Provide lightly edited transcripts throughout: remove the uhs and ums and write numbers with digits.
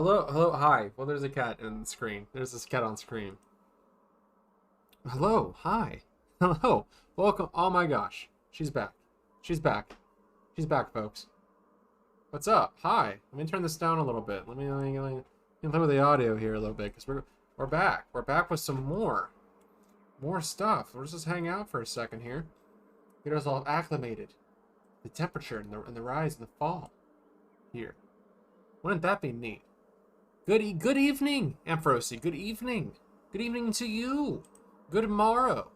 Hello, hello, hi. Well, there's a cat on the screen. There's this cat on screen. Hello, hi. Hello, welcome. Oh my gosh, she's back. She's back. She's back, folks. What's up? Hi. Let me turn this down a little bit. Let me play with the audio here a little bit because we're back. We're back with some more stuff. Let's just hang out for a second here. Get us all acclimated. The temperature and the rise and the fall here. Wouldn't that be neat? Good evening, Ampharosi. Good evening. Good evening to you. Good morrow.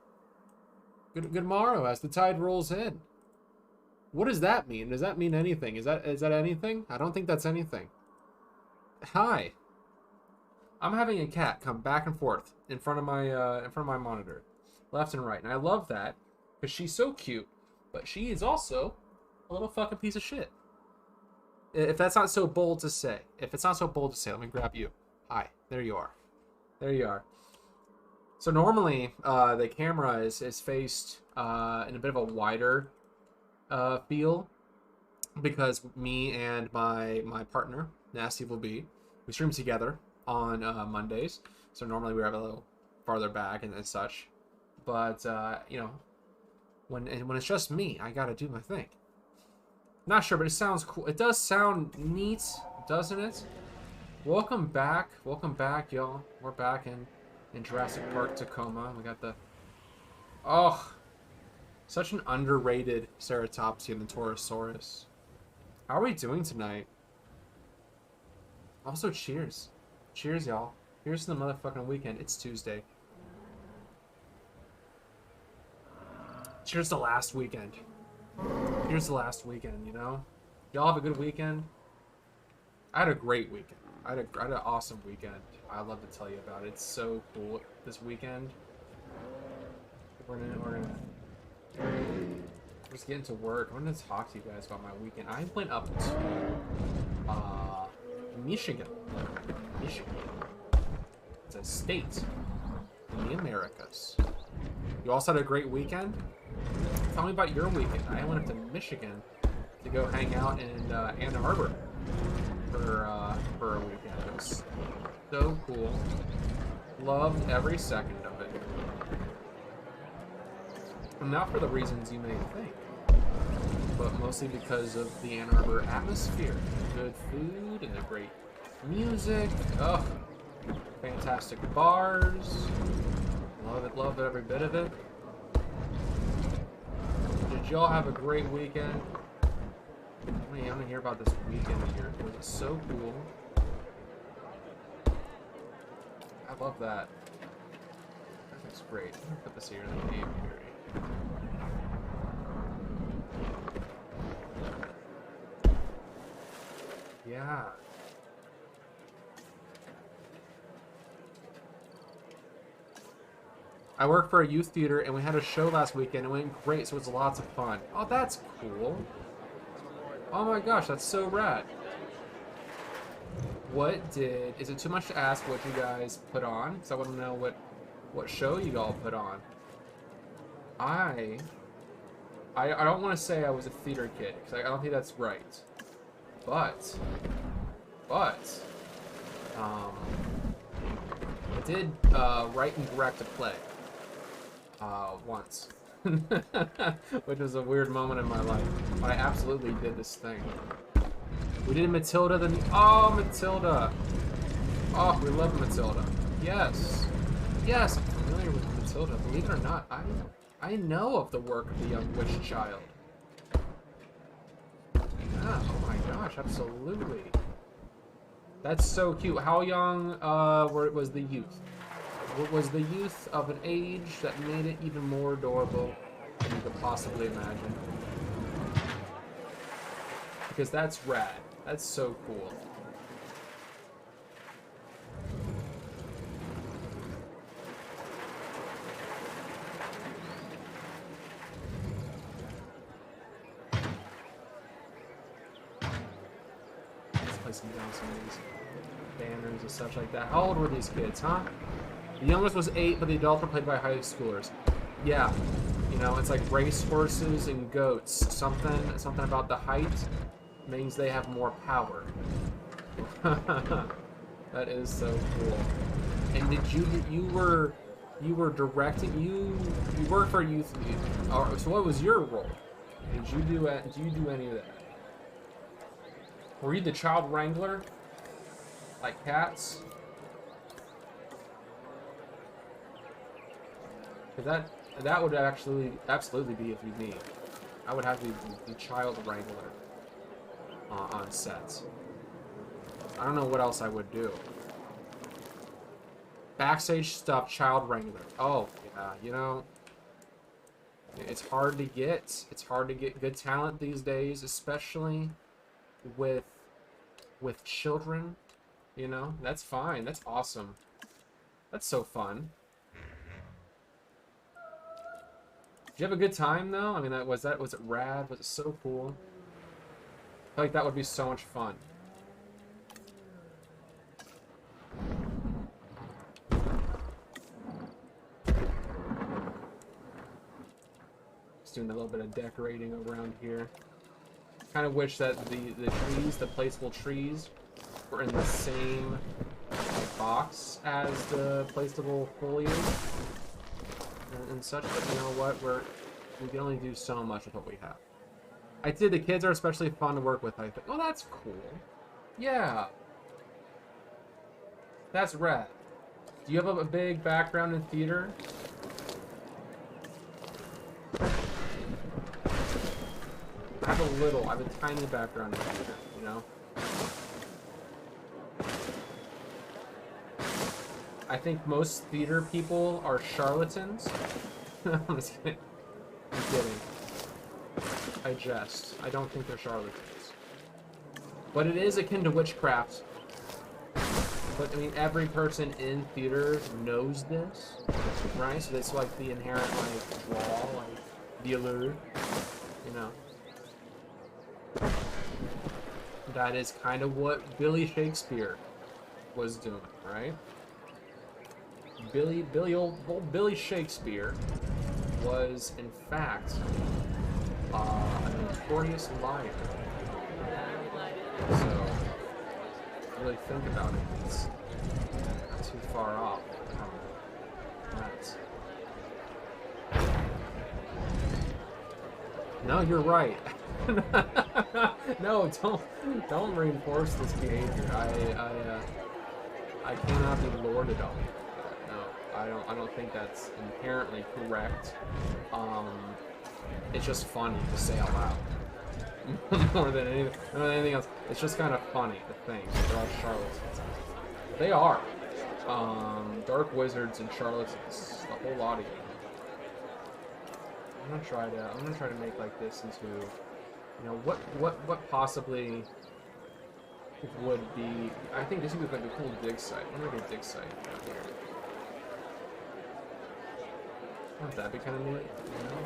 Good morrow as the tide rolls in. What does that mean? Does that mean anything? Is that anything? I don't think that's anything. Hi. I'm having a cat come back and forth in front of my monitor, left and right, and I love that because she's so cute, but she is also a little fucking piece of shit. If that's not so bold to say. If it's not so bold to say, let me grab you. Hi. There you are. There you are. So normally, the camera is faced in a bit of a wider feel because me and my partner, Nasty will be, we stream together on Mondays. So normally we have a little farther back and such. But, you know, when it's just me, I gotta do my thing. Not sure, but it sounds cool. It does sound neat, doesn't it? Welcome back, y'all. We're back in Jurassic Park Tacoma. We got the... Oh, such an underrated ceratopsy in the Torosaurus. How are we doing tonight? Also, cheers. Cheers, y'all. Here's to the motherfucking weekend. It's Tuesday. Cheers to last weekend. Here's the last weekend, you know? Y'all have a good weekend? I had a great weekend. I had an awesome weekend. I'd love to tell you about it. It's so cool this weekend. We're gonna just get into work. I'm gonna talk to you guys about my weekend. I went up to Michigan. Michigan. It's a state in the Americas. You also had a great weekend? Tell me about your weekend. I went up to Michigan to go hang out in Ann Arbor for a weekend. It was so cool. Loved every second of it. And not for the reasons you may think, but mostly because of the Ann Arbor atmosphere. Good food and the great music. Ugh. Fantastic bars. Love every bit of it. Did y'all have a great weekend? I want to hear about this weekend here. Was it so cool? I love that. That looks great. I'm gonna put this here in the game here. Yeah. I work for a youth theater, and we had a show last weekend. It went great, so it was lots of fun. Oh, that's cool. Oh my gosh, that's so rad. Is it too much to ask what you guys put on? Because I want to know what show you all put on. I don't want to say I was a theater kid, because I don't think that's right. But, I did write and direct a play. Once. Which was a weird moment in my life. But I absolutely did this thing. We did Matilda Oh, Matilda! Oh, we love Matilda. Yes. Yes, I'm familiar with Matilda. Believe it or not, I know of the work of the young witch child. Yeah, oh my gosh, absolutely. That's so cute. How young was the youth? Was the youth of an age that made it even more adorable than you could possibly imagine? Because that's rad. That's so cool. Let's place them down some of these banners and such like that. How old were these kids, huh? The youngest was 8, but the adults were played by high schoolers. Yeah, you know, it's like racehorses and goats. Something about the height means they have more power. That is so cool. And you were directing, you work for a youth league. So what was your role? Did you do any of that? Were you the child wrangler? Like cats? Cause that would actually absolutely be if you need. I would have to be the child wrangler on set. I don't know what else I would do. Backstage stuff, child wrangler. Oh, yeah, you know, it's hard to get. It's hard to get good talent these days, especially with children. You know, that's fine. That's awesome. That's so fun. Did you have a good time though? I mean, was it rad? Was it so cool? I feel like that would be so much fun. Just doing a little bit of decorating around here. Kind of wish that the trees, the placeable trees, were in the same box as the placeable foliage and such, but you know what, we can only do so much with what we have. I'd say the kids are especially fun to work with, I think. Oh, that's cool. Yeah. That's rad. Do you have a big background in theater? I have a tiny background in theater, you know? I think most theater people are charlatans. I'm just kidding. I'm kidding. I jest. I don't think they're charlatans. But it is akin to witchcraft. But, I mean, every person in theater knows this, right? So it's like the inherent, like, draw, like, the allure, you know? That is kind of what Billy Shakespeare was doing, right? Old Billy Shakespeare was, in fact, a notorious liar. So, really think about it. It's not too far off from that. No, you're right. No, don't reinforce this behavior. I cannot be lorded on. I don't think that's inherently correct. It's just funny to say out loud. more than anything else. It's just kind of funny to think they're all charlatans. They are. Dark wizards and charlatans. The whole lot of you. I'm gonna try to make like this into, you know, what possibly would be. I think this would be like a cool dig site. I'm gonna make a dig site out here. Wouldn't that be kind of neat? You know?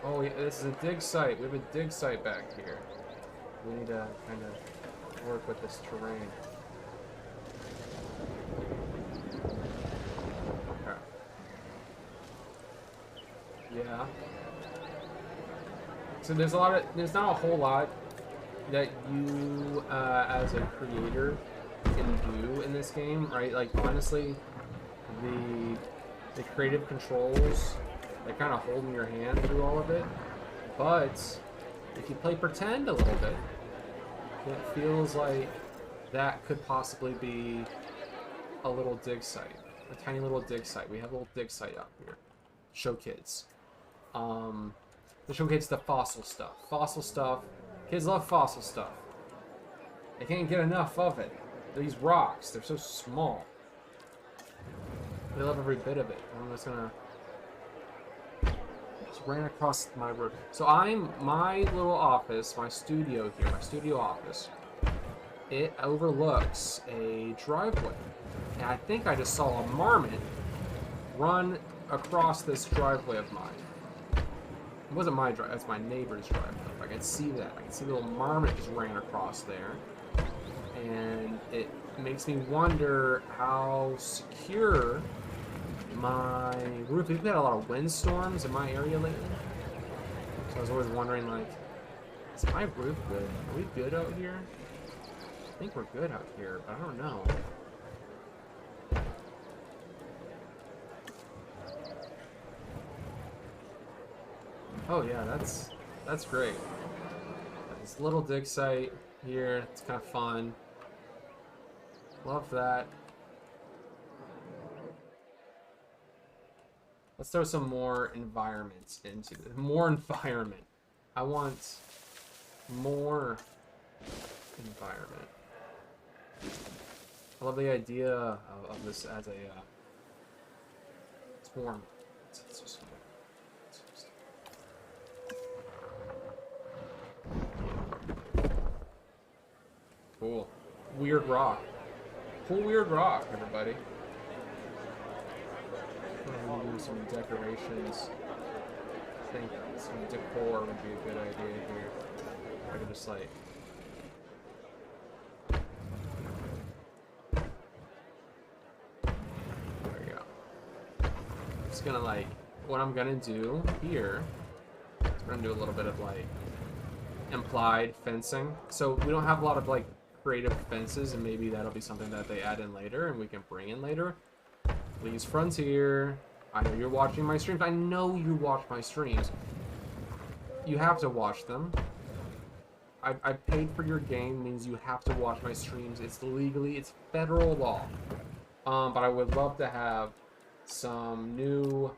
Oh, yeah, this is a dig site. We have a dig site back here. We need to kind of work with this terrain. Okay. Yeah. So there's not a whole lot that you, as a creator, can do in this game, right? Like, honestly, the creative controls, they kind of hold in your hand through all of it. But if you play pretend a little bit, it feels like that could possibly be a little dig site, a tiny little dig site. We have a little dig site out here. Show kids. To show kids the fossil stuff. Fossil stuff. Kids love fossil stuff. They can't get enough of it. These rocks, they're so small. They love every bit of it. I'm just gonna ran across my road. So my little office, my studio here, my studio office, it overlooks a driveway. And I think I just saw a marmot run across this driveway of mine. It wasn't my drive, that's my neighbor's driveway. I can see that. I can see the little marmot just ran across there. And it makes me wonder how secure my roof. We've had a lot of windstorms in my area lately, so I was always wondering, like, Is my roof good? Are we good out here? I think we're good out here, but I don't know. Oh yeah, that's great. Got this little dig site here. It's kind of fun. Love that. Let's throw some more environments into this. More environment. I want more environment. I love the idea of this as a swarm. It's just cool. Weird rock. Cool weird rock, everybody. I'm gonna do some decorations. I think some decor would be a good idea here. I could just like there we go. Just gonna like what I'm gonna do here is we're gonna do a little bit of like implied fencing. So we don't have a lot of like creative fences, and maybe that'll be something that they add in later and we can bring in later. Please, Frontier. I know you're watching my streams. I know you watch my streams. You have to watch them. I paid for your game, means you have to watch my streams. It's legally, it's federal law. But I would love to have some new,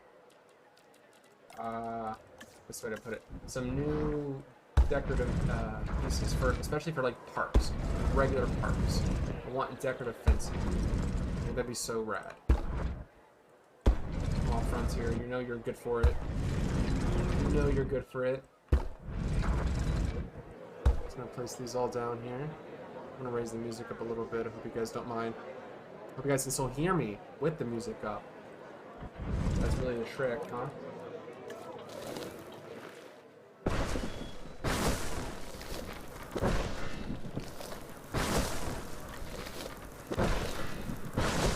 what's the way to put it? Some new decorative pieces for, especially for like parks, regular parks. I want decorative fencing. I think that'd be so rad. Small Frontier, you know you're good for it. You know you're good for it. Just gonna place these all down here. I'm gonna raise the music up a little bit. I hope you guys don't mind. Hope you guys can still hear me with the music up. That's really the trick, huh?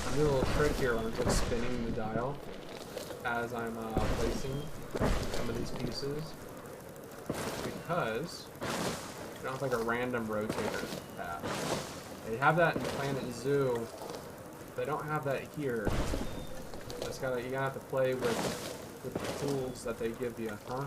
I'm doing a little trick here when I'm just spinning the dial as I'm placing some of these pieces, because you don't have like a random rotator path. They have that in Planet Zoo. They don't have that here. Just gotta, you gotta have to play with the tools that they give you, huh?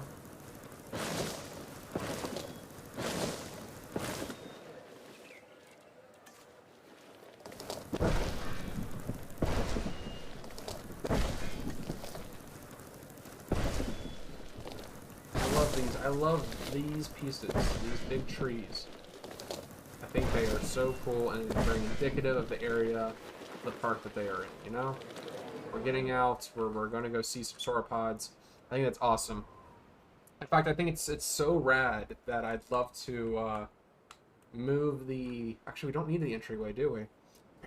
I love these pieces, these big trees. I think they are so cool and very indicative of the area, the park that they are in, you know? We're getting out, we're going to go see some sauropods. I think that's awesome. In fact, I think it's so rad that I'd love to move the... Actually, we don't need the entryway, do we? I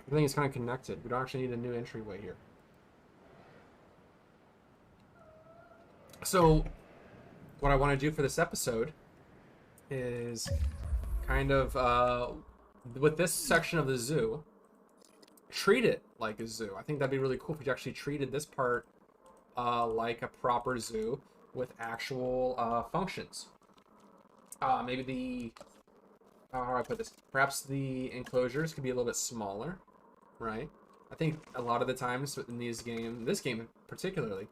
think it's kind of connected. We don't actually need a new entryway here. So... what I want to do for this episode is kind of, with this section of the zoo, treat it like a zoo. I think that'd be really cool if we actually treated this part like a proper zoo with actual functions. Maybe the, how do I put this? Perhaps the enclosures could be a little bit smaller, right? I think a lot of the times in these games, this game particularly,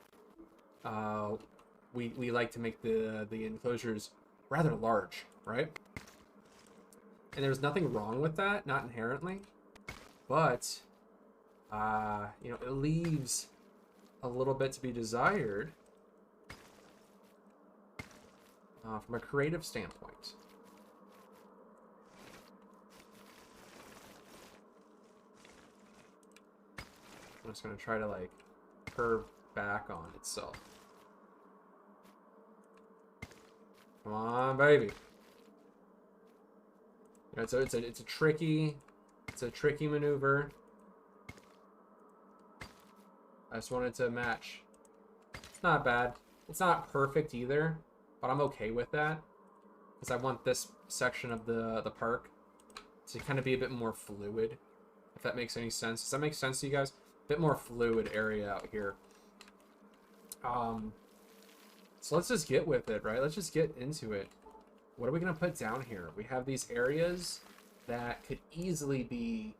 we like to make the enclosures rather large, right? And there's nothing wrong with that, not inherently, but you know, it leaves a little bit to be desired from a creative standpoint. I'm just gonna try to like curve back on itself. Come on, baby. You know, it's a tricky maneuver. I just wanted to match. It's not bad. It's not perfect either, but I'm okay with that because I want this section of the park to kind of be a bit more fluid. If that makes any sense. Does that make sense to you guys? A bit more fluid area out here. So let's just get with it, right? Let's just get into it. What are we gonna put down here? We have these areas that could easily be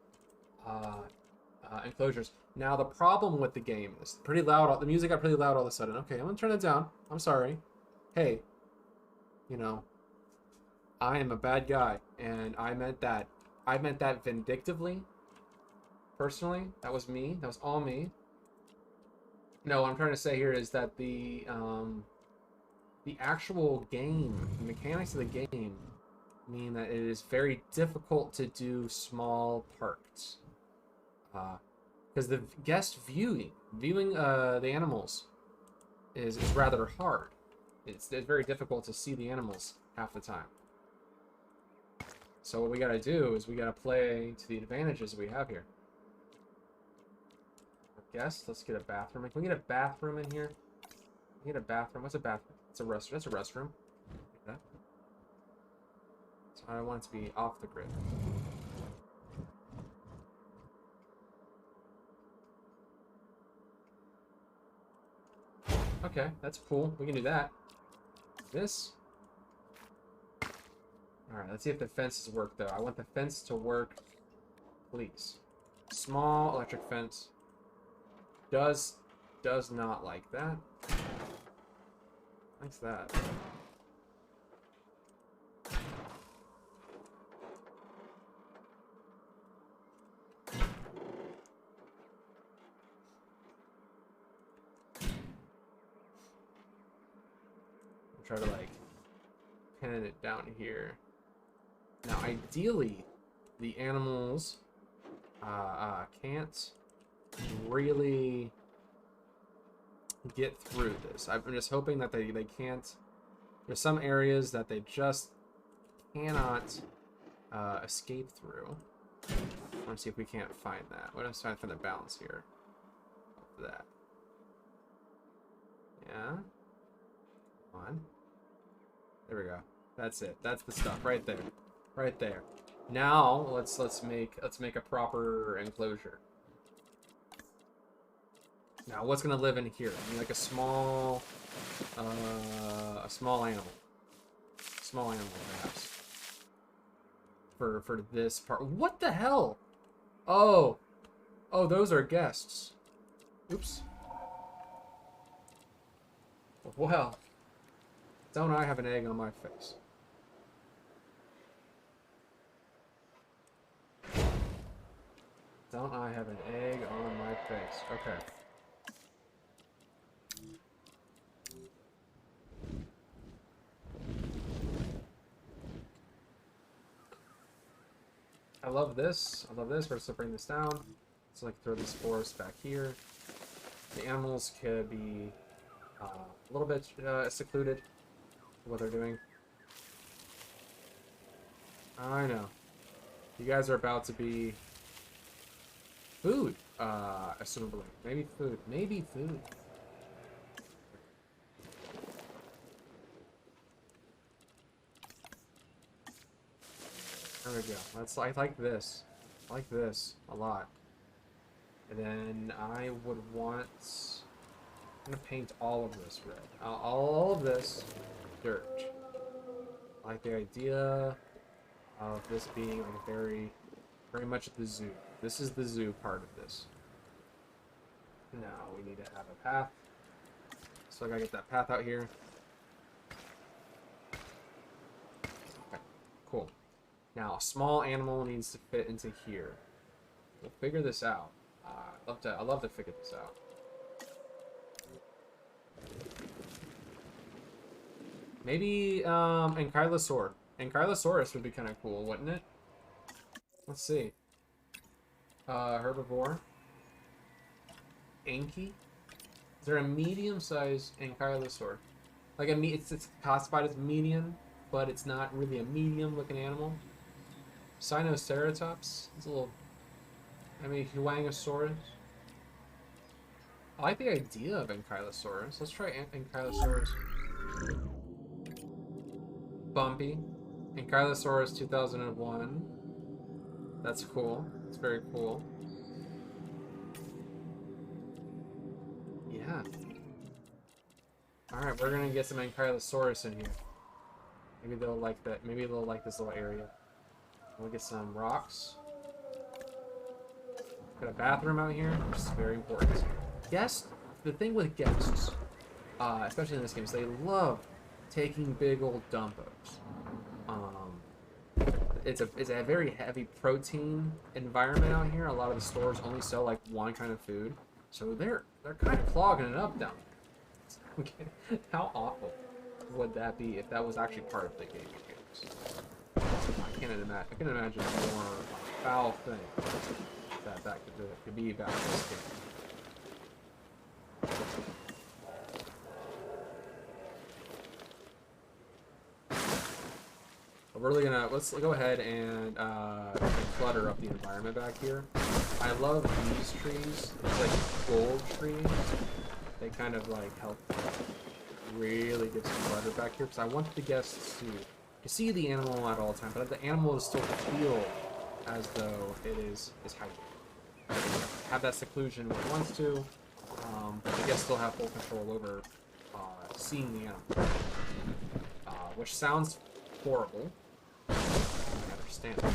enclosures. Now the problem with the game is pretty loud. The music got pretty loud all of a sudden. Okay, I'm gonna turn it down. I'm sorry. Hey, you know, I am a bad guy, and I meant that. I meant that vindictively. Personally, that was me. That was all me. No, what I'm trying to say here is that the actual game, the mechanics of the game, mean that it is very difficult to do small parts. Because the guest viewing the animals is rather hard. It's very difficult to see the animals half the time. So what we gotta do is we gotta play to the advantages we have here. I guess let's get a bathroom. Can we get a bathroom in here? Can we get a bathroom? What's a bathroom? It's a restroom. That's a restroom. Okay. So I want it to be off the grid. Okay, that's cool. We can do that. This. Alright, let's see if the fences work, though. I want the fence to work, please. Small electric fence. Does not like that. Likes that. Try to like pin it down here. Now, ideally, the animals can't really get through this. I'm just hoping that they can't. There's some areas that they just cannot escape through. I want to see if we can't find that. What else? Trying to find the balance here. Of that. Yeah. Come on. There we go. That's it. That's the stuff right there. Right there. Now let's make a proper enclosure. Now what's gonna live in here? I mean, like a small animal. Small animal perhaps. For this part. What the hell? Oh, those are guests. Oops. Well, don't I have an egg on my face? Don't I have an egg on my face? Okay. I love this. I love this. We're just gonna bring this down. So like throw this forest back here. The animals could be a little bit secluded. What they're doing. I know. You guys are about to be food, assumably. Maybe food. Maybe food. There we go. I like this. I like this a lot. And then I would want... I'm gonna paint all of this red. All of this dirt. I like the idea of this being like very much the zoo. This is the zoo part of this. Now we need to have a path. So I gotta get that path out here. Okay, cool. Now a small animal needs to fit into here. We'll figure this out. I love to figure this out. Maybe Ankylosaur. Ankylosaurus would be kind of cool, wouldn't it? Let's see. Herbivore. Anky. Is there a medium-sized Ankylosaur? Like it's classified as medium, but it's not really a medium-looking animal. Sinoceratops. It's a little. I mean, Huangosaurus. I like the idea of Ankylosaurus. Let's try Ankylosaurus. Bumpy. Ankylosaurus 2001. That's cool. It's very cool. Yeah. Alright, we're gonna get some Ankylosaurus in here. Maybe they'll like that. Maybe they'll like this little area. We'll get some rocks. Got a bathroom out here, which is very important. Guests, the thing with guests, especially in this game, is they love taking big old dumpos. It's a very heavy protein environment out here. A lot of the stores only sell like one kind of food, so they're kind of clogging it up down there. Okay. How awful would that be if that was actually part of the game mechanics? I can imagine a more foul thing that could be about this game. We're really gonna let's go ahead and clutter up the environment back here. I love these trees. It's like gold trees. They kind of like help really get some clutter back here because I want the guests to see the animal at all times, but the animal is still feel as though it is hiding. Have that seclusion when it wants to, but the guests still have full control over seeing the animal, which sounds horrible. I understand, but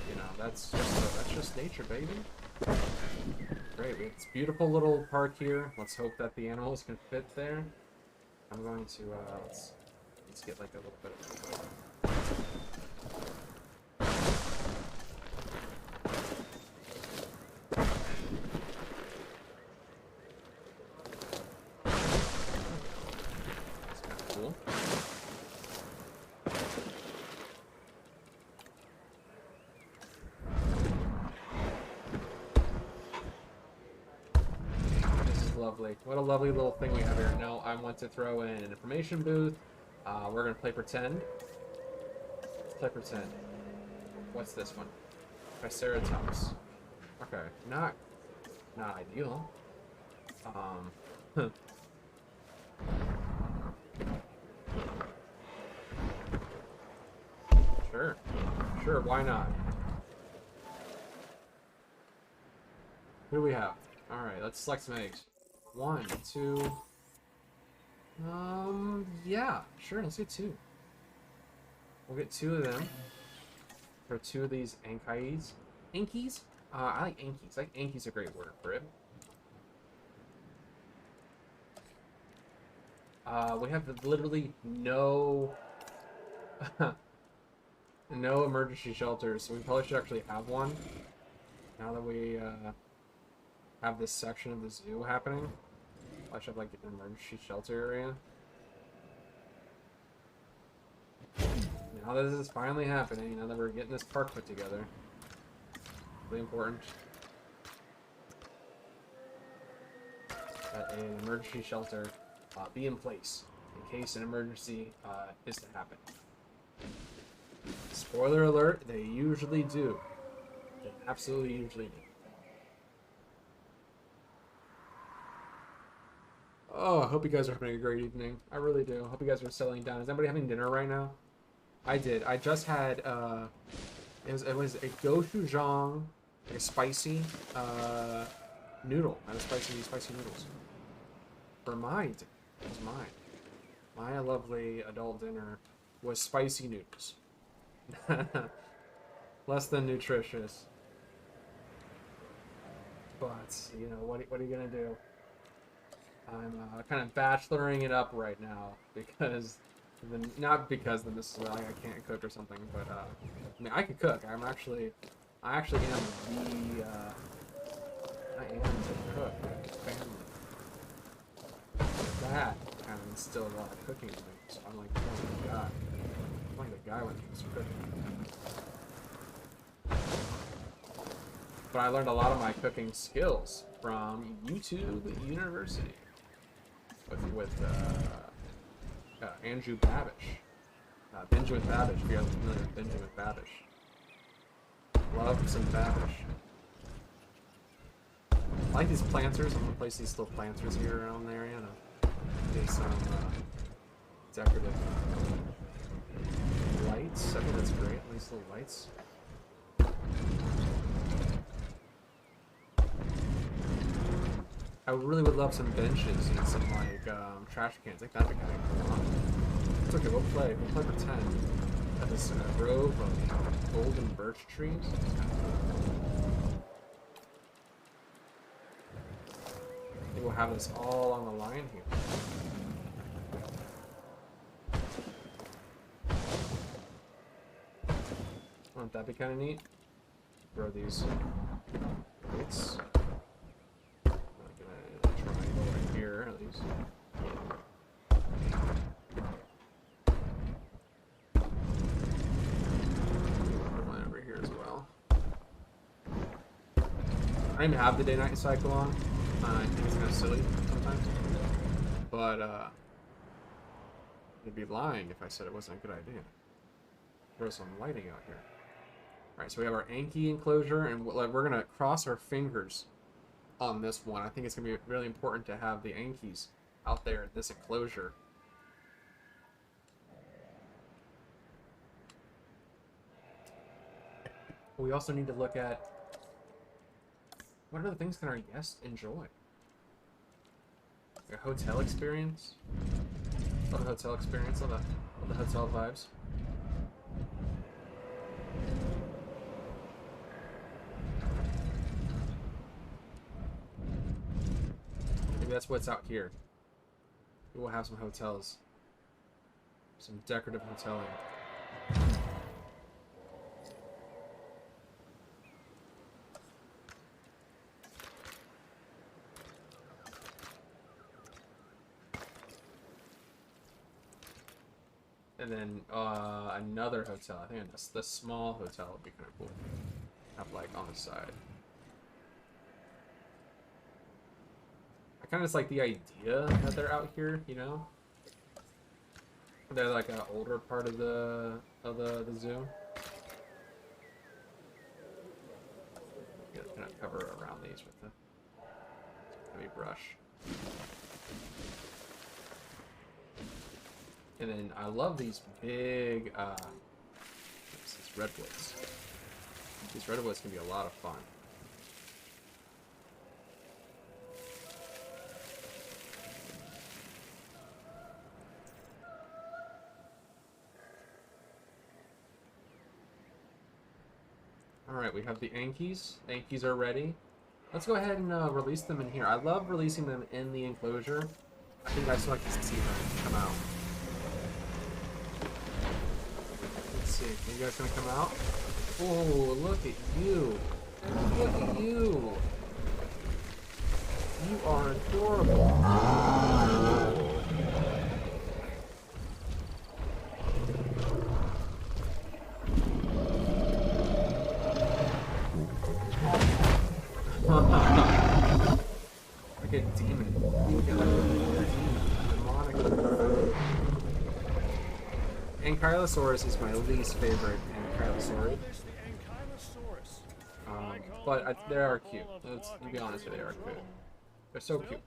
you know that's just nature, baby. Great, it's a beautiful little park here. Let's hope that the animals can fit there. I'm going to let's get like a little bit of. Lovely. What a lovely little thing we have here. Now I want to throw in an information booth. We're going to play pretend. Let's play pretend. What's this one? Triceratops. Okay. Not ideal. Sure, why not? Who do we have? Alright, let's select some eggs. 1, 2. Yeah, sure, let's get 2. We'll get 2 of them. For 2 of these Ankies. Ankies? I like Ankies. I think Ankies a great word for it. We have literally no no emergency shelters, so we probably should actually have one. Now that we have this section of the zoo happening. I should have like an emergency shelter area. Now that this is finally happening, now that we're getting this park put together. Really important that an emergency shelter be in place in case an emergency is to happen. Spoiler alert, they usually do. They absolutely usually do. Oh, I hope you guys are having a great evening. I really do. I hope you guys are settling down. Is anybody having dinner right now? I did. I just had, it was a gochujang, like a spicy, noodle. I had spicy noodles. For mine, it was mine. My lovely adult dinner was spicy noodles. Less than nutritious. But, you know, what are you gonna do? I'm kind of bacheloring it up right now because, not because the missus like I can't cook or something, but I mean I can cook. I actually am the cook family. That kind of instilled a lot of cooking in me. So I'm like, oh my god, I'm like the guy when he was cooking. But I learned a lot of my cooking skills from YouTube University. With Andrew Babish. Binge with Babish, if you guys are familiar with Binge with Babish. Love some Babish. I like these planters. I'm gonna place these little planters here around the area to get some decorative lights. I think that's great. These little lights. I really would love some benches and some like trash cans. I think that'd be kind of cool. It's okay. We'll play. We'll play pretend. Got this grove of golden birch trees. It's kind of cool. I think we'll have this all on the line here. Wouldn't that be kind of neat? Throw these plates. I'm gonna triangle right here at least. One over here as well. I don't even have the day-night cycle on. I think it's kind of silly sometimes, but I'd be lying if I said it wasn't a good idea. Throw some lighting out here. Alright, so we have our Anki enclosure, and we're going to cross our fingers on this one. I think it's going to be really important to have the Ankis out there in this enclosure. We also need to look at what other things can our guests enjoy. A hotel experience. Love the hotel experience, love the hotel vibes. Maybe that's what's out here. We'll have some hotels. Some decorative hoteling. And then another hotel. I think the small hotel would be kind of cool. Have like on the side. I kind of just like the idea that they're out here, you know. They're like an older part of the zoo. Kind of cover around these with the heavy brush. And then I love these big these redwoods. These redwoods can be a lot of fun. Alright, we have the Ankis. Ankis are ready. Let's go ahead and release them in here. I love releasing them in the enclosure. I think I just like to see them come out. Let's see. Are you guys gonna come out? Oh, look at you. Look at you. You are adorable. Like a demon. Demonic. Ankylosaurus is my least favorite ankylosaur. But they are cute. To be honest, they are cute. They're so cute.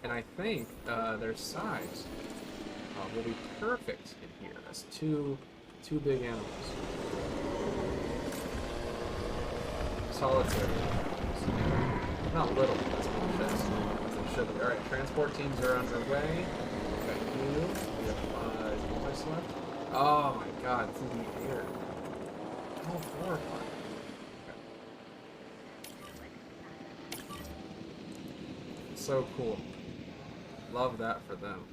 And I think their size will be perfect in here. That's two big animals. Solitary. Not little, that's what it should be. Alright, transport teams are underway. We got you. We have 5 places left. Oh my god, it's in the air. How horrifying. Okay. So cool. Love that for them.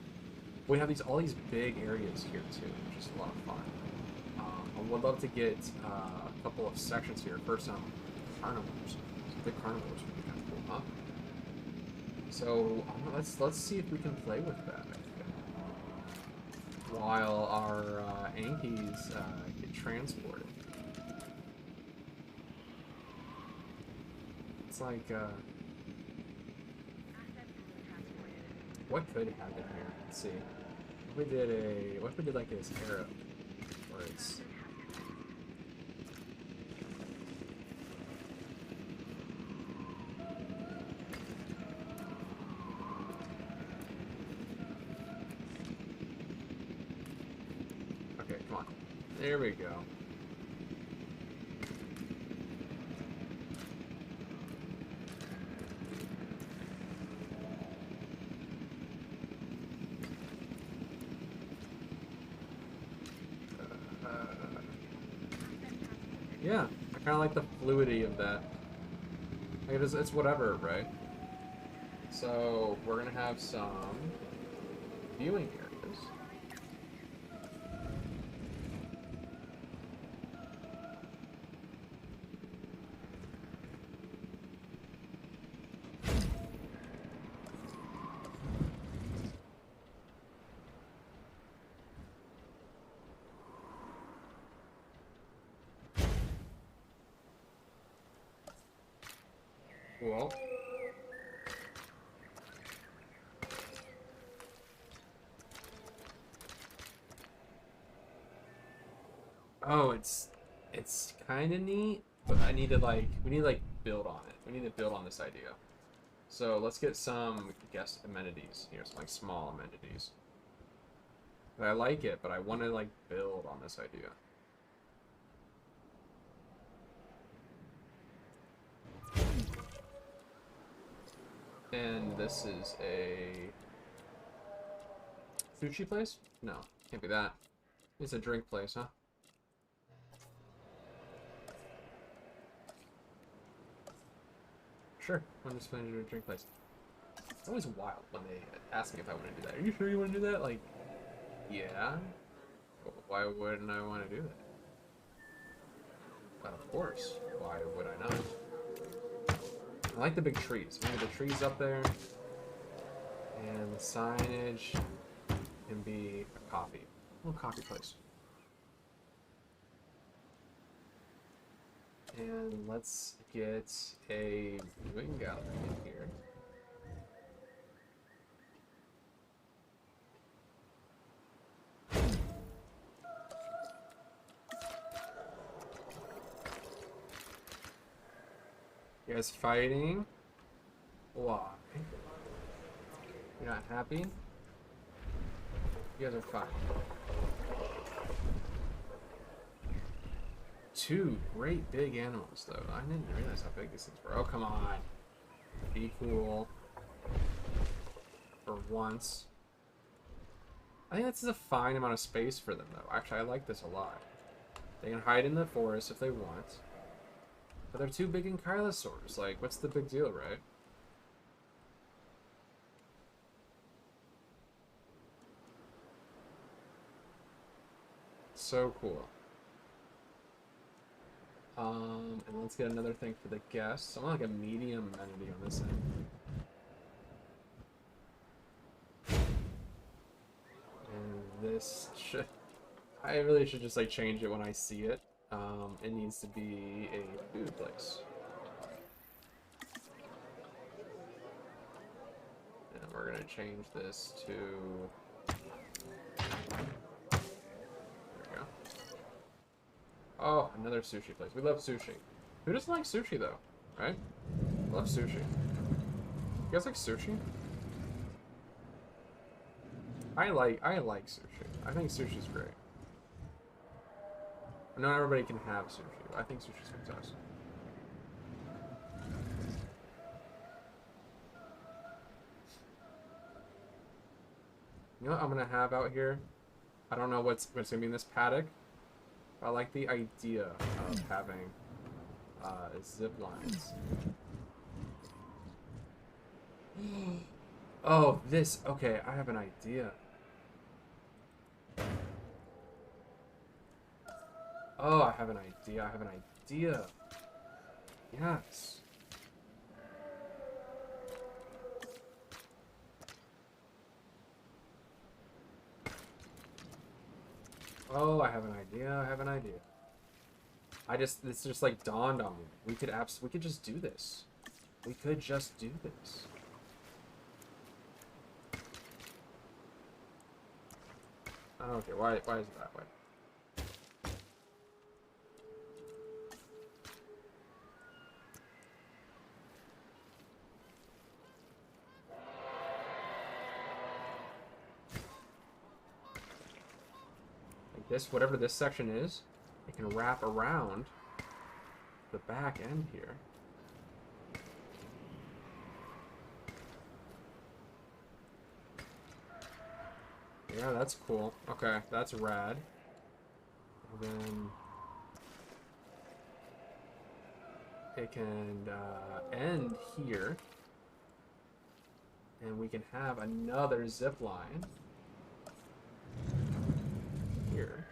We have all these big areas here too, which is a lot of fun. I would love to get a couple of sections here. First, carnivores. Some big carnivores would be kind of cool, huh? So let's see if we can play with that. While our Ankis get transported. It's like what could happen here? Let's see. What if we did like this arrow, where it's come on. There we go. Yeah, I kind of like the fluidity of that. Like it's whatever, right? So we're gonna have some viewing areas. Cool. Oh, it's kind of neat, but I need to we need to build on it. We need to build on this idea. So let's get some guest amenities here, some small amenities. But I like it, but I want to build on this idea. And this is a sushi place? No, can't be that. It's a drink place, huh? Sure, I'm just planning to do a drink place. It's always wild when they ask me if I want to do that. Are you sure you want to do that? Like, yeah. Well, why wouldn't I want to do that? Of course. Why would I not? I like the big trees. Maybe the trees up there. And the signage can be a coffee. A little coffee place. And let's get a viewing gallery in here. You guys fighting? Why? You're not happy? You guys are fine. Two great big animals, though. I didn't realize how big these things were. Oh, come on. Be cool. For once. I think this is a fine amount of space for them, though. Actually, I like this a lot. They can hide in the forest if they want. But they're too big ankylosaurs. Like, what's the big deal, right? So cool. And let's get another thing for the guests. I want like a medium amenity on this end. And this should... I really should just change it when I see it. It needs to be a food place. And we're gonna change this to... There we go. Oh, another sushi place. We love sushi. Who doesn't like sushi though? Right? Love sushi. You guys like sushi? I like sushi. I think sushi's great. Not everybody can have sushi, but I think sushi's fantastic. You know what I'm gonna have out here? I don't know what's gonna be in this paddock. But I like the idea of having zip lines. Oh, this. Okay, I have an idea. Oh, I have an idea. I have an idea. Yes. Oh, I have an idea. I have an idea. This just dawned on me. We could just do this. We could just do this. Oh, okay, why is it that way? This, whatever this section is, it can wrap around the back end here. Yeah, that's cool. Okay, that's rad. And then it can end here, and we can have another zip line here.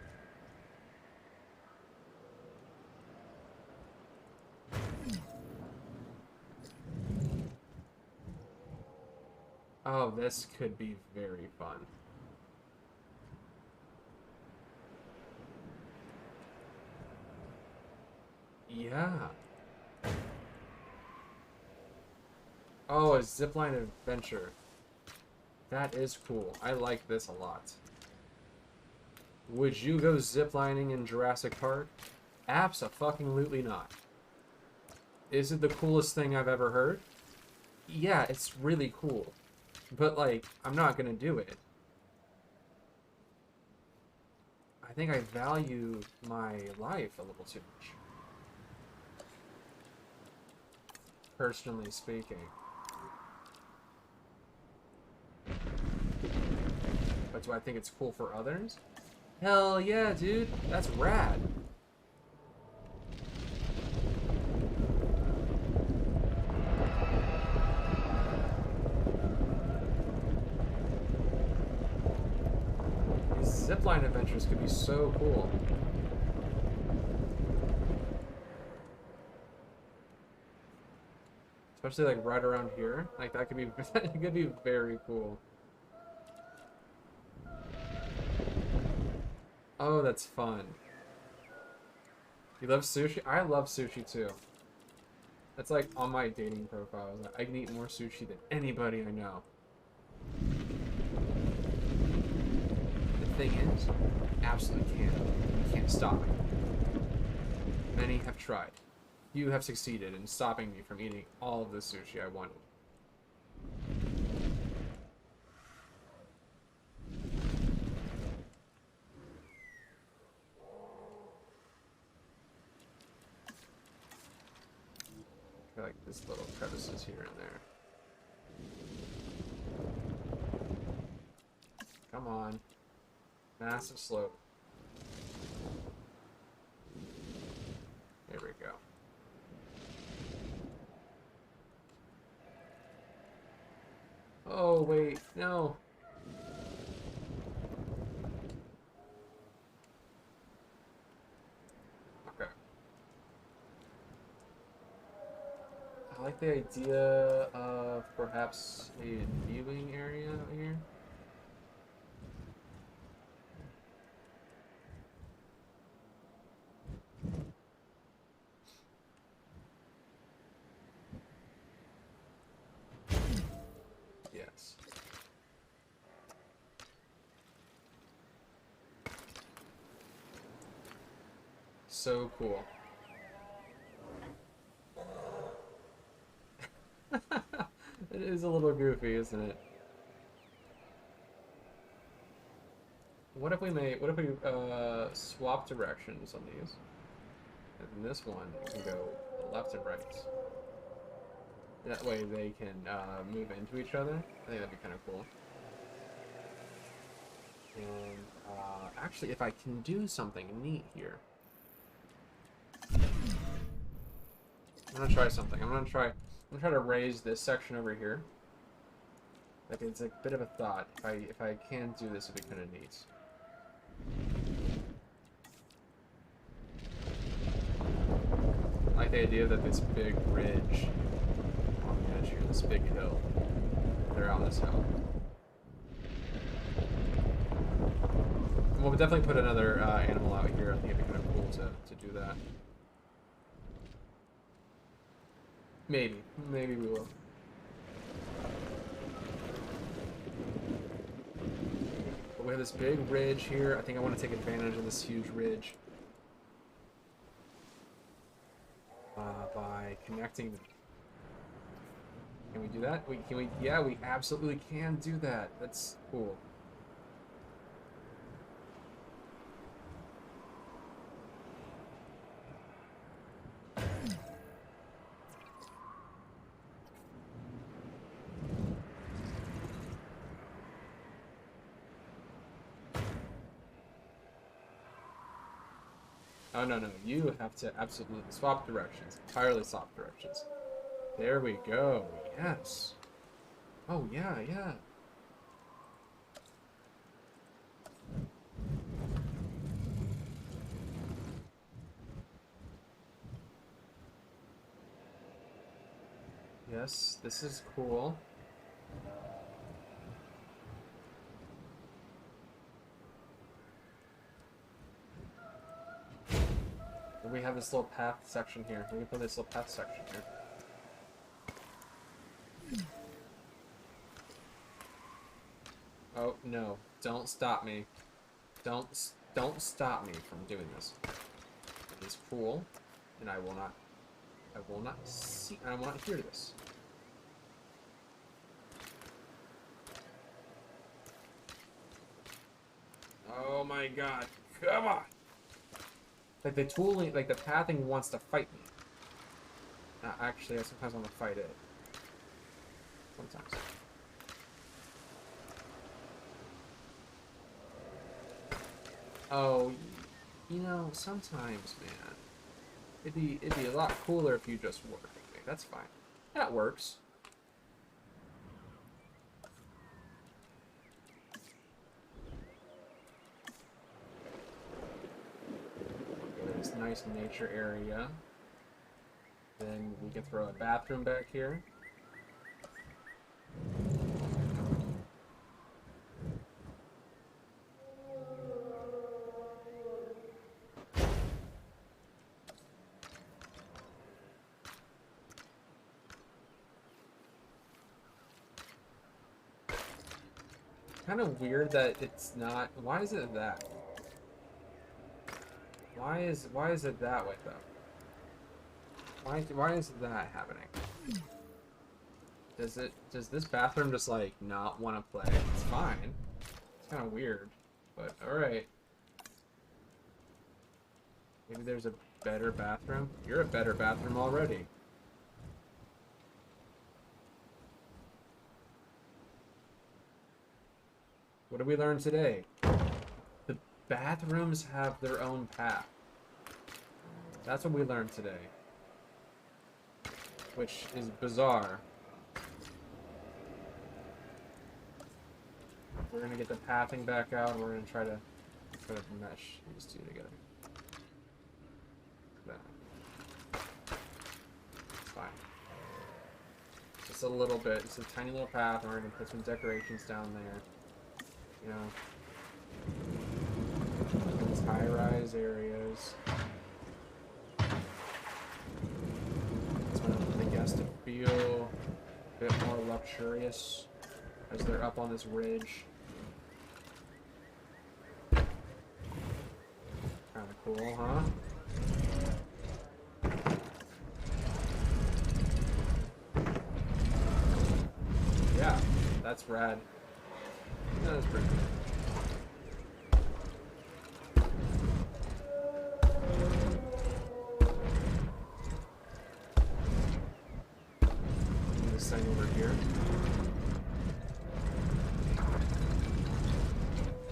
Oh, this could be very fun. Yeah. Oh, a zipline adventure. That is cool. I like this a lot. Would you go ziplining in Jurassic Park? Abso-fucking-lutely not. Is it the coolest thing I've ever heard? Yeah, it's really cool. But, like, I'm not gonna do it. I think I value my life a little too much. Personally speaking. But do I think it's cool for others? Hell yeah, dude. That's rad. These zipline adventures could be so cool. Especially like right around here. Like that could be that could be very cool. Oh, that's fun. You love sushi? I love sushi too. That's like on my dating profile. I can eat more sushi than anybody I know. The thing is, absolutely can't. You can't stop me. Many have tried. You have succeeded in stopping me from eating all of the sushi I wanted. Like this little crevices here and there. Come on. Massive slope. There we go. Oh, wait. No. Okay. I like the idea of perhaps a viewing area out here. Yes. So cool. It is a little goofy, isn't it? What if we swap directions on these? And this one can go left and right. That way they can move into each other. I think that'd be kind of cool. And actually, if I can do something neat here, I'm gonna try something. I'm gonna try to raise this section over here. Like it's a bit of a thought. If I can do this, it'd be kind of neat. I like the idea that this big ridge on the edge here, this big hill, they're on this hill. And we'll definitely put another animal out here. I think it'd be kind of cool to do that. Maybe we will. But we have this big ridge here. I think I want to take advantage of this huge ridge by connecting them. Can we do that? Yeah, we absolutely can do that. That's cool. Oh, no, no. You have to absolutely swap directions. Entirely swap directions. There we go. Yes. Oh, yeah, yeah. Yes, this is cool. And we have this little path section here. We can put this little path section here. Oh, no. Don't stop me. Don't stop me from doing this. It is cool, and I will not see, I will not hear this. Oh my god, come on! Like the tooling, like the pathing wants to fight me. Actually, I sometimes want to fight it. Sometimes. Oh, you know, sometimes, man. It'd be a lot cooler if you just worked. Okay, that's fine. That works. This nice nature area. Then we can throw a bathroom back here. Kind of weird that it's not. Why is it that? Why is it that way though? Why is that happening? Does this bathroom just like not want to play? It's fine. It's kind of weird, but all right. Maybe there's a better bathroom. You're a better bathroom already. What did we learn today? The bathrooms have their own path. That's what we learned today. Which is bizarre. We're gonna get the pathing back out, and we're gonna try to mesh these two together. It's fine. Just a little bit. It's a tiny little path, and we're gonna put some decorations down there. You know, these high-rise areas. It's going to the guests to feel a bit more luxurious as they're up on this ridge. Kind of cool, huh? Yeah, that's rad. That is pretty good. This thing over here.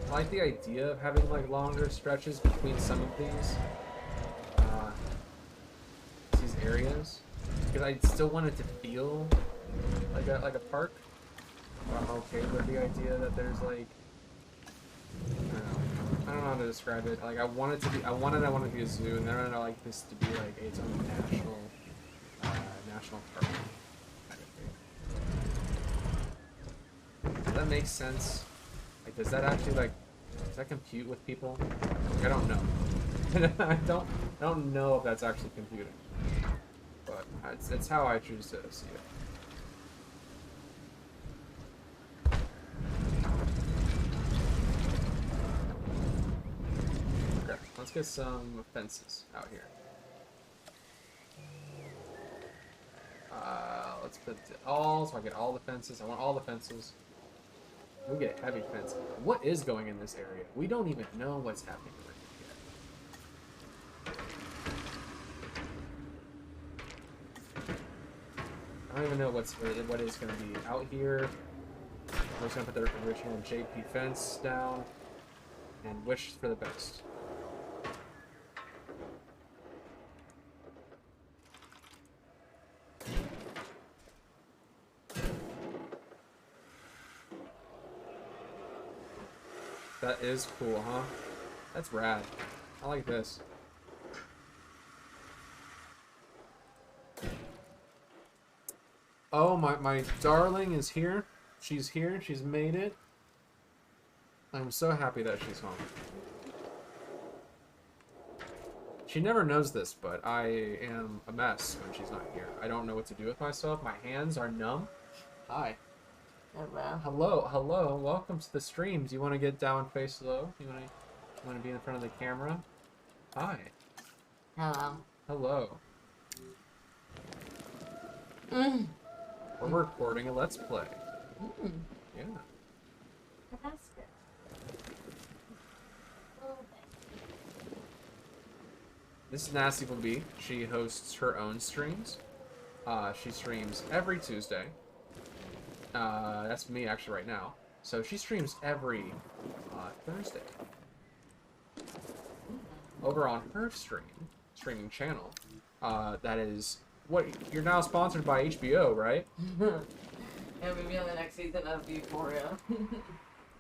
I like the idea of having like longer stretches between some of these areas, because I still want it to feel like a park. I'm okay with the idea that there's like, I don't know how to describe it. Like I want it to be a zoo, and then I like this to be like its own national park. Does that make sense? Like, does that actually does that compute with people? Like, I don't know. I don't know if that's actually computing, but it's how I choose to see it. Let's get some fences out here. Let's put so I get all the fences. I want all the fences. We get a heavy fence. What is going in this area? We don't even know what's happening right yet. I don't even know what is going to be out here. We're just going to put the original JP fence down and wish for the best. That is cool, huh? That's rad. I like this. Oh, my darling is here. She's here. She's made it. I'm so happy that she's home. She never knows this, but I am a mess when she's not here. I don't know what to do with myself. My hands are numb. Hi. Hello. Hello, hello. Welcome to the streams. You want to get down face low? You want to be in front of the camera? Hi. Hello. Hello. We're recording a Let's Play. Yeah. That's good. This is Nasty Will Be. She hosts her own streams. She streams every Tuesday. That's me actually right now. So she streams every Thursday. Over on her streaming channel. That is what you're now sponsored by HBO, right? Yeah, maybe on the next season of Euphoria.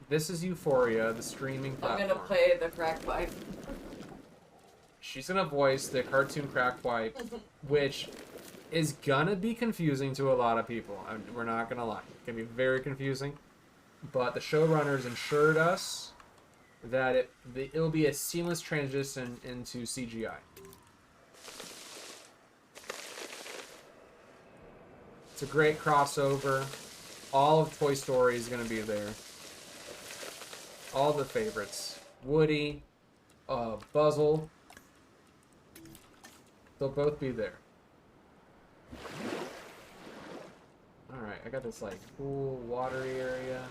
This is Euphoria, the streaming platform. I'm gonna play the crack pipe. She's gonna voice the cartoon crack pipe, which is gonna be confusing to a lot of people. We're not gonna lie. It's gonna be very confusing. But the showrunners assured us that it'll be a seamless transition into CGI. It's a great crossover. All of Toy Story is gonna be there. All the favorites. Woody, Buzzle. They'll both be there. Alright, I got this like cool watery area.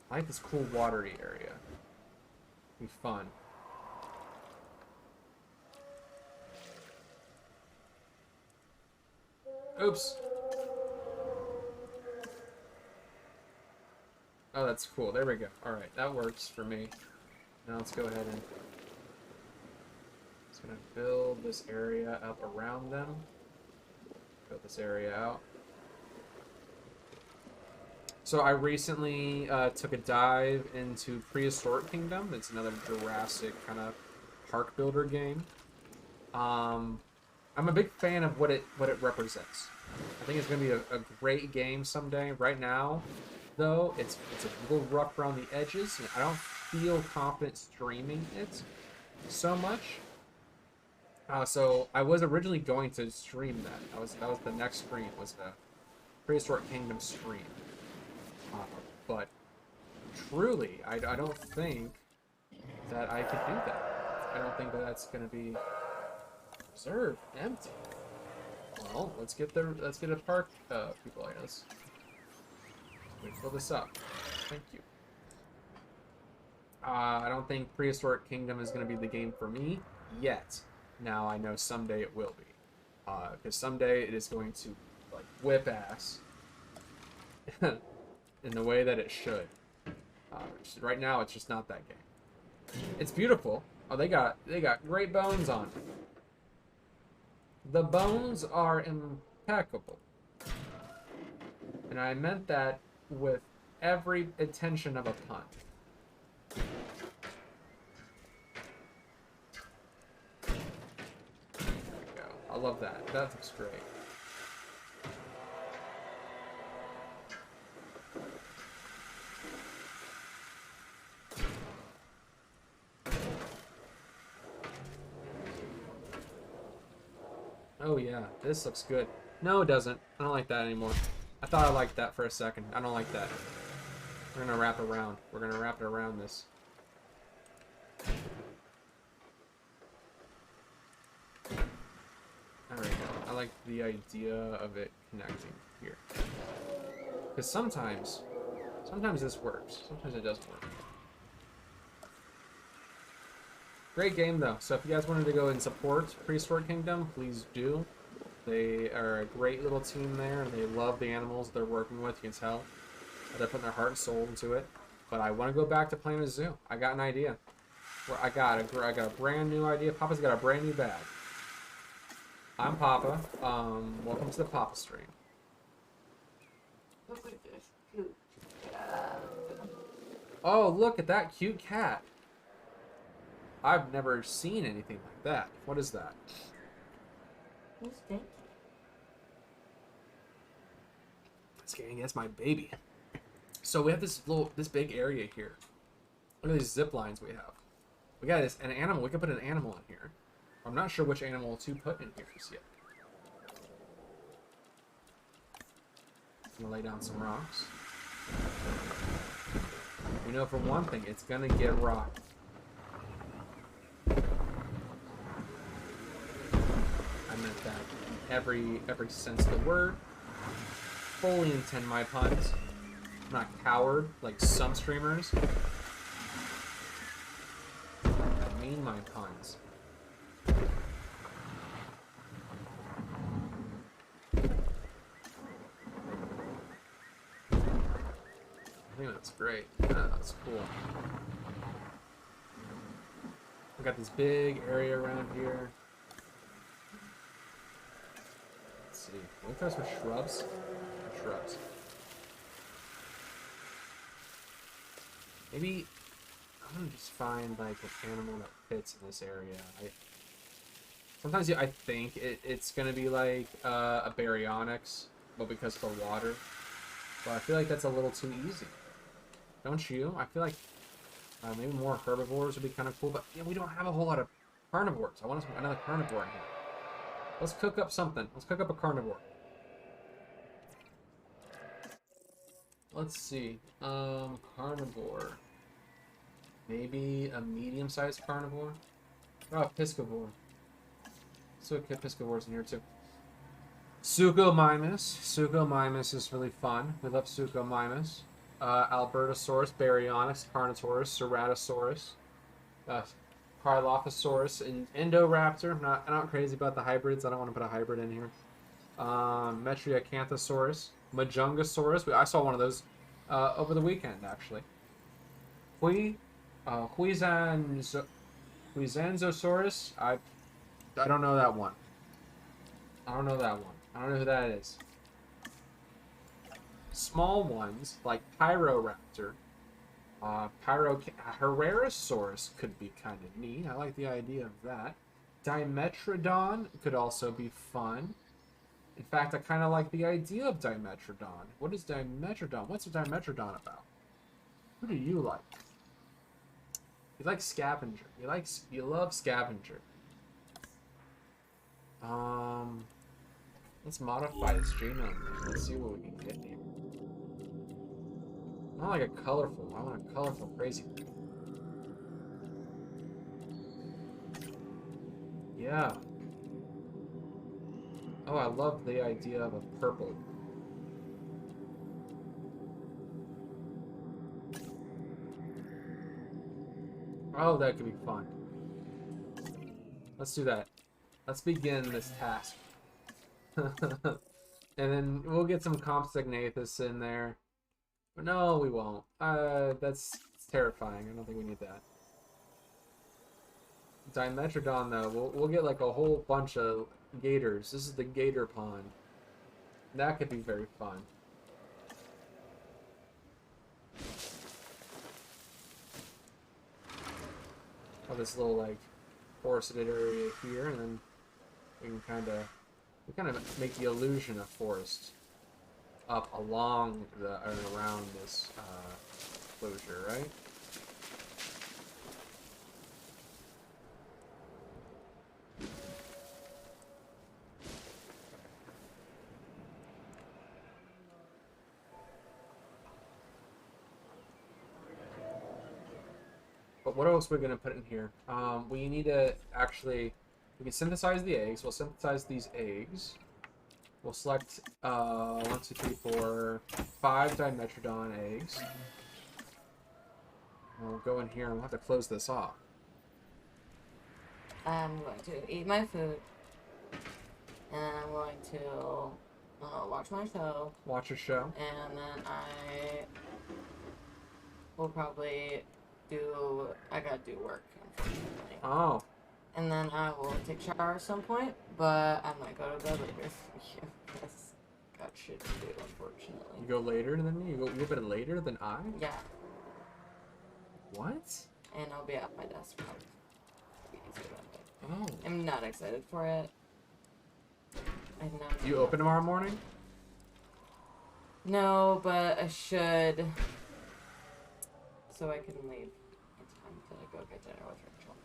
I like this cool watery area. Be fun. Oops. Oh, that's cool. There we go. Alright, that works for me. Now let's go ahead and... Just gonna build this area up around them. Build this area out. So I recently took a dive into Prehistoric Kingdom. It's another Jurassic kind of park builder game. I'm a big fan of what it represents. I think it's gonna be a great game someday. Right now, though, it's a little rough around the edges. I don't feel confident streaming it so much. So I was originally going to stream that. That was the next stream, was the Prehistoric Kingdom stream. But truly, I don't think that I could do that. I don't think that that's going to be reserved, empty. Well, let's get a park people, I guess. Let me fill this up. Thank you. I don't think Prehistoric Kingdom is going to be the game for me yet. Now I know someday it will be, because someday it is going to like whip ass in the way that it should. Right now, it's just not that game. It's beautiful. Oh, they got great bones on it. The bones are impeccable, and I meant that with every intention of a pun. There we go. I love that. That looks great. Oh yeah, this looks good. No, it doesn't. I don't like that anymore. I thought I liked that for a second. I don't like that. We're gonna wrap around. We're gonna wrap it around this. There we go. I like the idea of it connecting here. Because sometimes this works. Sometimes it doesn't work. Great game though. So if you guys wanted to go and support Prehistoric Kingdom, please do. They are a great little team there, and they love the animals they're working with. You can tell they're putting their heart and soul into it. But I want to go back to playing a zoo. I got an idea. I got a brand new idea. Papa's got a brand new bag. I'm Papa. Welcome to the Papa stream. Look at this cute cat. Oh, look at that cute cat. I've never seen anything like that. What is that? Who's stinky? That's my baby. So we have this big area here. Look at these zip lines we have. We got an animal. We can put an animal in here. I'm not sure which animal to put in here just yet. I'm gonna lay down some rocks. We know for one thing, it's gonna get rocked. I meant that in every sense of the word. Fully intend my puns. I'm not a coward like some streamers. I mean my puns. I think that's great. Yeah, that's cool. We got this big area around here. Let's see. Can we throw some shrubs? Shrubs. Maybe I'm gonna just find like an animal that fits in this area. Sometimes I think it's gonna be like a baryonyx, but because of the water. But I feel like that's a little too easy. Don't you? I feel like maybe more herbivores would be kind of cool, but yeah, we don't have a whole lot of carnivores. I want another carnivore in here. Let's cook up something. Let's cook up a carnivore. Let's see. Carnivore. Maybe a medium-sized carnivore? Oh, piscivore. So piscivores in here too. Suchomimus. Suchomimus is really fun. We love Suchomimus. Albertosaurus, Baryonyx, Carnotaurus, Ceratosaurus, Carlophosaurus, and Indoraptor. I'm not crazy about the hybrids. I don't want to put a hybrid in here. Metriacanthosaurus, Majungasaurus. I saw one of those over the weekend, actually. Huizanzosaurus. I don't know that one. I don't know that one. I don't know who that is. Small ones like Pyroraptor, Herrerasaurus could be kind of neat. I like the idea of that. Dimetrodon could also be fun. In fact, I kind of like the idea of Dimetrodon. What is Dimetrodon? What's a Dimetrodon about? Who do you like? You like Scavenger. You love Scavenger. Let's modify this genome. Let's see what we can get here. I want like a colorful. I want a colorful crazy. Yeah. Oh, I love the idea of a purple. Oh, that could be fun. Let's do that. Let's begin this task. And then we'll get some Compsognathus in there. But no, we won't. That's terrifying. I don't think we need that. Dimetrodon, though, we'll get like a whole bunch of gators. This is the gator pond. That could be very fun. Oh, this little like forested area here, and then we can kind of make the illusion of forest up along and around this closure, right? But what else we're gonna put in here? We need to actually, we can synthesize the eggs. We'll synthesize these eggs. We'll select 1, 2, 3, 4, 5 Dimetrodon eggs. We'll go in here and we'll have to close this off. I'm going to eat my food. And I'm going to watch my show. Watch your show. And then I will probably I gotta do work, unfortunately. Oh. And then I will take a shower at some point, but I might go to bed later. Yes. got shit to do, unfortunately. You go later than me? You go a little bit later than I? Yeah. What? And I'll be at my desk probably. Oh. I'm not excited for it. I know. You open tomorrow morning? No, but I should. So I can leave in time to go get dinner with Rachel.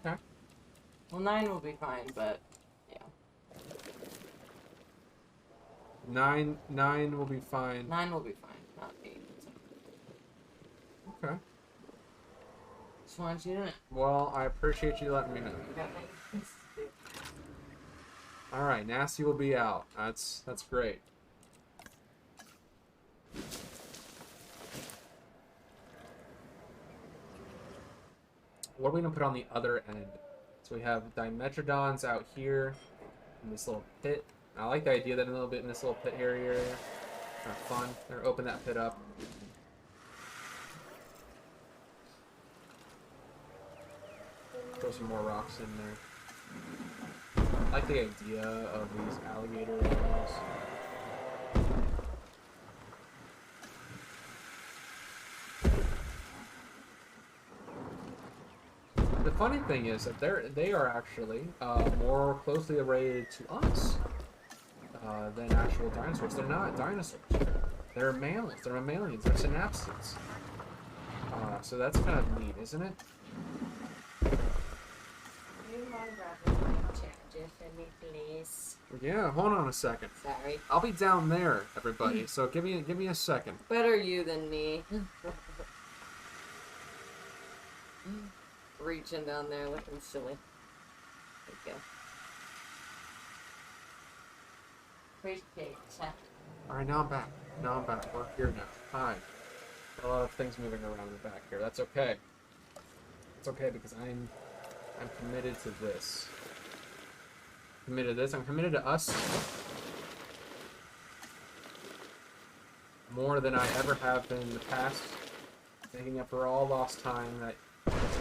Okay. Well, 9 will be fine, but yeah. 9 will be fine. 9 will be fine, not 8. So. Okay. Just wanted you to know. Well, I appreciate you letting me know. You got me. All right, Nasty will be out. That's great. What are we gonna put on the other end? So we have Dimetrodons out here in this little pit. I like the idea that a little bit in this little pit area. Kind of fun. They're open that pit up. Throw some more rocks in there. I like the idea of these alligator animals. The funny thing is that they are actually more closely related to us than actual dinosaurs. They're not dinosaurs. They're mammals. They're mammalians. They're synapsids. So that's kind of neat, isn't it? Please. Yeah, hold on a second. Sorry. I'll be down there, everybody. So give me a second. Better you than me. Reaching down there looking silly. There you go. Appreciate it. All right, now I'm back. We're here now. Hi. A lot of things moving around the back here. That's okay. It's okay because I'm committed to this. Committed to this. I'm committed to us more than I ever have been in the past. Making up for all lost time that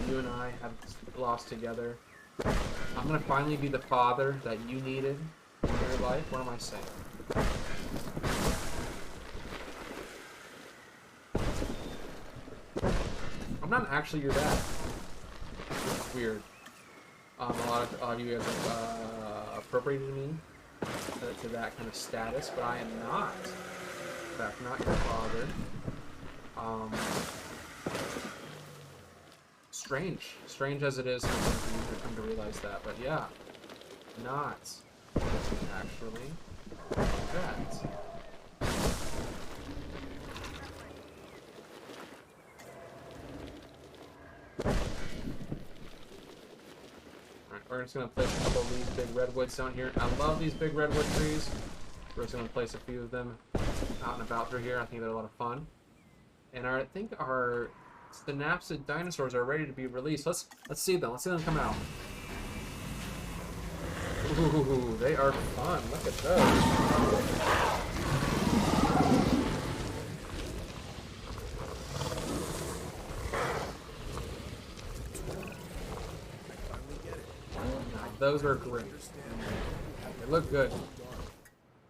you and I have lost together. I'm gonna finally be the father that you needed in your life. What am I saying? I'm not actually your dad. It's weird. A lot of you guys have appropriated me to that kind of status, but I am not. In fact, not your father. Strange as it is for some of you to come to realize that, but yeah, not actually that. We're just going to place a couple of these big redwoods down here. I love these big redwood trees. We're just going to place a few of them out and about through here. I think they're a lot of fun. And I think our synapsid dinosaurs are ready to be released. Let's see them. Let's see them come out. Ooh, they are fun. Look at those. Those are great. They look good.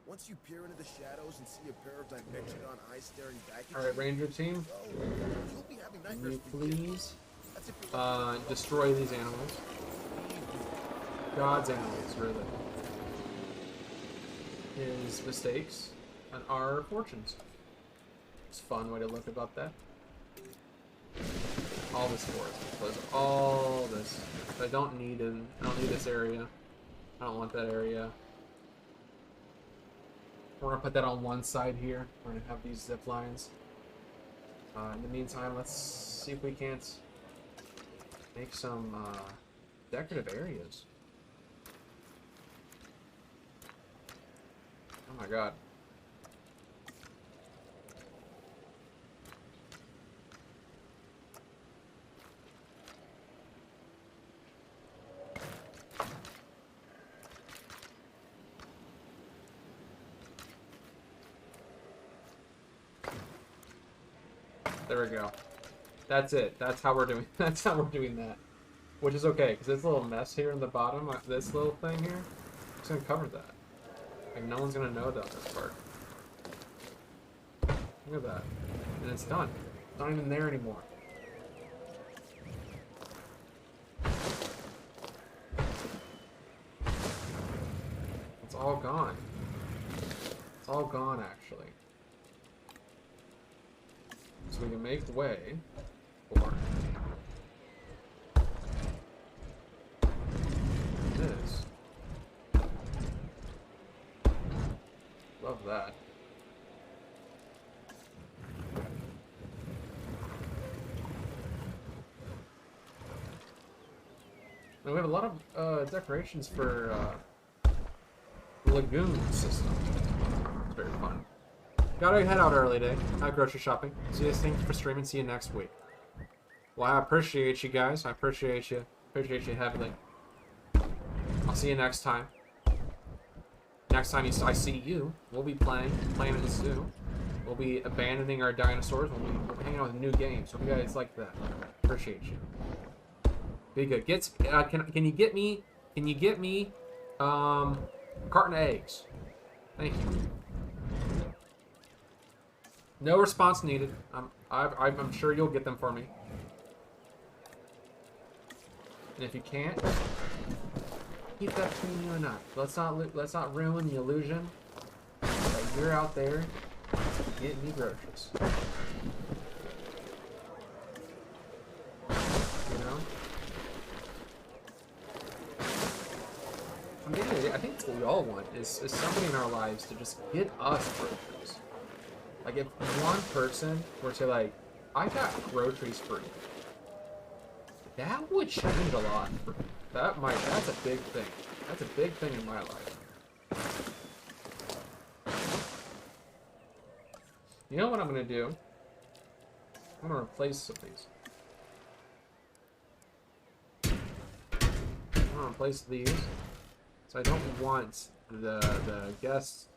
Once you peer into the shadows and see a pair of Dimetrodon eyes staring back at you. Alright, Ranger team. You'll be having Can nightmares you for days. please That's if you're destroy these animals? God's animals, really. His mistakes and our fortunes. It's a fun way to look about that. All this forest. Close all this. I don't need it. I don't need this area. I don't want that area. We're gonna put that on one side here. We're gonna have these zip lines. In the meantime, let's see if we can't make some decorative areas. Oh my god. There we go. That's it. That's how we're doing. That's how we're doing that. Which is okay, because this little mess here in the bottom, this little thing here, it's gonna cover that. Like, no one's gonna know about this part. Look at that. And it's done. It's not even there anymore. It's all gone. It's all gone, actually. So we can make way for this. Love that. And we have a lot of decorations for the lagoon system. It's very fun. Gotta head out early today. Have grocery shopping. See you. Thanks for streaming. See you next week. Well, I appreciate you guys. I appreciate you. Appreciate you heavily. I'll see you next time. Next time I see you, we'll be playing at the zoo. We'll be abandoning our dinosaurs. We'll be hanging out with new games. So you guys like that. Appreciate you. Be good. Can you get me? Can you get me? A carton of eggs. Thank you. No response needed. I'm sure you'll get them for me. And if you can't, keep that between you and I. Let's not ruin the illusion that you're out there getting me groceries. You know? I think that's what we all want is somebody in our lives to just get us groceries. Like if one person were to like, I got groceries for you, that would change a lot. That's a big thing. That's a big thing in my life. You know what I'm gonna do? I'm gonna replace some of these. I'm gonna replace these. So I don't want the guests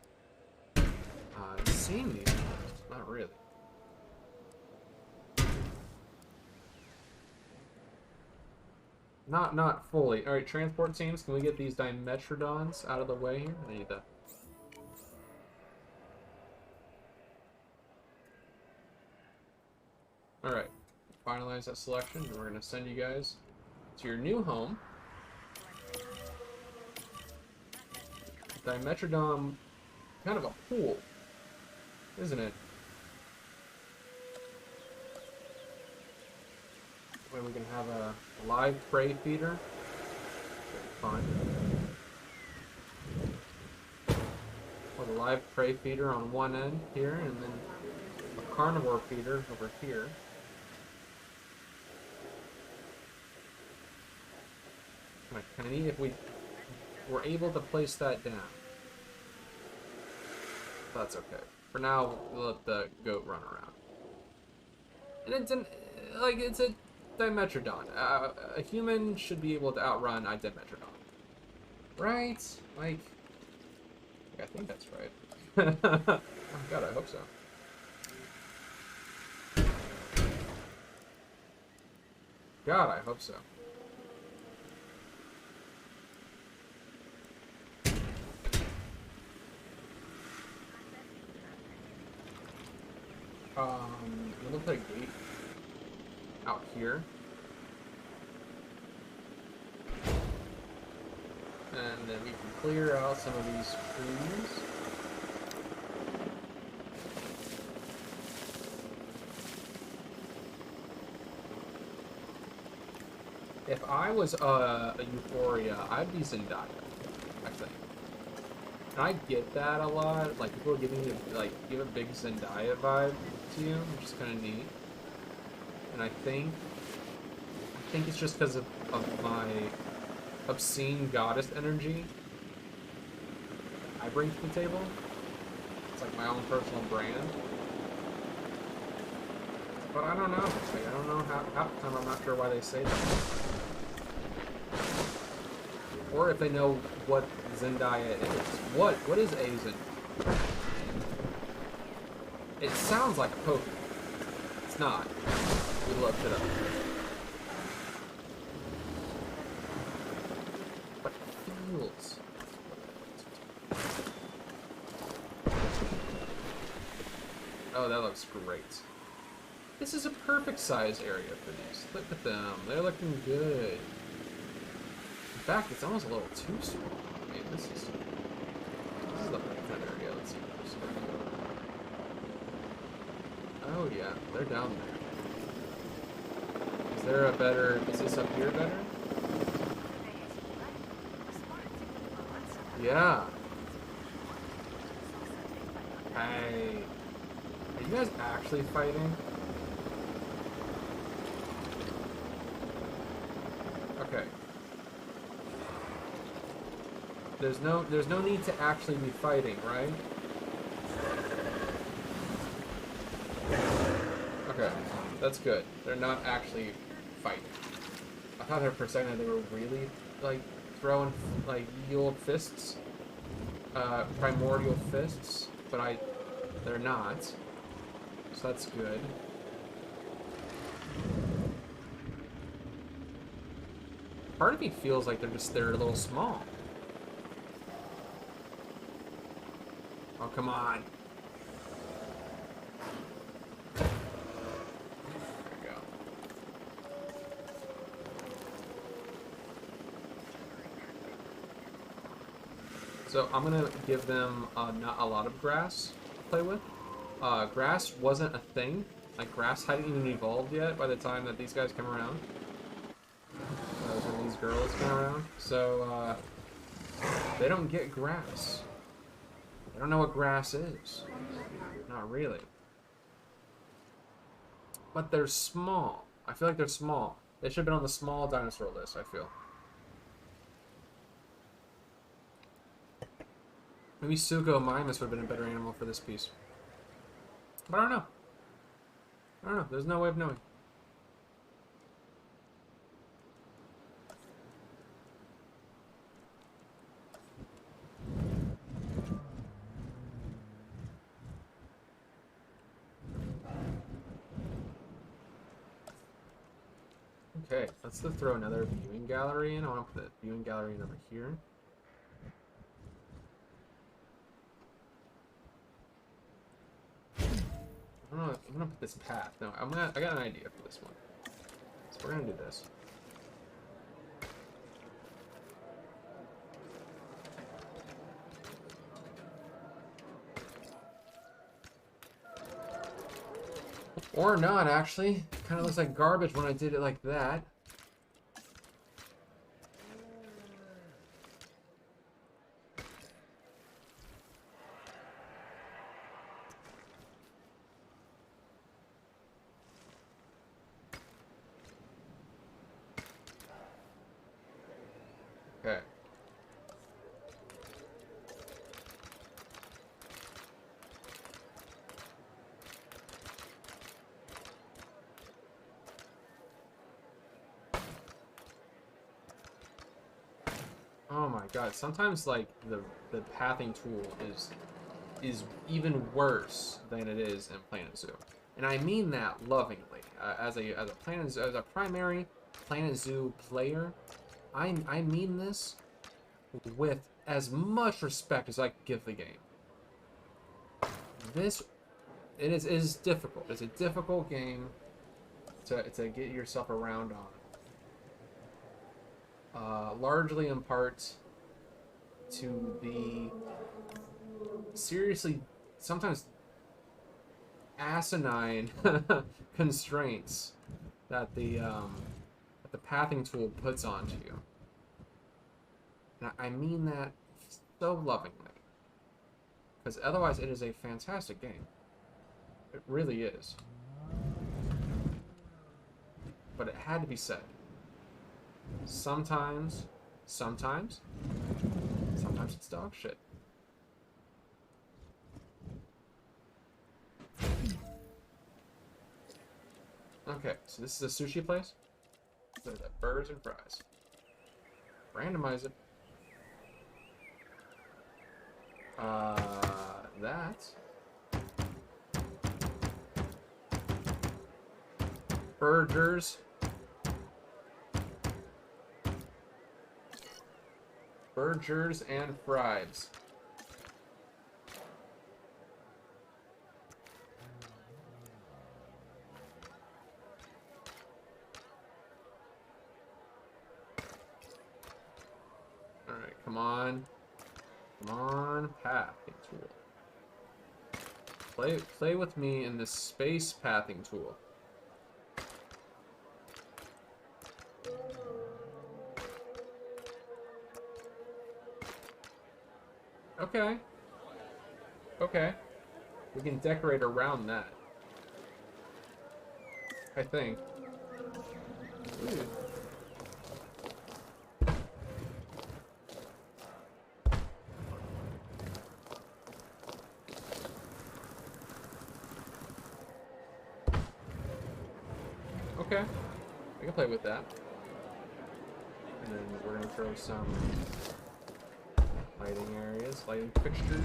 seeing these. Not really. Not fully. All right, transport teams. Can we get these Dimetrodons out of the way here? I need that. All right, finalize that selection. And we're gonna send you guys to your new home. Dimetrodon, kind of a pool, isn't it? Where we can have a live prey feeder. Fun. With a live prey feeder on one end here, and then a carnivore feeder over here. Kind of neat if we were able to place that down. That's okay. For now, we'll let the goat run around. And it's a Dimetrodon. A human should be able to outrun a Dimetrodon. Right? Like, I think that's right. Oh god, I hope so. God, I hope so. We'll put a gate out here. And then we can clear out some of these trees. If I was a Euphoria, I'd be Zendaya, I think. And I get that a lot. Like, people giving you, like, give a big Zendaya vibe to you, which is kind of neat. And I think it's just because of my obscene goddess energy I bring to the table. It's like my own personal brand. But I don't know. Like, I don't know half the time I'm not sure why they say that. Or if they know what Zendaya is. What is a Zendaya? It sounds like a Pokemon. It's not. We looked it up. But it feels. Oh, that looks great. This is a perfect size area for these. Look at them. They're looking good. In fact, it's almost a little too small. I mean, this is the perfect kind of area. Let's see. Oh yeah, they're down there. Is there a better? Is this up here better? Yeah. Hey, are you guys actually fighting? Okay. There's no need to actually be fighting, right? Okay, that's good. They're not actually fighting. I thought there for a second that they were really like throwing like ye old fists, primordial fists, but they're not. So that's good. Part of me feels like they're a little small. Oh, come on. There we go. So I'm gonna give them not a lot of grass to play with. Grass wasn't a thing. Like grass hadn't even evolved yet by the time that these guys come around. When these girls come around. So they don't get grass. They don't know what grass is. Not really. But they're small. I feel like they're small. They should have been on the small dinosaur list, I feel. Maybe Sugo Mimus would have been a better animal for this piece. But I don't know. I don't know. There's no way of knowing. Okay, let's throw another viewing gallery in. I want to put the viewing gallery in over here. I'm gonna put this path. No, I got an idea for this one. So we're gonna do this. Or not, actually. Kind of looks like garbage when I did it like that. Okay. Oh my god, sometimes like the pathing tool is even worse than it is in Planet Zoo. And I mean that lovingly. As a primary Planet Zoo player, I mean this with as much respect as I can give the game. It is difficult. It's a difficult game to get yourself around on. Largely in part to the seriously sometimes asinine constraints that the pathing tool puts onto you. And I mean that so lovingly, because otherwise it is a fantastic game. It really is. But it had to be said. Sometimes it's dog shit. Okay, so this is a sushi place. There's burgers and fries. Randomize it. That. Burgers. Burgers and fries. on. Come on, pathing tool. Play with me in this space pathing tool. Okay. Okay. We can decorate around that. I think. Ooh. Okay. I can play with that. And then we're gonna throw some lighting areas, lighting fixtures.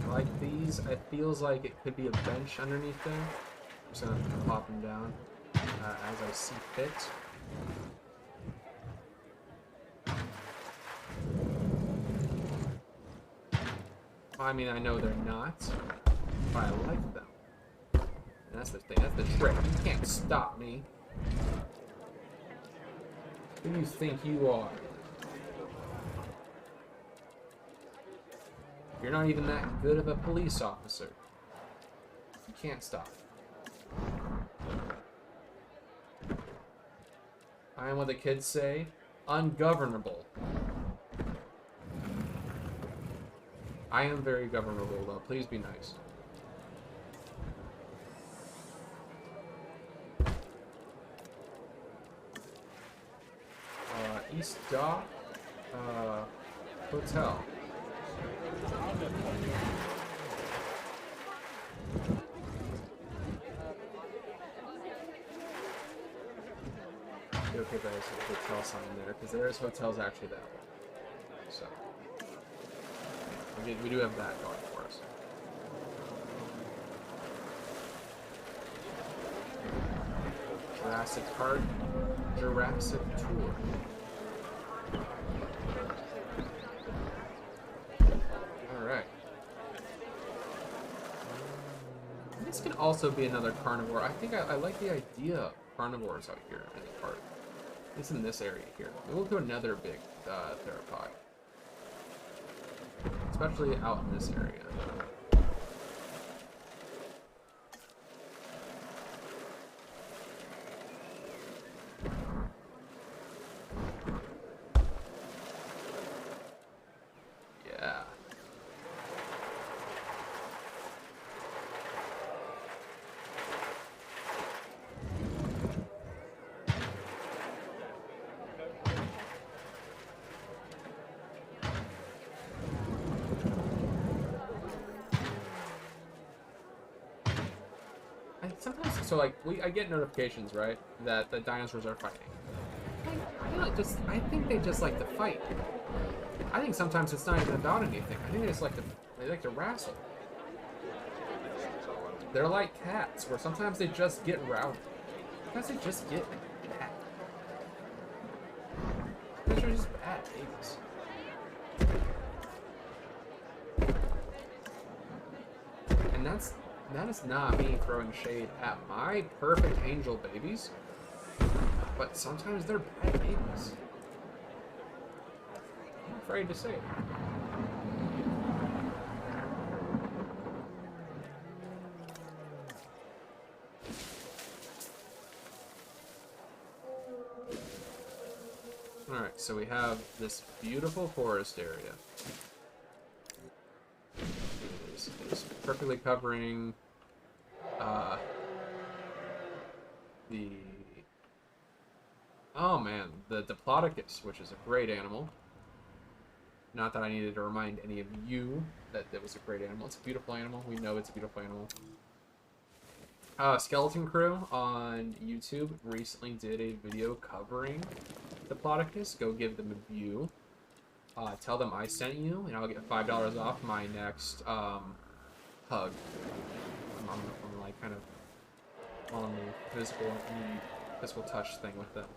I like these. It feels like it could be a bench underneath there. I'm just gonna pop them down as I see fit. I mean, I know they're not, but I like them. And that's the thing, that's the trick. You can't stop me. Who do you think you are? You're not even that good of a police officer. You can't stop. I am what the kids say, ungovernable. I am very governable, though. Please be nice. East Dock Hotel. Okay, there's a hotel sign there, because there is hotels actually that way. So. We do have that going for us. Jurassic Park, Jurassic Tour. Alright. This can also be another carnivore. I think I like the idea of carnivores out here in the park. At least in this area here. We'll do another big theropod. Especially out in this area. Yeah. Sometimes, so like, I get notifications, right, that the dinosaurs are fighting. I think they just like to fight. I think sometimes it's not even about anything. I think they just like to wrestle. They're like cats, where sometimes they just get rowdy. Sometimes they just get bad. They're just bad babies. And that is not me throwing shade at my perfect angel babies, but sometimes they're bad babies. I'm afraid to say it. Alright, so we have this beautiful forest area. It's perfectly covering the Diplodocus, which is a great animal. Not that I needed to remind any of you that it was a great animal. It's a beautiful animal. We know it's a beautiful animal. Skeleton Crew on YouTube recently did a video covering Diplodocus. Go give them a view. Tell them I sent you, and I'll get $5 off my next hug. I'm like kind of on the physical touch thing with them.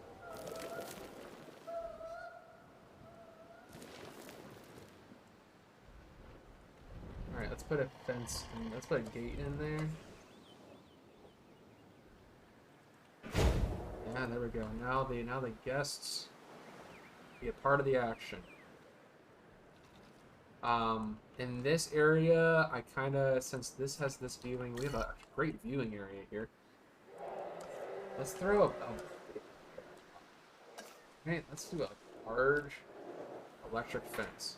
Alright, let's put a fence in, let's put a gate in there. Yeah, there we go. Now the guests be a part of the action. In this area, I kind of, since this has this viewing, we have a great viewing area here. Let's throw okay, let's do a large electric fence.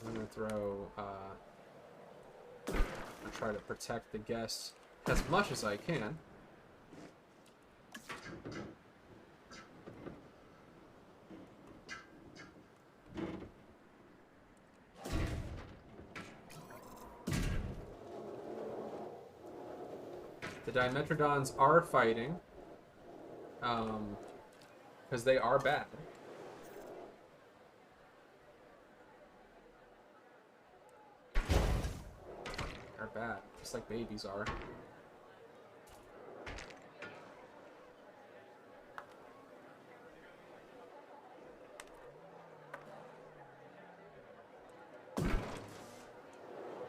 I'm gonna throw, I'll try to protect the guests as much as I can. The Dimetrodons are fighting, because they are bad. They're bad, just like babies are.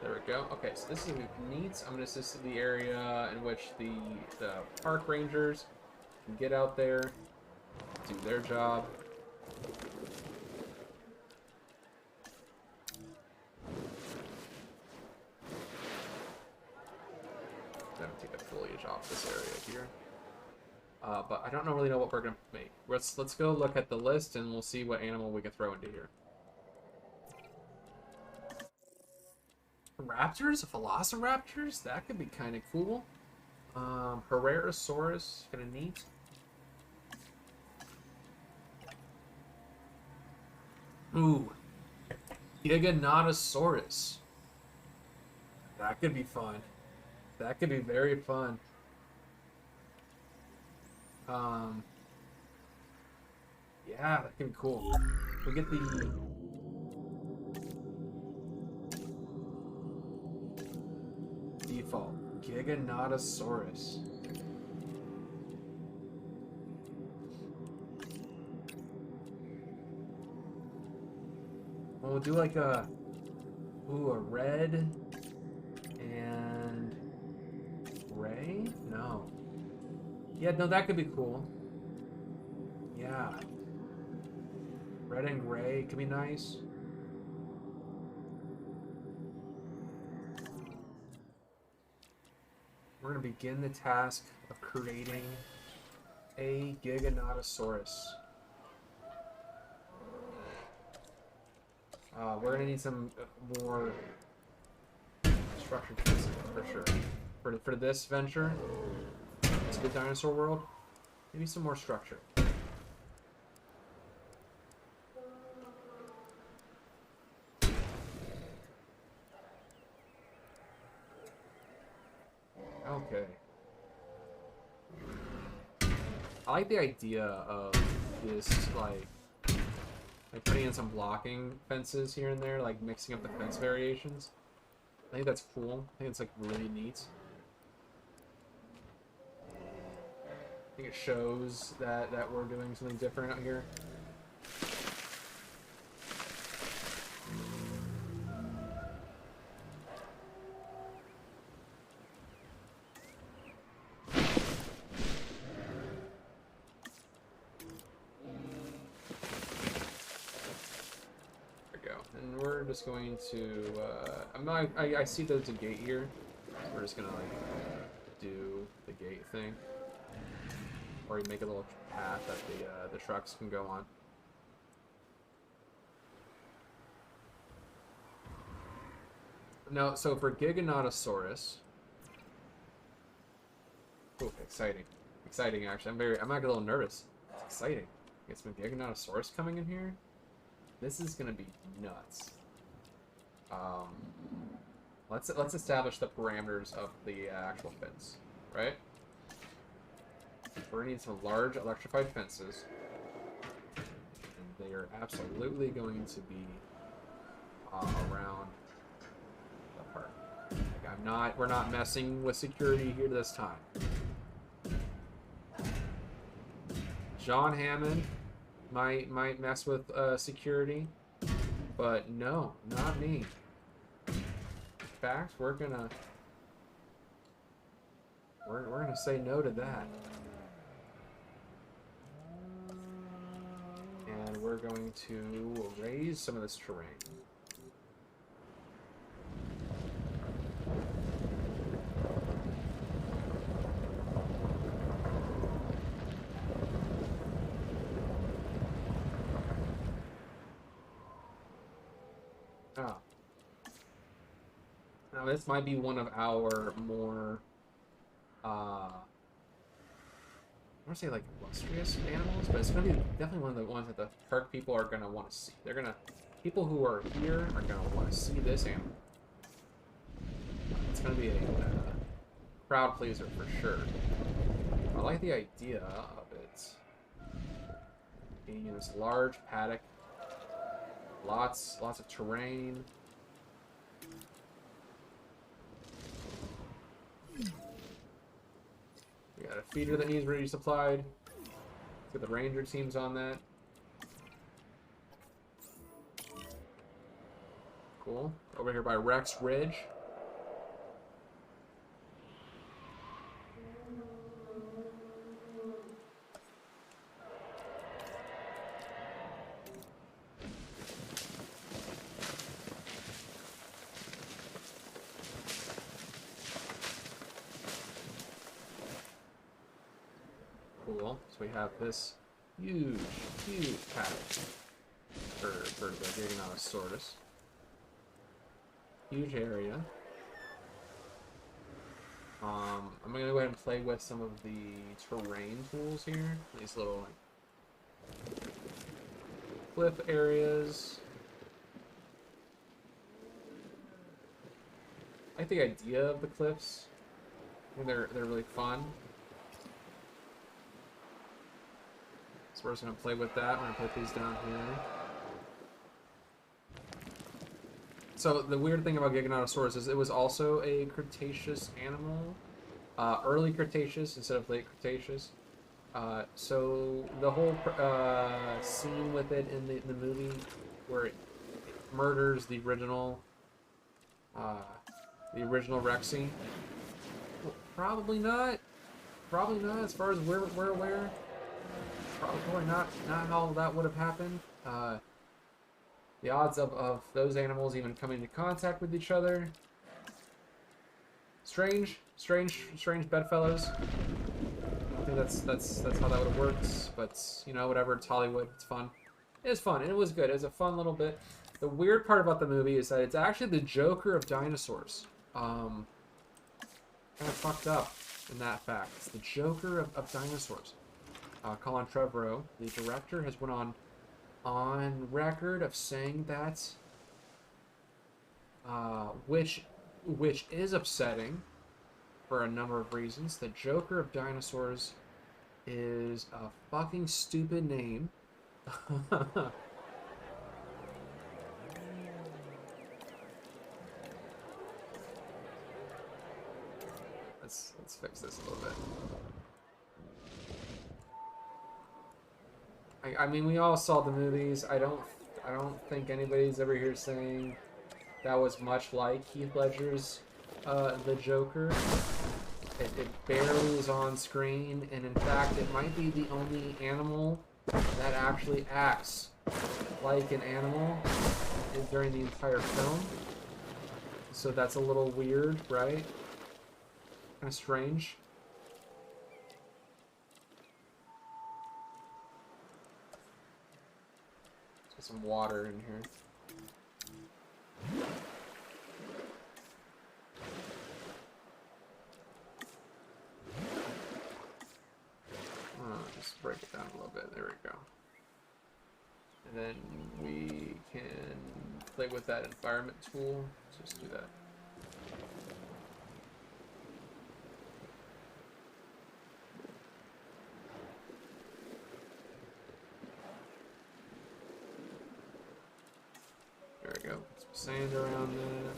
There we go. Okay, so this is neat. I'm gonna assist the area in which the park rangers can get out there, do their job. I'm gonna take the foliage off this area here. But I don't really know what we're gonna make. Let's go look at the list and we'll see what animal we can throw into here. Raptors? Velociraptors? That could be kind of cool. Herrerasaurus, kind of neat. Ooh. Giganotosaurus. That could be fun. That could be very fun. Yeah, that could be cool. We get the... default. Giganotosaurus. We'll do like a... ooh, a red... and... gray? No. Yeah, no, that could be cool. Yeah. Red and gray could be nice. We're going to begin the task of creating a Giganotosaurus. We're going to need some more structured fencing for sure. For this venture, to the dinosaur world, maybe some more structure. Okay. I like the idea of this, like putting in some blocking fences here and there, like mixing up the fence variations. I think that's cool. I think it's like really neat. I think it shows that we're doing something different out here. Just going to I see there's a gate here, so we're just gonna like do the gate thing, or you make a little path that the trucks can go on. No, so for Giganotosaurus, oh, exciting actually. I'm actually a little nervous. It's exciting. Get some Giganotosaurus coming in here. This is gonna be nuts. Let's establish the parameters of the actual fence, right? We're gonna need some large electrified fences, and they are absolutely going to be around the park. Like we're not messing with security here this time. John Hammond might mess with security, but no, not me. In fact, we're gonna say no to that. And we're going to raise some of this terrain. Oh. Now this might be one of our more I want to say like illustrious animals, but it's gonna be definitely one of the ones that the park people are gonna want to see. They're gonna, people who are here are gonna want to see this animal. It's gonna be a crowd pleaser for sure. I like the idea of it being in this large paddock, lots of terrain. We got a feeder that needs resupplied. Let's get the ranger teams on that. Cool. Over here by Rex Ridge. Cool. So we have this huge paddock for the Giganotosaurus. Huge area. I'm gonna go ahead and play with some of the terrain tools here. These little like cliff areas. I like the idea of the cliffs. I think they're really fun. So we're just gonna play with that. We're gonna put these down here. So the weird thing about Giganotosaurus is it was also a Cretaceous animal, early Cretaceous instead of late Cretaceous. So the whole scene with it in the movie where it murders the original Rexy, well, probably not. Probably not, as far as we're aware. Probably not how that would have happened. The odds of those animals even coming into contact with each other. Strange bedfellows. I think that's how that would have worked. But you know, whatever. It's Hollywood. It's fun. It was fun. And it was good. It was a fun little bit. The weird part about the movie is that it's actually the Joker of dinosaurs. Kind of fucked up in that fact. It's the Joker of dinosaurs. Colin Trevorrow, the director, has went on record of saying that, which is upsetting for a number of reasons. The Joker of dinosaurs is a fucking stupid name. Let's fix this a little bit. I mean, we all saw the movies. I don't think anybody's ever here saying that was much like Heath Ledger's The Joker. It barely is on screen, and in fact, it might be the only animal that actually acts like an animal during the entire film. So that's a little weird, right? Kind of strange. Some water in here. Just break it down a little bit. There we go. And then we can play with that environment tool. Let's just do that. There we go. Put some sand around that.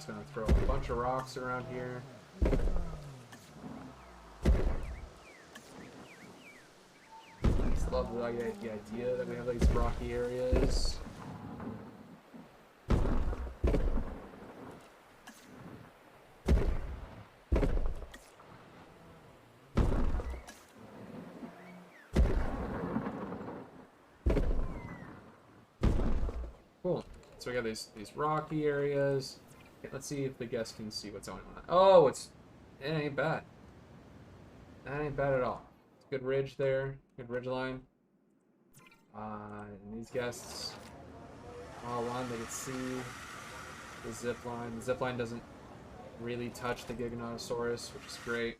gonna throw a bunch of rocks around here. I just love the idea that we have these rocky areas. Cool. So we got these rocky areas. Okay, let's see if the guests can see what's going on. Oh, it ain't bad. That ain't bad at all. It's a good ridge there, good ridge line. And these guests all on, they can see the zip line. The zip line doesn't really touch the Giganotosaurus, which is great.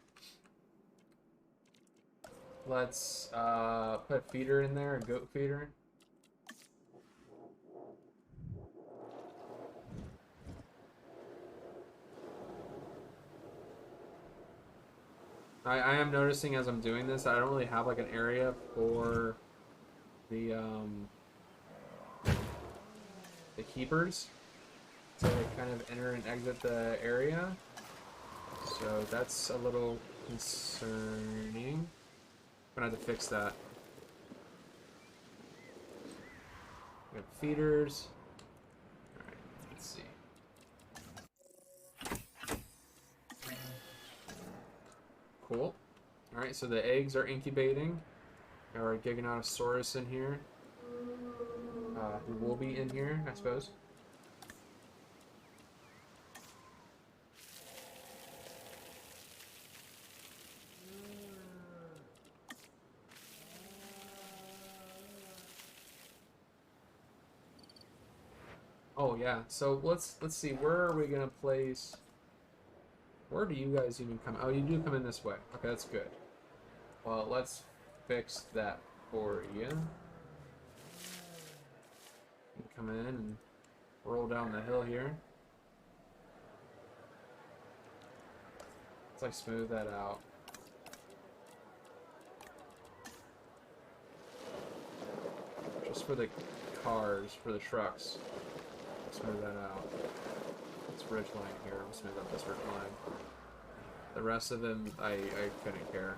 Let's put a feeder in there, a goat feeder. I am noticing as I'm doing this, I don't really have like an area for the keepers to kind of enter and exit the area. So that's a little concerning. I'm gonna have to fix that. We have feeders. Alright, let's see. Cool. Alright, so the eggs are incubating. Got our Giganotosaurus in here. Who will be in here, I suppose. Oh yeah, so let's see, where are we gonna place? Where do you guys even come? Oh, you do come in this way. Okay, that's good. Well, let's fix that for you. You come in and roll down the hill here. Let's like smooth that out. Just for the cars, for the trucks. Smooth that out. This ridge line here, we'll smooth out this ridge line. The rest of them, I couldn't care.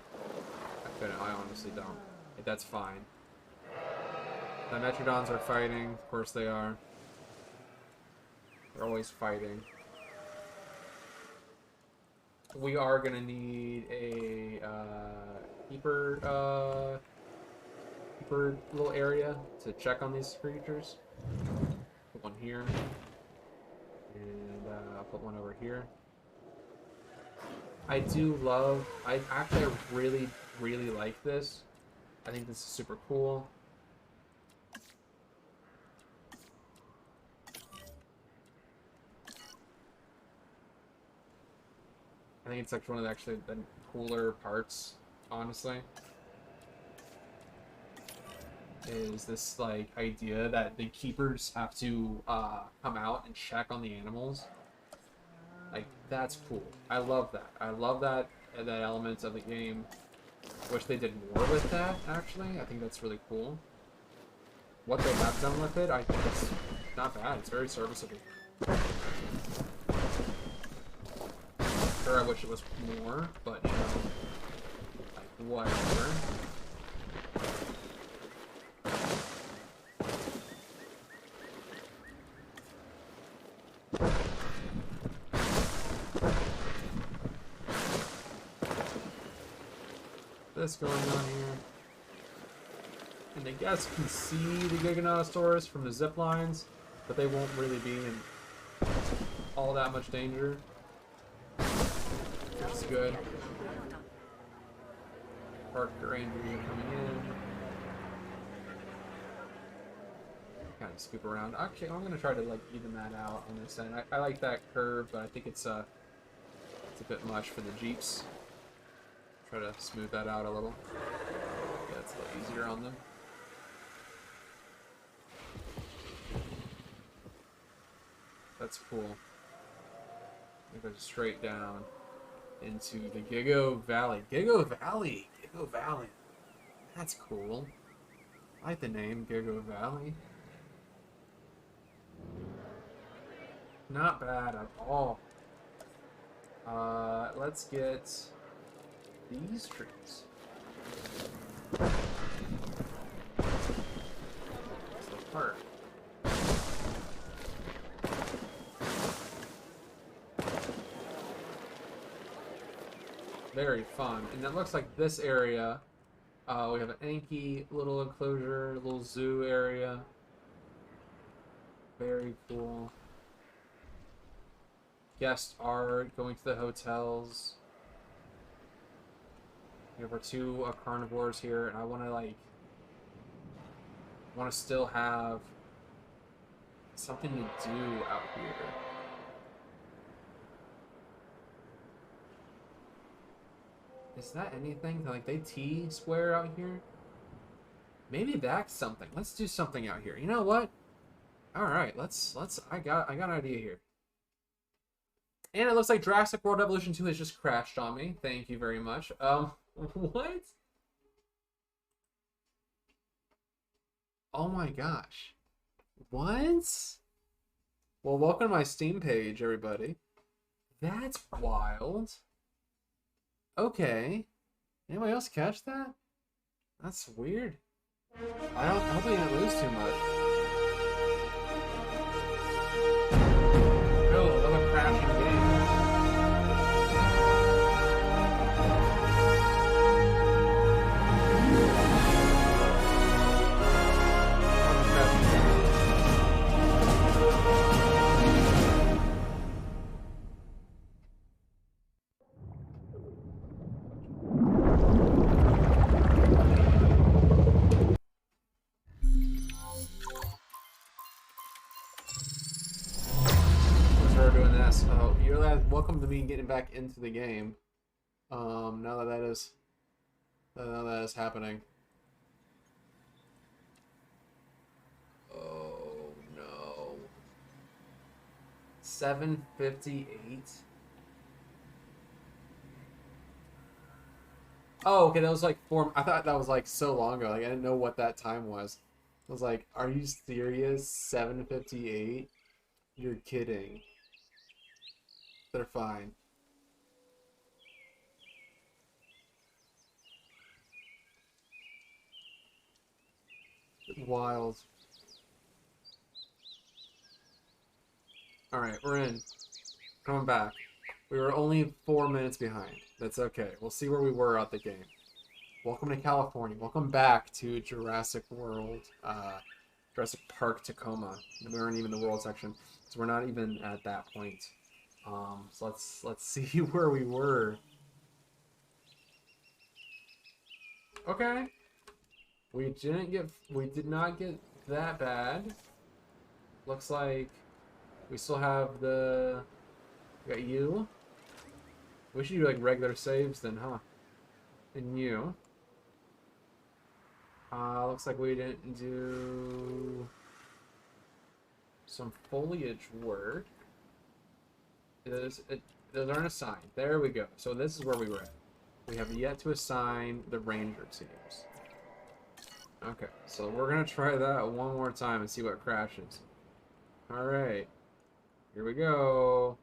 I honestly don't. That's fine. The Metrodons are fighting, of course they are. They're always fighting. We are gonna need a keeper little area to check on these creatures. Put one here, and I'll put one over here. I really like this. I think this is super cool. I think it's like one of the cooler parts, honestly. Is this like idea that the keepers have to come out and check on the animals. Like, that's cool. I love that. I love that element of the game. Wish they did more with that, actually. I think that's really cool. What they have done with it, I think it's not bad. It's very serviceable. Sure, I wish it was more, but, you know, like, whatever. This going on here. And the guests can see the Giganotosaurus from the zip lines, but they won't really be in all that much danger. That's good. Park rangers are coming in. Kind of scoop around. Okay, I'm gonna try to like even that out on this end. I like that curve, but I think it's a bit much for the Jeeps. Try to smooth that out a little. Yeah, it's a little easier on them. That's cool. It goes straight down into the Gigo Valley. Gigo Valley! Gigo Valley. That's cool. I like the name Gigo Valley. Not bad at all. Let's get these trees. That's the part. Very fun. And it looks like this area, we have an Anki little enclosure, little zoo area. Very cool. Guests are going to the hotels. We have our two carnivores here, and I want to still have something to do out here. Is that anything? Like they T-square out here? Maybe that's something. Let's do something out here. You know what? All right, let's. I got an idea here. And it looks like Jurassic World Evolution 2 has just crashed on me. Thank you very much. What? Oh my gosh. What? Well, welcome to my Steam page, everybody. That's wild. Okay. Anybody else catch that? That's weird. I hope I didn't lose too much. Oh, another crashing game. Welcome to me getting back into the game. Now that is happening. Oh no. 7:58. Oh, okay, that was like 4. I thought that was like so long ago. Like I didn't know what that time was. I was like, are you serious? 7:58? You're kidding. They're fine. Wild. Alright, we're in. Coming back. We were only 4 minutes behind. That's okay. We'll see where we were at the game. Welcome to California. Welcome back to Jurassic World. Jurassic Park Tacoma. We weren't even in the world section, so we're not even at that point. So let's see where we were. Okay. We did not get that bad. Looks like we still have we got you. We should do like regular saves then, huh? And you. Looks like we didn't do some foliage work. Those aren't assigned. There we go. So this is where we were at. We have yet to assign the ranger teams. Okay, so we're gonna try that one more time and see what crashes. Alright. Here we go.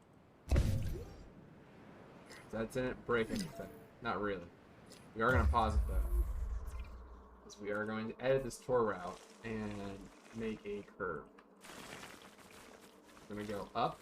That didn't break anything. Not really. We are gonna pause it though. Because we are going to edit this tour route and make a curve. Then we go up.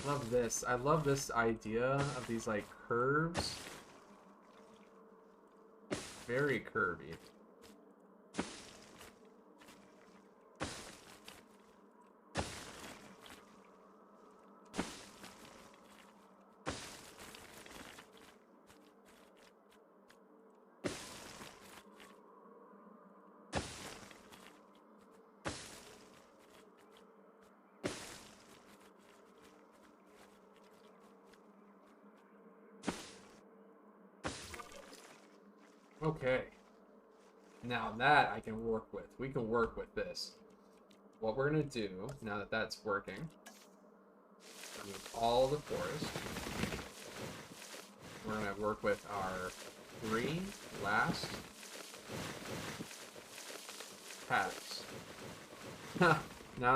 Love this. I love this idea of these like curves. Very curvy. Okay. Now that I can work with. We can work with this. What we're going to do, now that that's working, remove all the forest. We're going to work with our 3 last paddocks. Now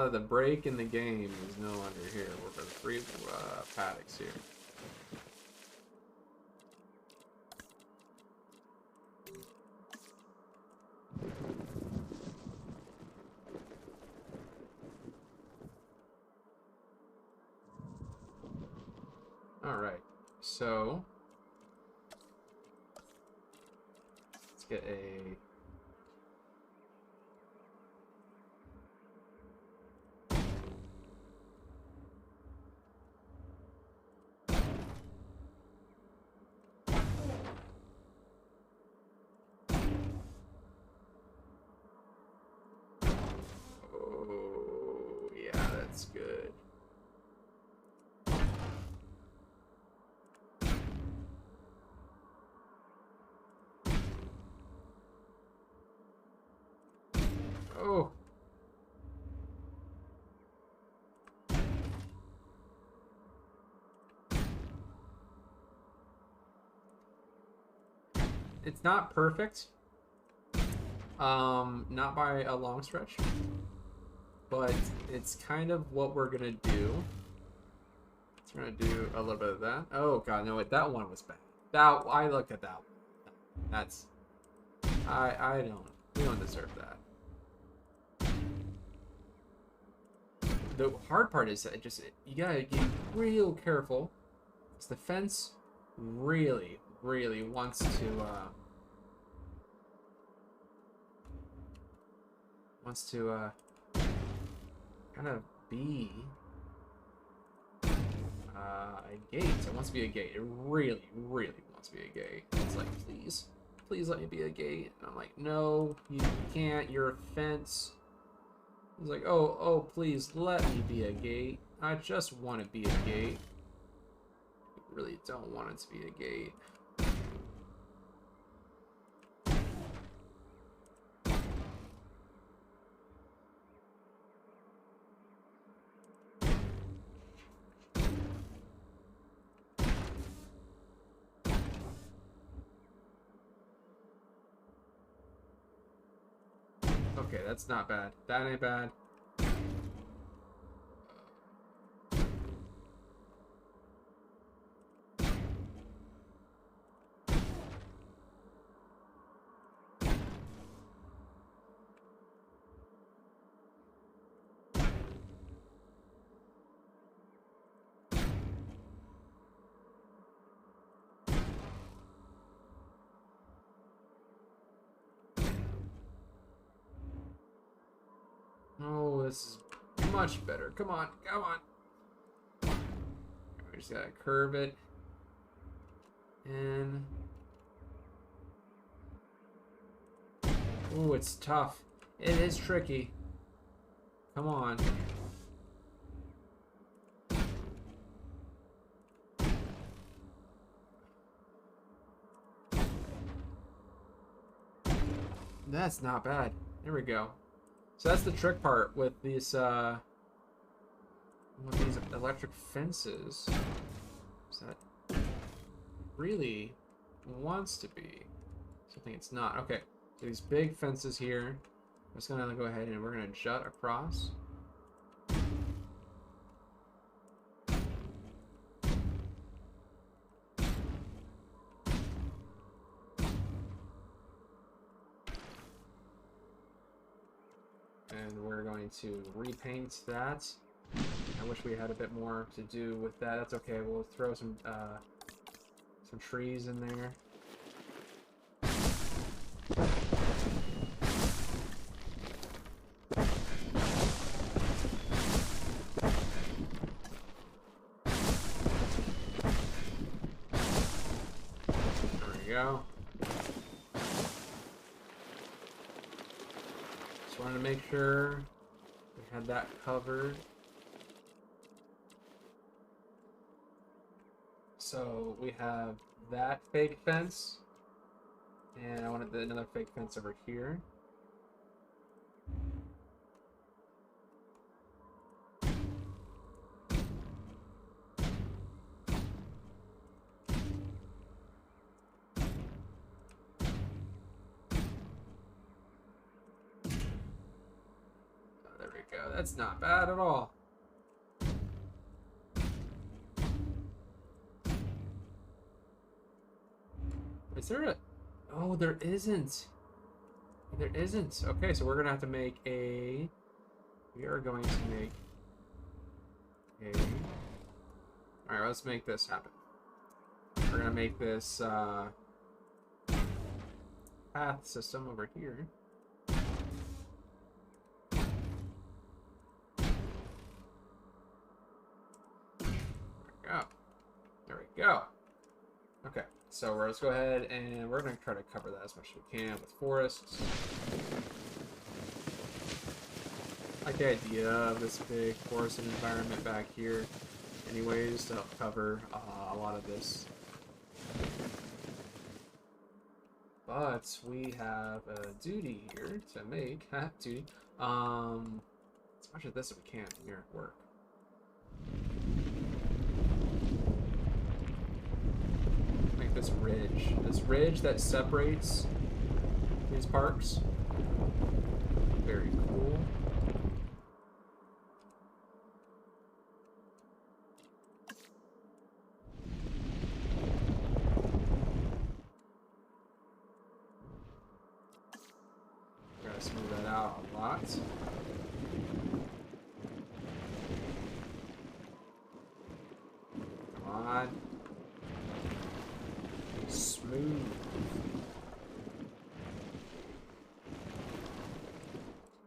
that the break in the game is no longer here, we're for the 3 paddocks here. Alright, so let's get a oh yeah, that's good. Oh. It's not perfect. Not by a long stretch. But it's kind of what we're gonna do. We're gonna do a little bit of that. Oh god, no wait, that one was bad. That I looked at that one. That's we don't deserve that. The hard part is that you gotta be real careful. Because the fence really wants to kind of be a gate. It wants to be a gate. It really wants to be a gate. It's like, please let me be a gate. And I'm like, no, you can't. You're a fence. He's like, oh, please let me be a gate. I just want to be a gate. I really don't want it to be a gate. Okay, that's not bad. That ain't bad. Oh, this is much better. Come on, come on. We just gotta curve it. And ooh, it's tough. It is tricky. Come on. That's not bad. There we go. So that's the trick part with these electric fences. Is that really wants to be something it's not. Okay, so these big fences here. I'm just gonna go ahead and we're gonna jut across. And we're going to repaint that. I wish we had a bit more to do with that. That's okay. We'll throw some trees in there. There we go. Just wanted to make sure we had that covered. So we have that fake fence. And I wanted another fake fence over here. There we go. That's not bad at all. Is there a... Oh, there isn't. There isn't. Okay, so we're going to have to make a... We are going to make a... Alright, let's make this happen. We're going to make this path system over here. There we go. Okay, so let's go ahead and we're going to try to cover that as much as we can with forests. I like the idea of this big forested environment back here anyways to help cover a lot of this. But we have a duty here to make. Duty. As much of this as we can here at work. Make this ridge that separates these parks. Very cool. Gotta smooth that out a lot. Come on. Smooth.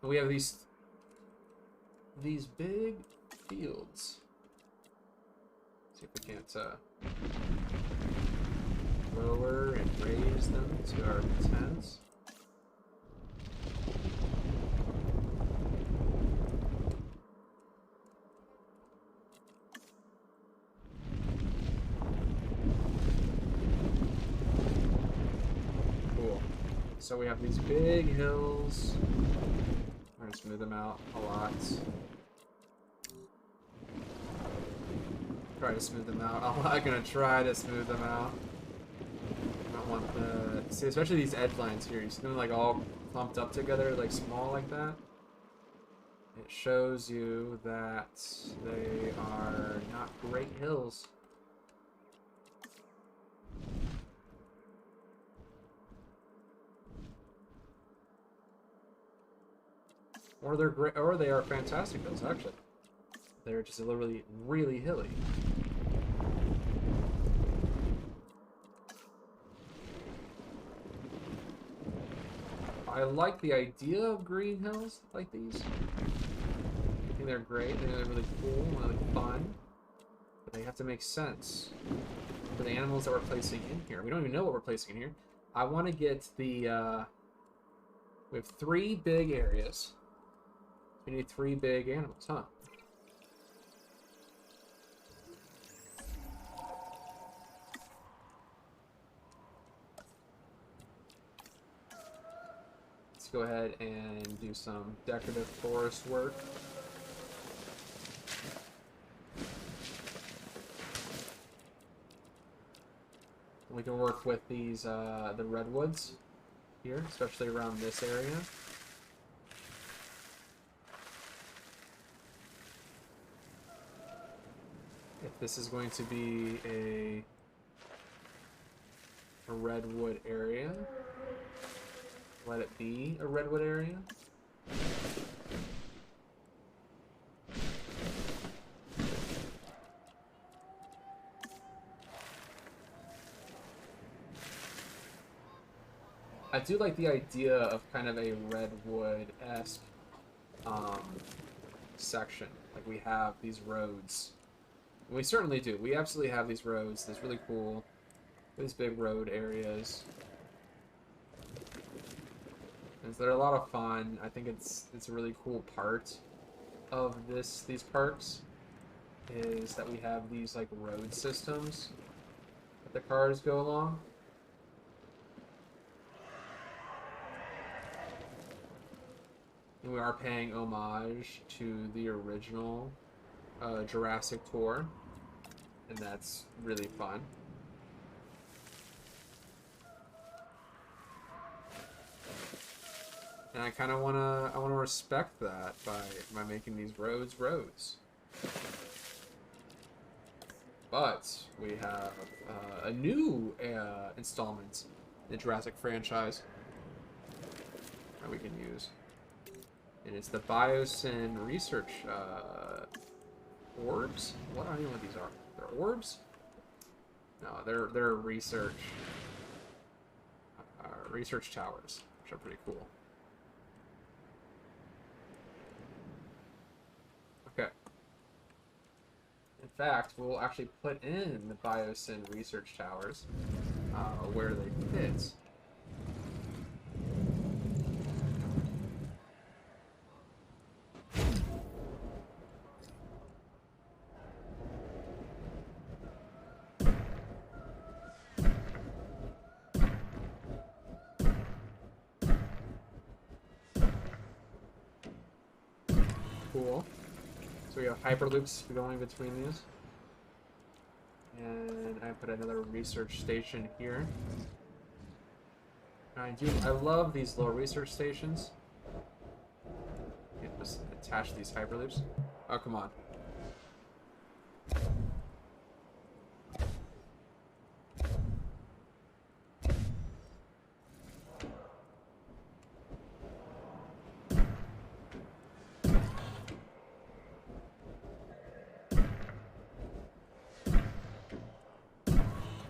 And we have these big fields. See if we can't lower and raise them to our intents. So we have these big hills. We're gonna smooth them out a lot. Try to smooth them out. I'm gonna try to smooth them out. I don't want the... See, especially these edge lines here. You see them like all clumped up together, like small like that? It shows you that they are not great hills. Or they're great, or they are fantastic hills, actually. They're just literally really hilly. I like the idea of green hills like these. I think they're great. I think they're really cool, really fun. But they have to make sense for the animals that we're placing in here. We don't even know what we're placing in here. I want to get the... we have 3 big areas. We need 3 big animals, huh? Let's go ahead and do some decorative forest work. We can work with these, the redwoods here, especially around this area. If this is going to be a redwood area, let it be a redwood area. I do like the idea of kind of a redwood-esque section. Like we have these roads. We certainly do. We absolutely have these roads. That's really cool. These big road areas. And they're a lot of fun. I think it's a really cool part of these parks is that we have these like road systems that the cars go along. And we are paying homage to the original Jurassic Tour, and that's really fun. And I kind of wanna respect that by making these roads. But we have a new installment in the Jurassic franchise that we can use, and it's the Biosyn research orbs. What? I don't know what these are. They're orbs? No, they're research towers, which are pretty cool. Okay. In fact, we'll actually put in the Biosyn research towers where they fit. Cool. So we have hyperloops going between these. And I put another research station here. I love these little research stations. You can just attach these hyperloops. Oh, come on.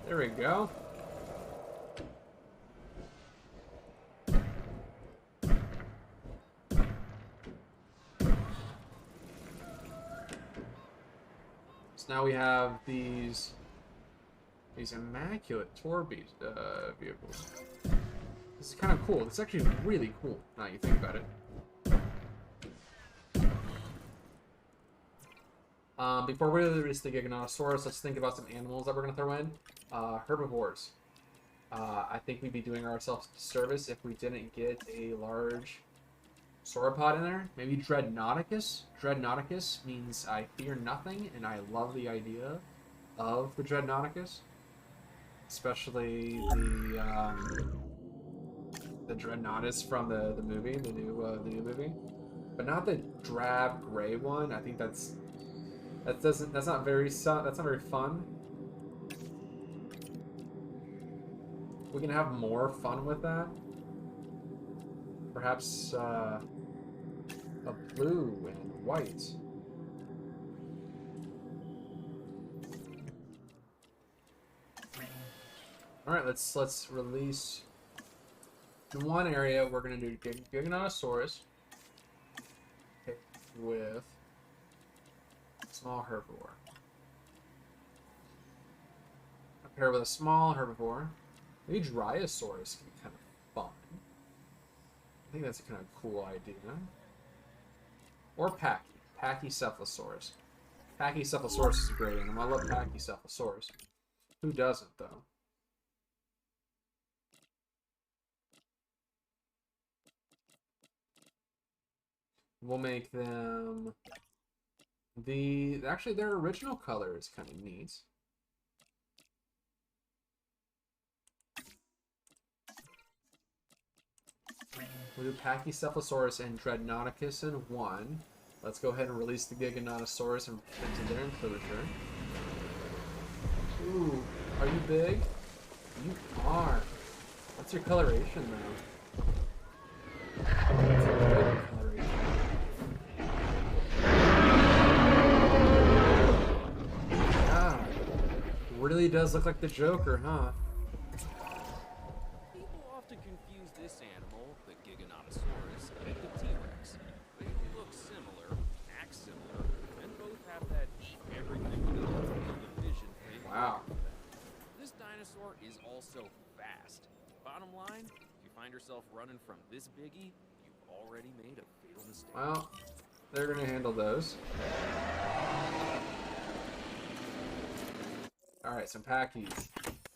There we go. So now we have these immaculate tour vehicles. This is kind of cool. It's actually really cool now you think about it. Before we release the Giganotosaurus, let's think about some animals that we're going to throw in. Herbivores. I think we'd be doing ourselves a disservice if we didn't get a large sauropod in there. Maybe Dreadnoughticus. Dreadnoughticus means I fear nothing, and I love the idea of the Dreadnoughticus. Especially the Dreadnoughtus from the movie, the new movie. But not the drab gray one. I think that's not very fun. We can have more fun with that. Perhaps a blue and white. All right, let's release. In one area, we're gonna do Giganotosaurus with small herbivore. Pair with a small herbivore. Maybe Dryosaurus can be kind of fun. I think that's a kind of cool idea. Or Pachycephalosaurus. Pachycephalosaurus is a great animal. I love Pachycephalosaurus. Who doesn't, though? We'll make them actually their original color is kind of neat. We'll do Pachycephalosaurus and Dreadnoughticus in one. Let's go ahead and release the Giganotosaurus into their enclosure. Ooh, are you big? You are. What's your coloration, though? That's a good coloration. Yeah. Really does look like the Joker, huh? People often confuse this animal, the Giganotosaurus, with the T-Rex. They look similar, act similar, and both have that everything goes vision thing. Wow. This dinosaur is also fast. Bottom line, if you find yourself running from this biggie, you've already made a fatal mistake. Well, they're gonna handle those. Alright, some Packies.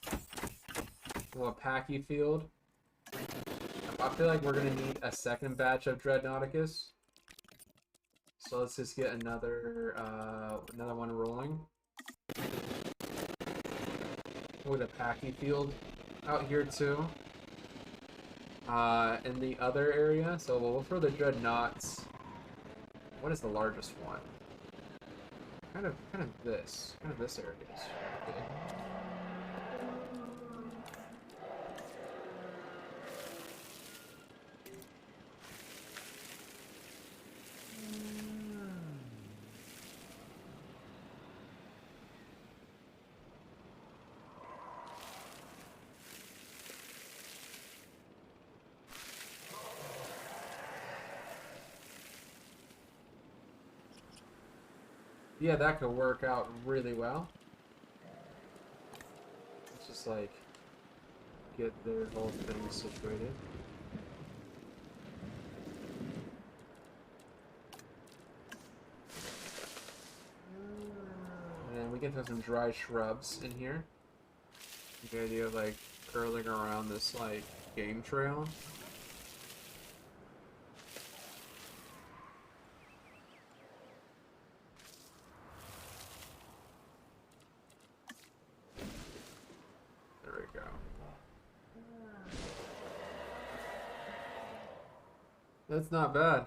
A little Packy field. A I feel like we're gonna need a second batch of Dreadnoughticus. So let's just get another one rolling. With a Packy field out here too. In the other area, so we'll look for the Dreadnoughts. What is the largest one? Kind of this area is good. Yeah, that could work out really well. Let's just like get their whole thing situated. And then we can have some dry shrubs in here. The idea of like curling around this like game trail. That's not bad.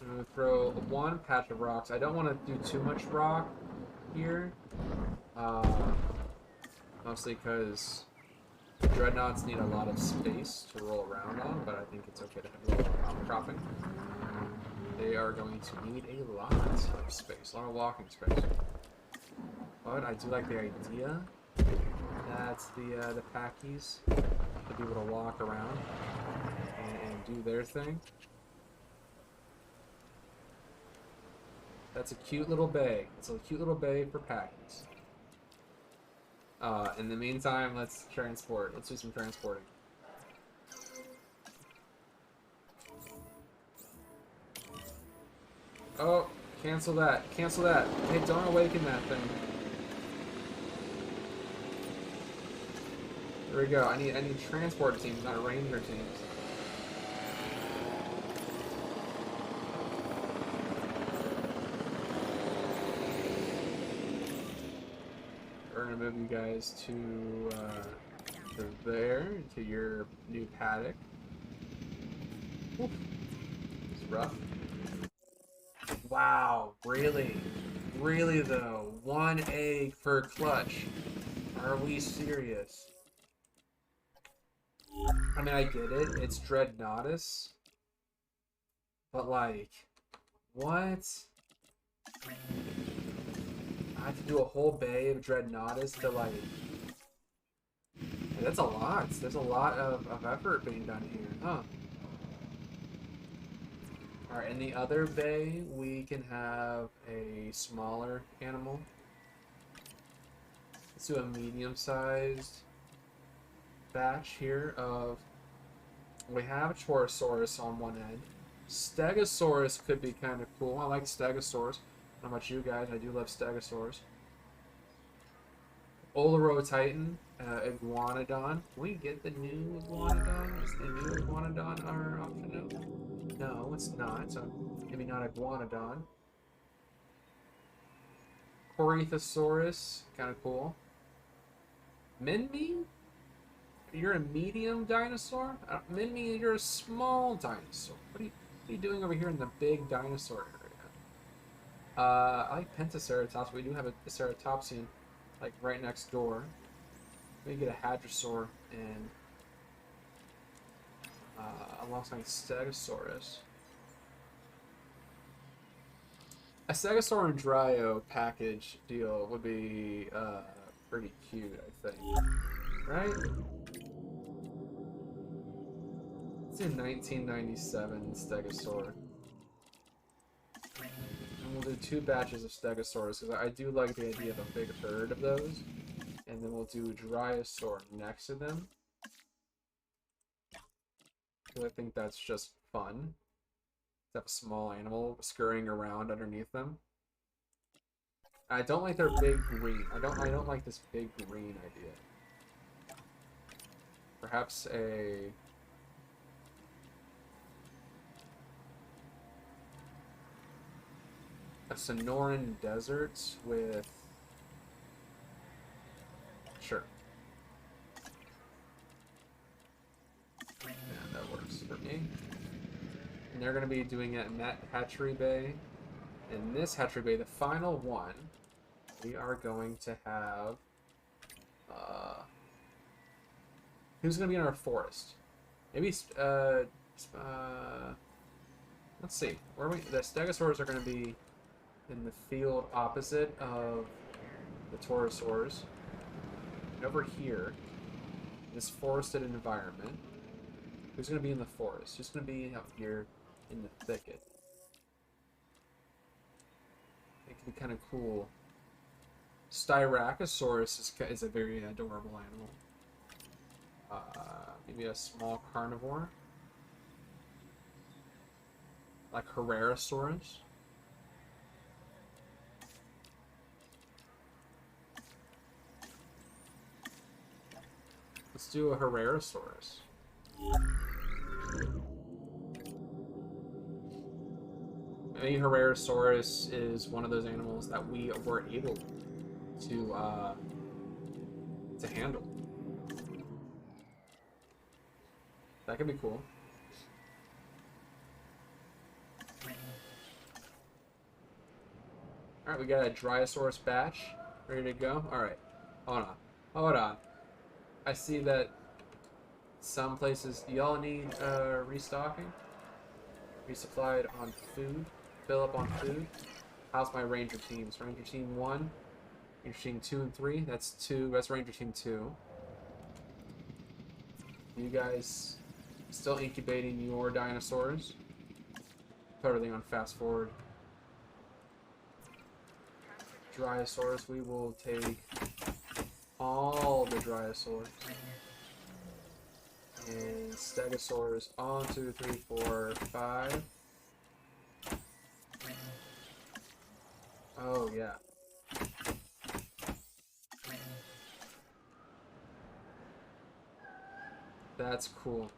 I'm gonna throw one patch of rocks. I don't want to do too much rock here. Mostly because dreadnoughts need a lot of space to roll around on, but I think it's okay to have a little outcropping. They are going to need a lot of space, a lot of walking space. But I do like the idea that the Packies will be able to walk around and do their thing. That's a cute little bay. It's a cute little bay for Packies. In the meantime, let's transport. Let's do some transporting. Oh, cancel that. Cancel that. Hey, don't awaken that thing. There we go. I need transport teams, not ranger teams. We're gonna move you guys to there, to your new paddock. Oof. It's rough. Wow, really? Really though? 1 egg per clutch. Are we serious? I mean, I get it. It's Dreadnoughtus. But like, what? I have to do a whole bay of Dreadnoughtus to like... That's a lot. There's a lot of effort being done here, huh? Alright, in the other bay, we can have a smaller animal. Let's do a medium-sized batch here of... We have Chorosaurus on one end. Stegosaurus could be kind of cool. I like Stegosaurus. I don't know about you guys, I do love Stegosaurus. Olorotitan, Iguanodon. Can we get the new Iguanodon? Is the new Iguanodon our option? No, it's not. So maybe not Iguanodon. Corythosaurus, kind of cool. Minmi? You're a medium dinosaur? Minmi, you're a small dinosaur. What are you doing over here in the big dinosaur area? I like Pentaceratops. We do have a Ceratopsian, like, right next door. We get a Hadrosaur and alongside Stegosaurus. A Stegosaur and Dryo package deal would be pretty cute, I think. Right? Let's do 1997 Stegosaur. And we'll do 2 batches of Stegosaurus, because I do like the idea of a big herd of those. And then we'll do Dryosaur next to them. Because I think that's just fun. To have a small animal scurrying around underneath them. I don't like their big green. I don't like this big green idea. Perhaps a Sonoran desert with sure. Yeah, that works for me. And they're going to be doing it in that hatchery bay. In this hatchery bay, the final one, we are going to have who's going to be in our forest? Maybe let's see. Where are we? The stegosaurs are going to be in the field opposite of the torosaurs. And over here, this forested environment. Who's going to be in the forest? Who's going to be out here in the thicket? It could be kind of cool. Styracosaurus is a very adorable animal. Maybe a small carnivore. Like Herrerasaurus. Let's do a Herrerasaurus. Maybe Herrerasaurus is one of those animals that we were able to handle. That could be cool. Alright, we got a Dryosaurus batch ready to go. Alright, hold on. Hold on. I see that some places, y'all need restocking? Resupplied on food? Fill up on food? How's my Ranger teams? Ranger team 1, Ranger team 2 and 3. That's 2. That's Ranger team 2. You guys still incubating your dinosaurs? Put everything on fast forward. Dryosaurus, we will take all the Dryosaurs. And Stegosaurus on 2, 3, 4, 5. Oh, yeah. That's cool.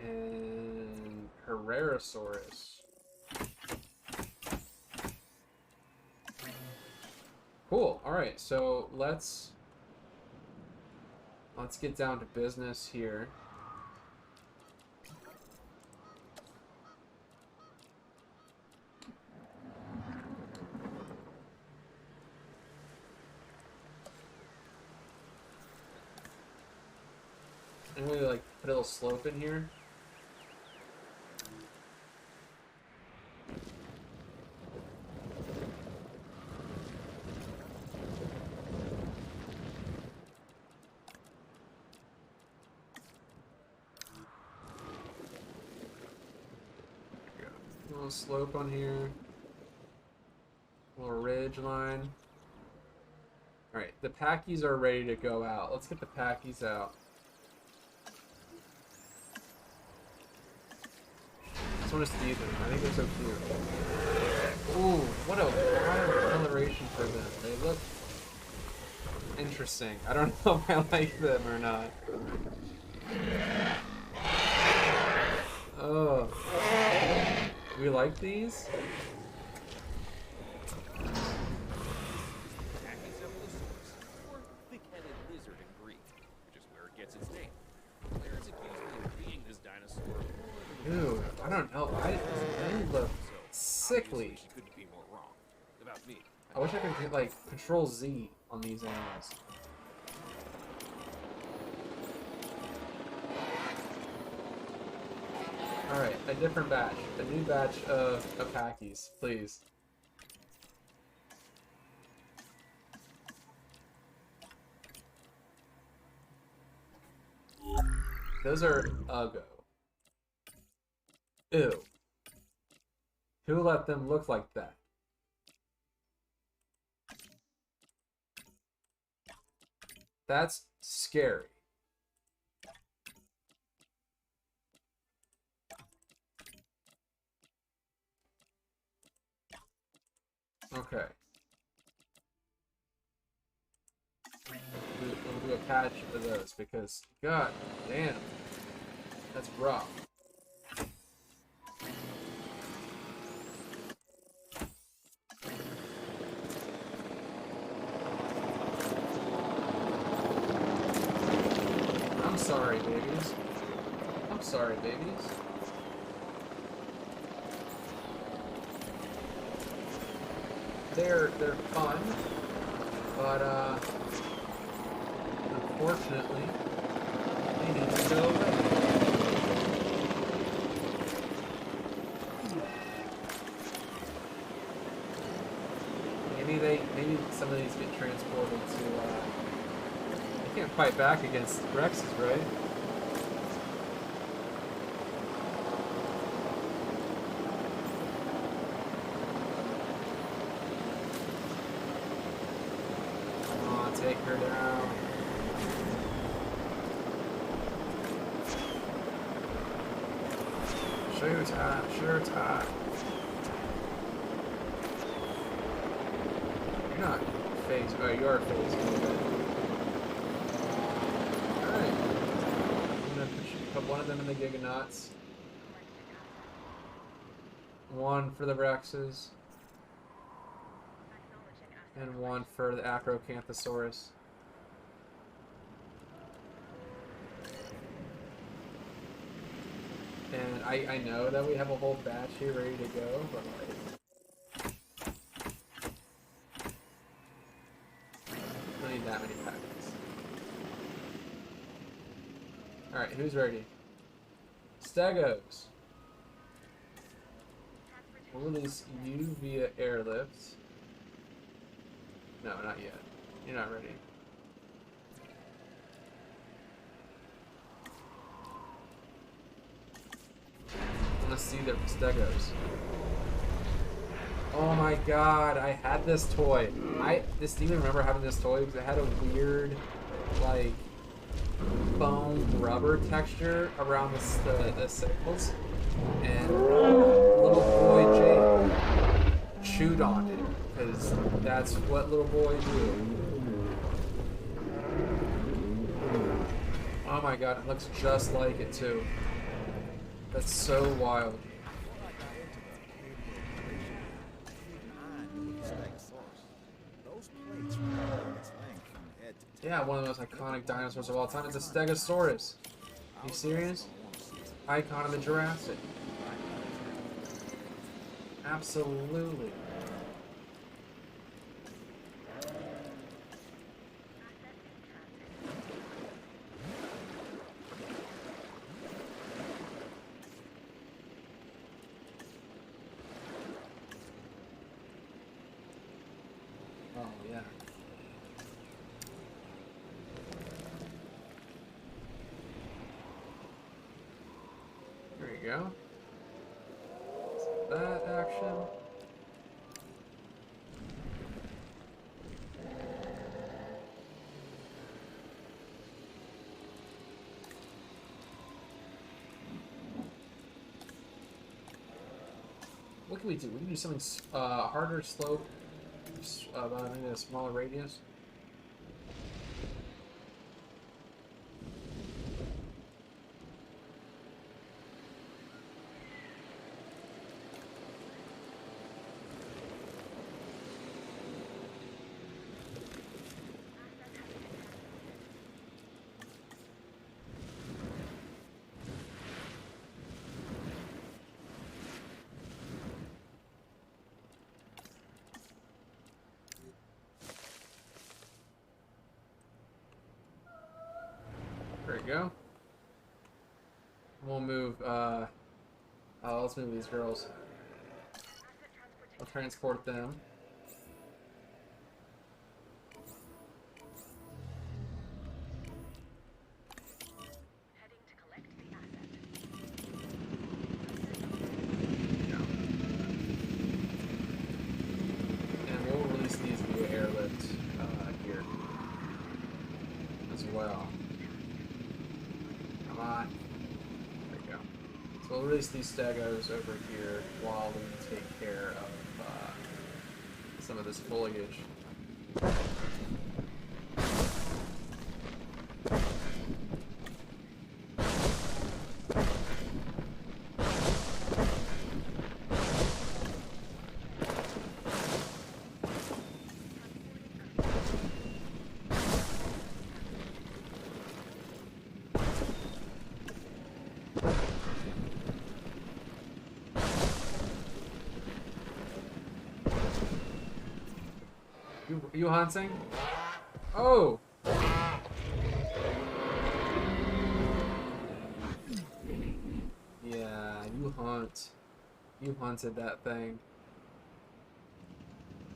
And Herrerasaurus. Cool. All right, so let's get down to business here. And we like put a little slope in here. A little slope on here. A little ridge line. Alright, the packies are ready to go out. Let's get the packies out. I want to see them. I think they're so cute. Ooh, what a wild coloration for them. They look interesting. I don't know if I like them or not. Oh. Do we like these? Pachycephalosaurus, or thick-headed lizard in Greek, which is where it gets its name. Players accuse me of being this dinosaur. Dude, I don't know. They look sickly. She couldn't be more wrong about me. I wish I could get, like, Control Z on these animals. Alright, a different batch. A new batch of packies, please. Those are Uggo. Ew. Who let them look like that? That's scary. Okay. attach to those because, god damn, that's rough. I'm sorry, babies. I'm sorry, babies. They're fun, but unfortunately, they need to go away. Maybe some of these get transported to. They can't fight back against Rexes, right? Take her down. Showtime, showtime. You're not phased. Oh, you are phased. Alright. I'm gonna put one of them in the Giganauts. One for the Rexes. And one for the Acrocanthosaurus. And I know that we have a whole batch here ready to go, but like, I don't need that many packets. Alright, who's ready? Stegos. We'll release you via airlift. No, not yet. You're not ready. I want to see the Stegos. Oh my god, I had this toy. I distinctly remember having this toy because it had a weird, like, foam rubber texture around the signals. And little boy Jake chewed on it. Because that's what little boys do. Oh my god, it looks just like it too. That's so wild. Yeah, one of the most iconic dinosaurs of all time. It's a Stegosaurus. Are you serious? Icon of the Jurassic. Absolutely. Oh, yeah. There you go. That action. What can we do? We can do something harder, slow, maybe a smaller radius. There we go. We'll move, let's move these girls. I'll transport them. And we'll release these via airlift here as well. Come on. There we go. So we'll release these Stegos over here while we take care of some of this foliage. You hunting? Oh! Yeah, you hunt. You hunted that thing.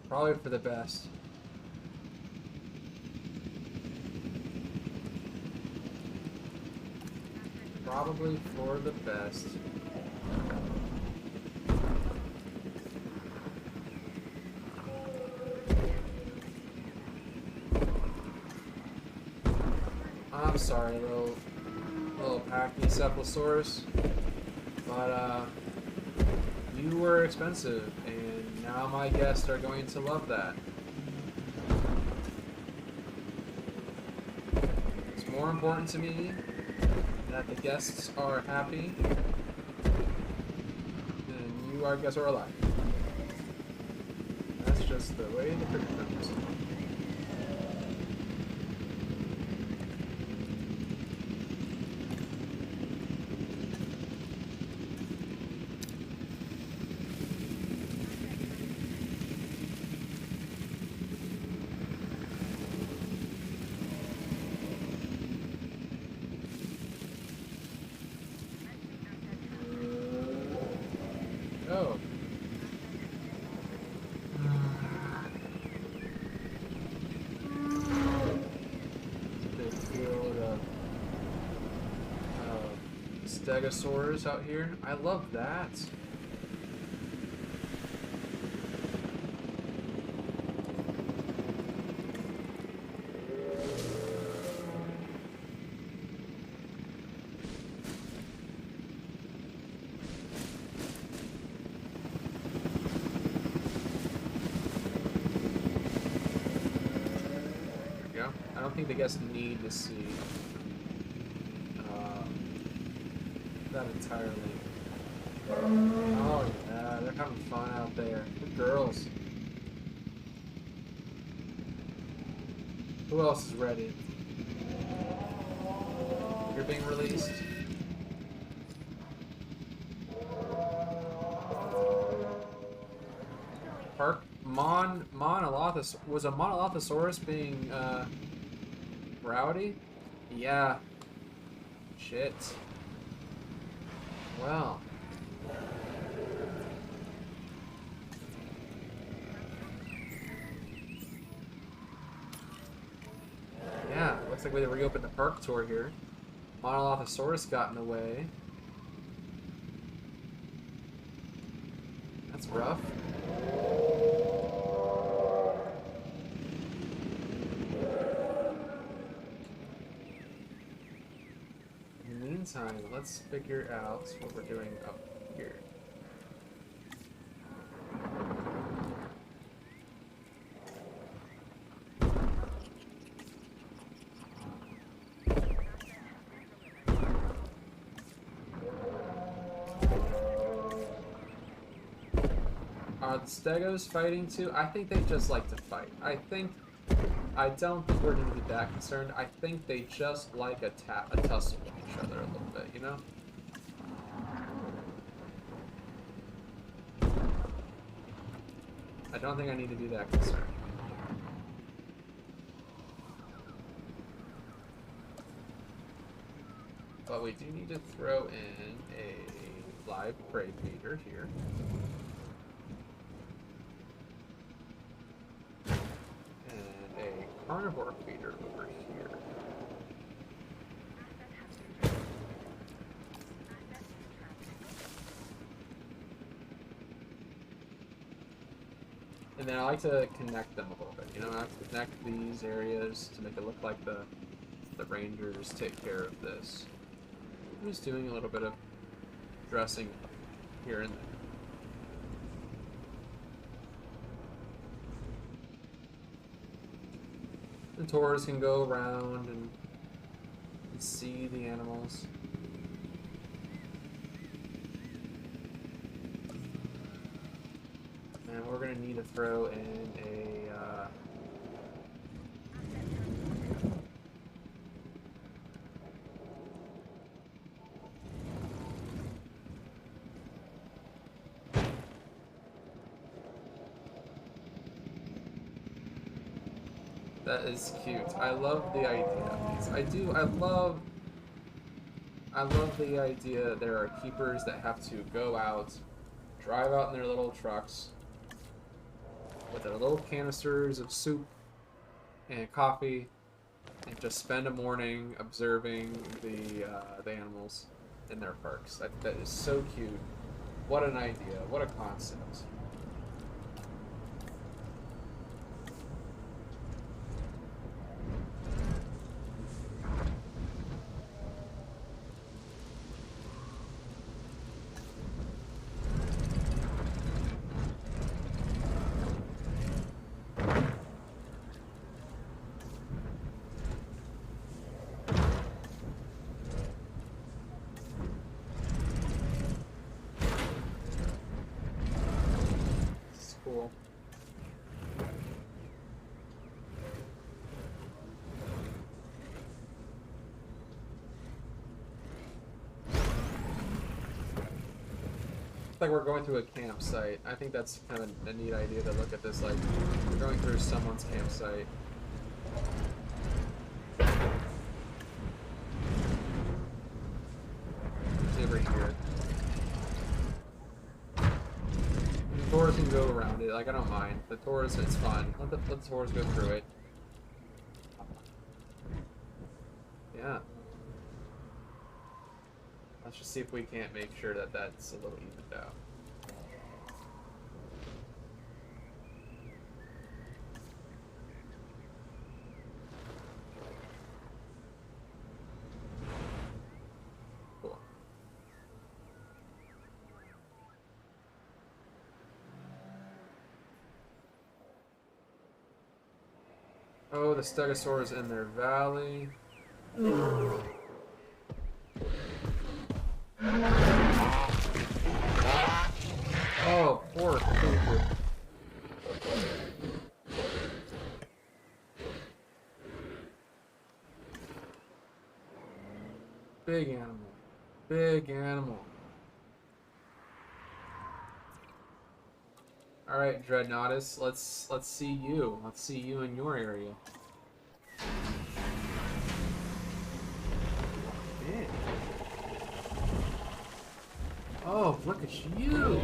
Probably for the best. Probably for the best. I'm sorry, little Pachycephalosaurus, but you were expensive, and now my guests are going to love that. It's more important to me that the guests are happy and you, our guests, are alive. That's just the way the cookie comes. Oh. Big field of stegosaurs out here. I love that. I don't think the guests need to see that entirely. Oh yeah, they're having fun out there. Good girls. Who else is ready? You're being released. Park was a Monolothosaurus being rowdy? Yeah. Shit. Well. Yeah, looks like we reopened the park tour here. Monolothosaurus got in the way. That's rough. In the meantime, let's figure out what we're doing up here. Are the Stegos fighting too? I think they just like to fight. I don't think we're going to be that concerned. I think they just like a tussle with each other a little bit, you know? I don't think I need to be that concerned. But we do need to throw in a live prey feeder here. Carnivore feeder over here. And then I like to connect them a little bit. You know, I like to connect these areas to make it look like the rangers take care of this. I'm just doing a little bit of dressing here and there. The tourists can go around and see the animals. And we're going to need to throw in a That is cute. I love the idea of these. I do. I love the idea that there are keepers that have to go out, drive out in their little trucks with their little canisters of soup and coffee, and just spend a morning observing the animals in their parks. That is so cute. What an idea. What a concept. Cool. It's like we're going through a campsite. I think that's kind of a neat idea to look at this like we're going through someone's campsite. It's over here. Tours can go around it. Like I don't mind. The tours, it's fun. Let the tours go through it. Yeah. Let's just see if we can't make sure that that's a little evened out. Cool. Oh, the stegosaurs in their valley. Oh, poor creature. Big animal. Big animal. All right, Dreadnoughtus, let's see you. Let's see you in your area. Man. Oh, look at you!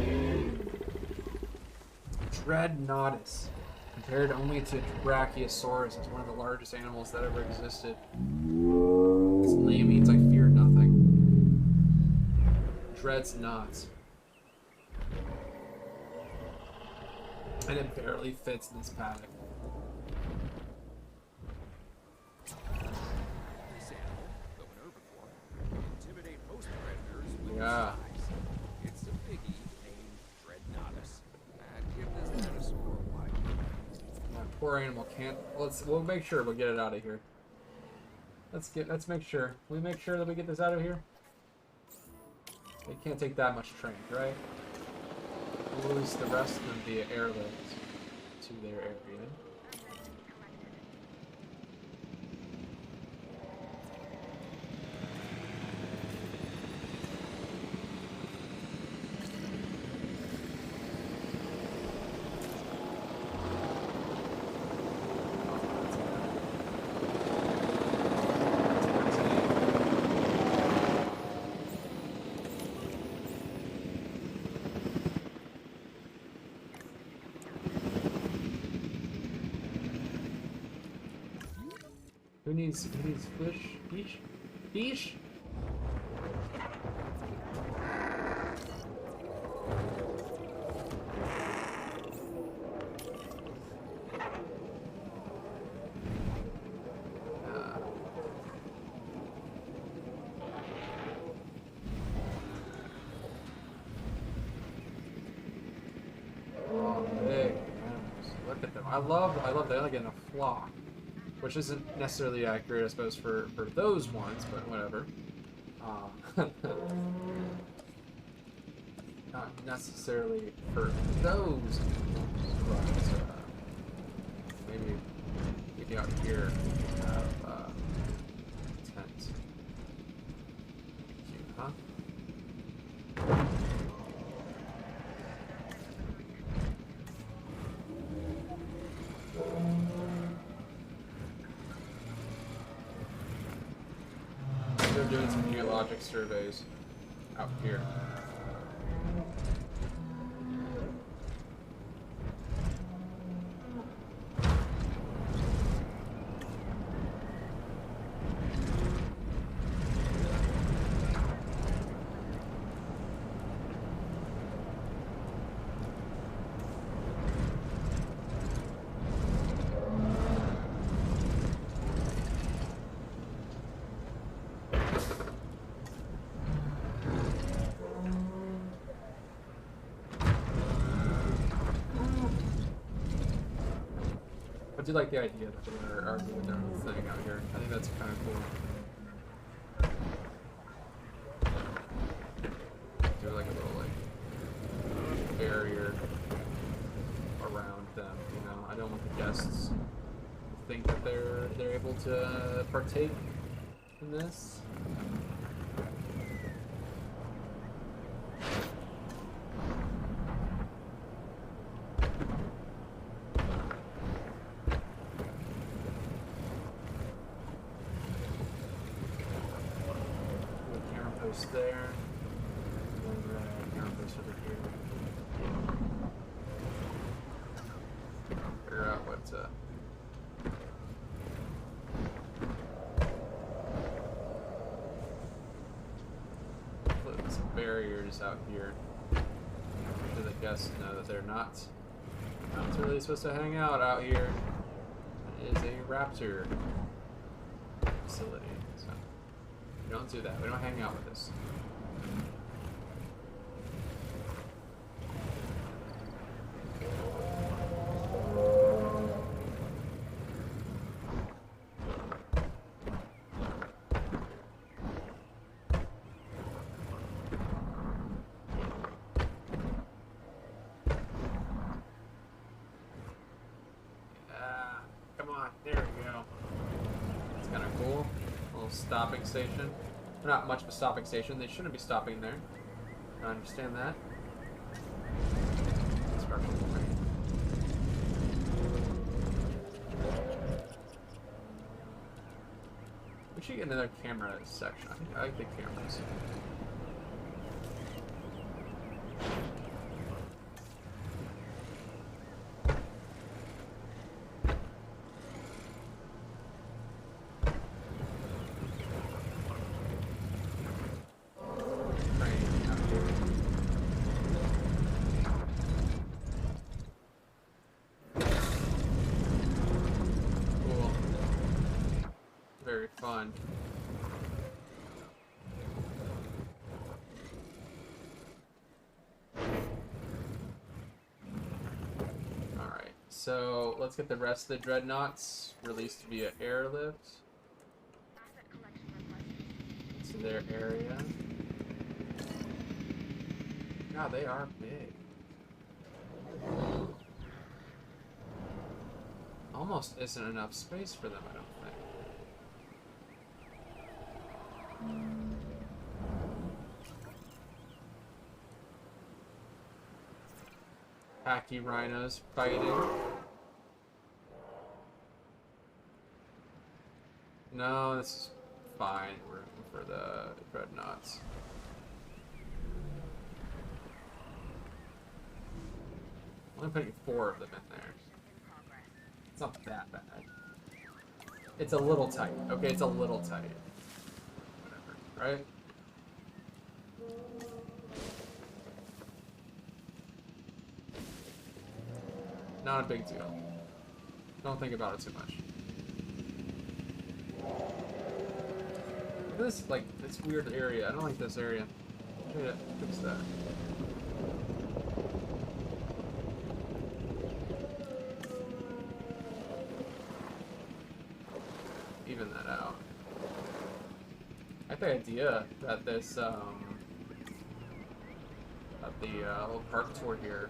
Dreadnoughtus. Compared only to Brachiosaurus, it's one of the largest animals that ever existed. Its name means I fear nothing. Dreads not. And it barely fits in this paddock. This animal, though an herbivore, can intimidate most predators with Yeah. its size. It's a biggie named Dreadnoughtus. And give this dinosaur a wide berth. That poor animal can't. We'll make sure we'll get it out of here. Let's make sure. We make sure that we get this out of here. It can't take that much train, right? We'll release the rest of them via airlift to their area. Who needs fish? Fish? Fish? Oh, big animals. Look at them. I love that. Like in a flock. Which isn't necessarily accurate, I suppose, for those ones, but whatever. Not necessarily for those animals, but maybe out here we have tent. Cute, huh? they're doing some geologic surveys out here. I do like the idea that they are doing their own thing out here. I think that's kind of cool. Do like a little like barrier around them, you know. I don't want the guests to think that they're able to partake in this. There, and then camera post over here. Figure out what put some barriers out here so the guests know that they're not really supposed to hang out here. It is a raptor facility, so. We don't do that. We don't hang out with this. Come on. There we go. It's kind of cool. Stopping station. They're not much of a stopping station. They shouldn't be stopping there. I understand that. We should get another camera section. I think I like the cameras. Fun. Alright, so let's get the rest of the dreadnoughts released via airlift to their area. God, they are big. Almost isn't enough space for them, I don't think. Hacky rhinos fighting. No, this is fine room for the dreadnoughts. I'm only putting 4 of them in there. It's not that bad. It's a little tight. Okay, it's a little tight. Whatever, right? Not a big deal. Don't think about it too much. This, like, this weird area. I don't like this area. Try to fix that. Even that out. I like the idea that this, that the whole park tour here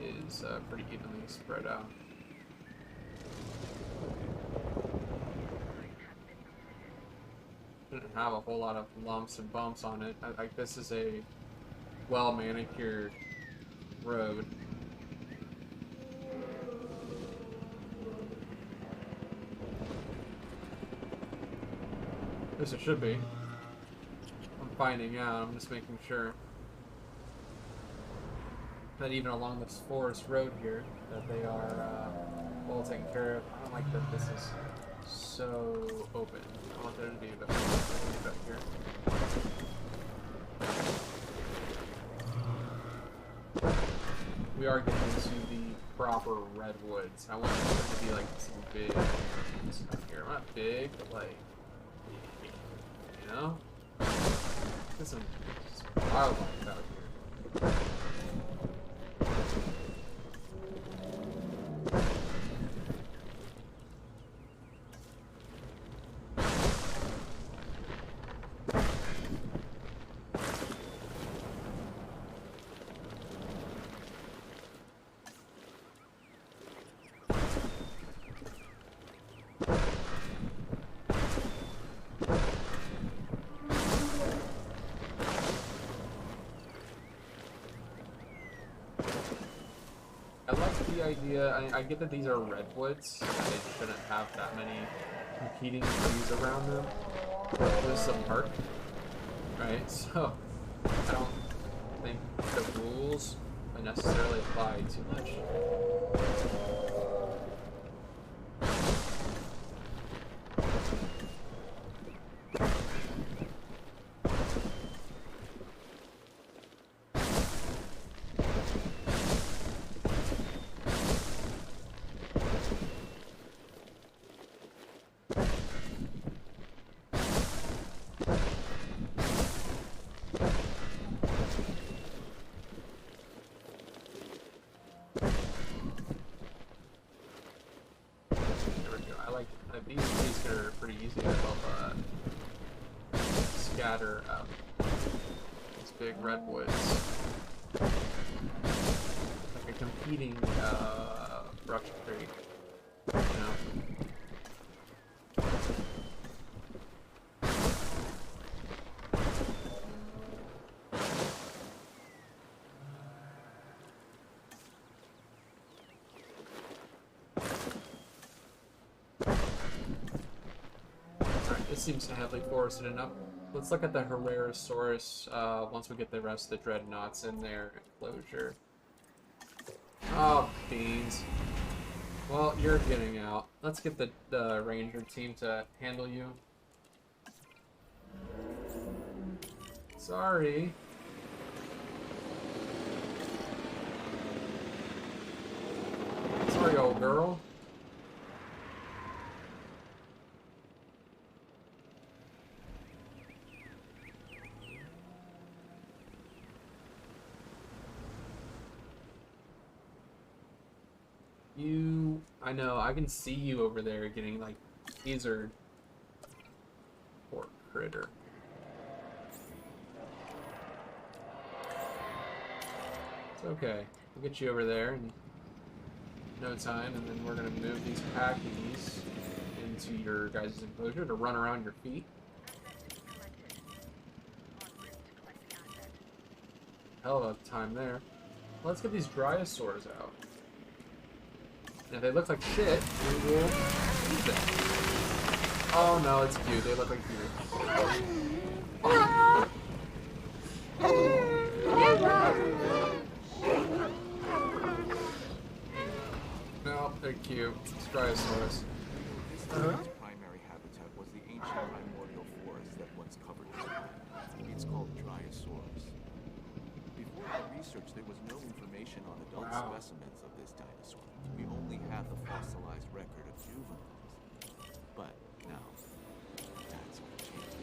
is pretty evenly spread out. Shouldn't have a whole lot of lumps and bumps on it. Like, this is a well manicured road. At least it should be. finding out. I'm just making sure that even along this forest road here, that they are well taken care of. I don't like that this is so open. I want there to be a bit more back here. We are getting into the proper redwoods. I want there to be like some big stuff here. Not big, but like, you know? There's some wildlife out here. Idea. I get that these are redwoods. They shouldn't have that many competing trees around them. But this is a park, right? So I don't think the rules necessarily apply too much. These are pretty easy to help scatter these big redwoods. Like a competing brush tree, you know? This seems to heavily forested enough. Let's look at the Herbivores once we get the rest of the dreadnoughts in their enclosure. Oh, beans. Well, you're getting out. Let's get the ranger team to handle you. Sorry. Sorry, old girl. I know, I can see you over there getting, like, tasered. Poor critter. It's okay. We'll get you over there in no time, and then we're going to move these packies into your guys' enclosure to run around your feet. Hell of a time there. Let's get these dinosaurs out. If they look like shit, we will eat them. Oh no, it's cute. They look like cute. No, they're cute. It's Dinosaurs. This primary habitat was the ancient primordial forest that once covered this planet. It's called Dinosaurs. Before our research, there was no information on adult specimens of this dinosaur. We only have the fossilized record of juveniles. But now, that's all changed.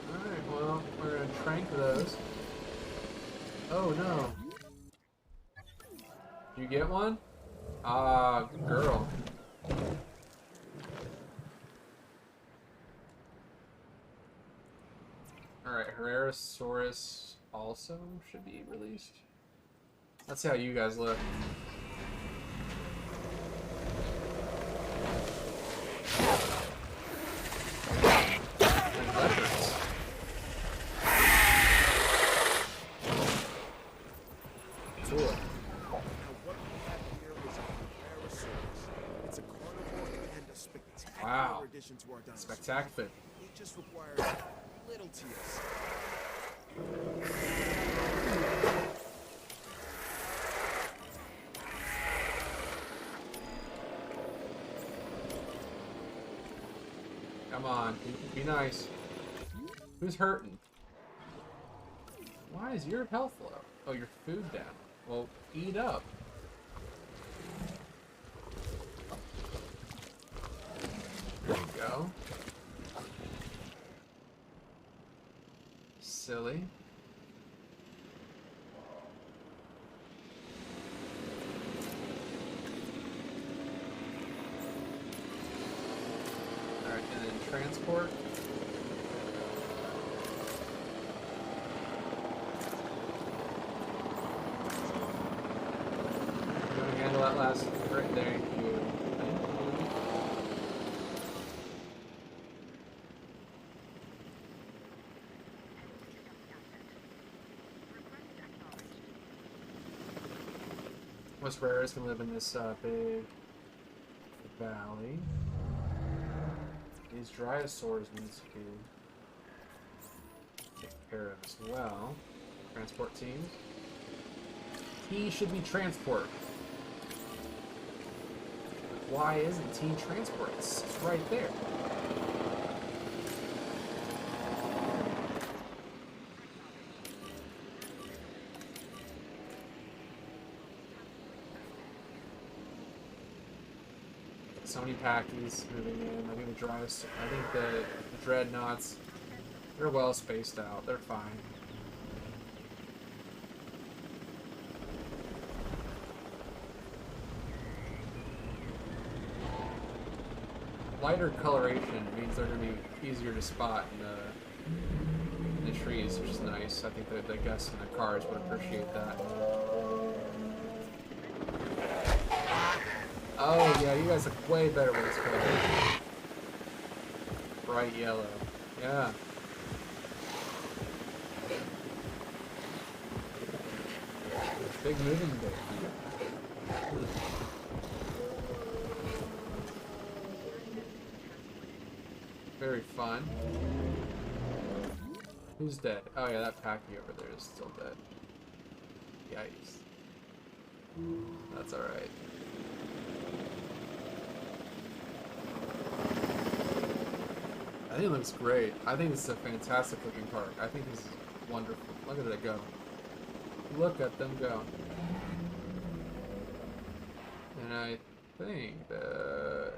Alright, well, we're gonna trank those. Oh no. Did you get one? Ah, girl. Alright, Herbivores also should be released. Let's see how you guys look. And leopards. Cool. Now what we have here is a Herbivores. It's a carnivore and a spectacular Wow. addition addition to our dinosaurs. Spectacular. It just requires a little TLC. Come on, be nice. Who's hurting? Why is your health low? Oh, your food down. Well, eat up. There you go. Silly. Alright, and then transport. I'm gonna handle that last right there. Thank you. Most rares can live in this big valley. These dinosaurs need to be taken care of as well. Transport teams. T should be transport. Why isn't T transport? It's right there. So many packies moving in. I think the dreadnoughts, they're well spaced out. They're fine. Lighter coloration means they're going to be easier to spot in the trees, which is nice. I think that the guests in the cars would appreciate that. Oh, yeah, you guys look way better with this color. Bright yellow. Yeah. Big moving day. Very fun. Who's dead? Oh, yeah, that packy over there is still dead. Yikes. That's alright. I think it looks great. I think this is a fantastic looking park. I think this is wonderful. Look at it go. Look at them go. And I think that...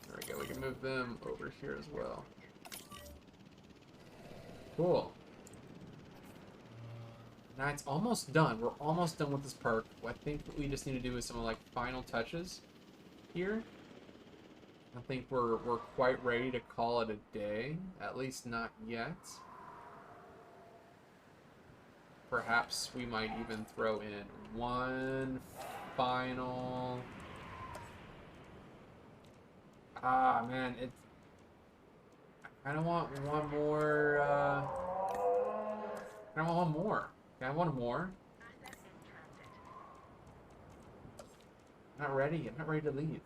There we go. We can move them over here as well. Cool. Now it's almost done. We're almost done with this park. I think what we just need to do is some like final touches here. I think we're quite ready to call it a day. At least not yet. Perhaps we might even throw in one final... Ah, man, it's... I kind of want one more, I want one more. Okay, I want more. I'm not ready. I'm not ready to leave.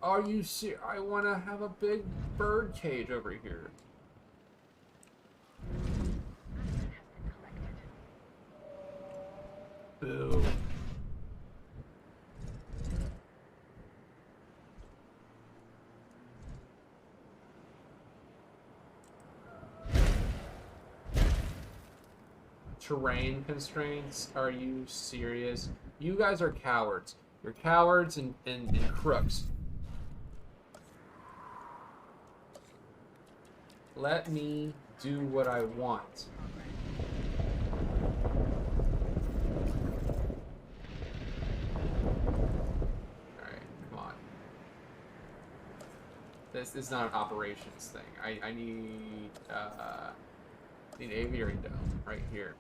Are you serious? I want to have a big bird cage over here. Boo. Terrain constraints? Are you serious? You guys are cowards. You're cowards and crooks. Let me do what I want. Alright, come on. This is not an operations thing. I need aviary dome right here.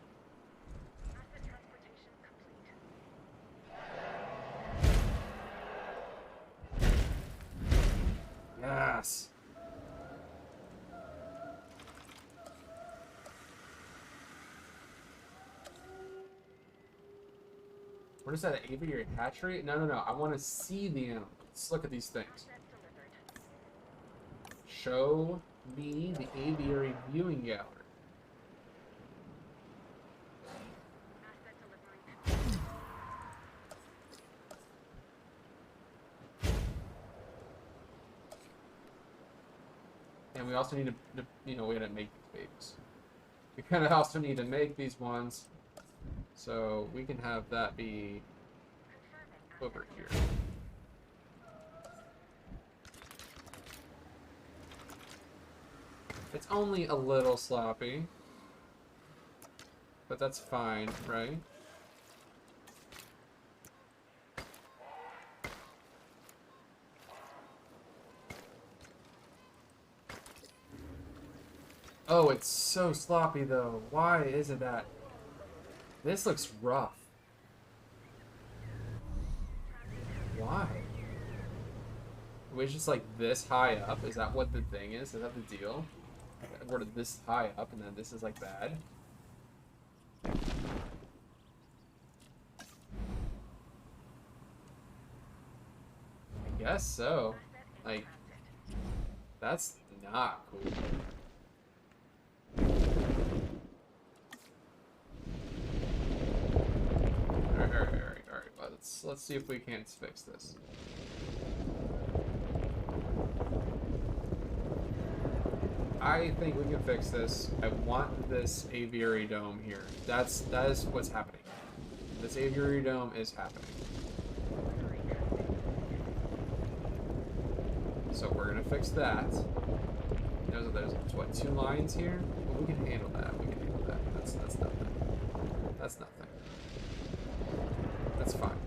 What is that, an aviary hatchery? No, no, no. I want to see the animal. Let's look at these things. Show me the aviary viewing gallery. And we also need to you know, we gotta make these babies. We kind of also need to make these ones, so we can have that be over here. It's only a little sloppy, but that's fine, right? Oh, it's so sloppy though. Why is it that? This looks rough. Why? We're just like this high up? Is that what the thing is? Is that the deal? We're this high up and then this is like bad? I guess so. Like, that's not cool. Alright. Let's see if we can't fix this. I think we can fix this. I want this aviary dome here. That is what's happening. This aviary dome is happening. So we're gonna fix that. There's what, 2 lines here? Well, we can handle that. We can handle that. That's nothing. That's nothing. That's fine.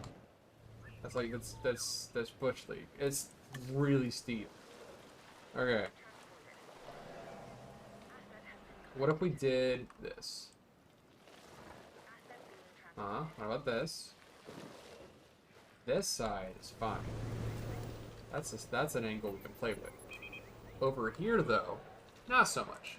That's like that's bush league. It's really steep. Okay. What if we did this? What about this? This side is fine. That's an angle we can play with. Over here, though, not so much.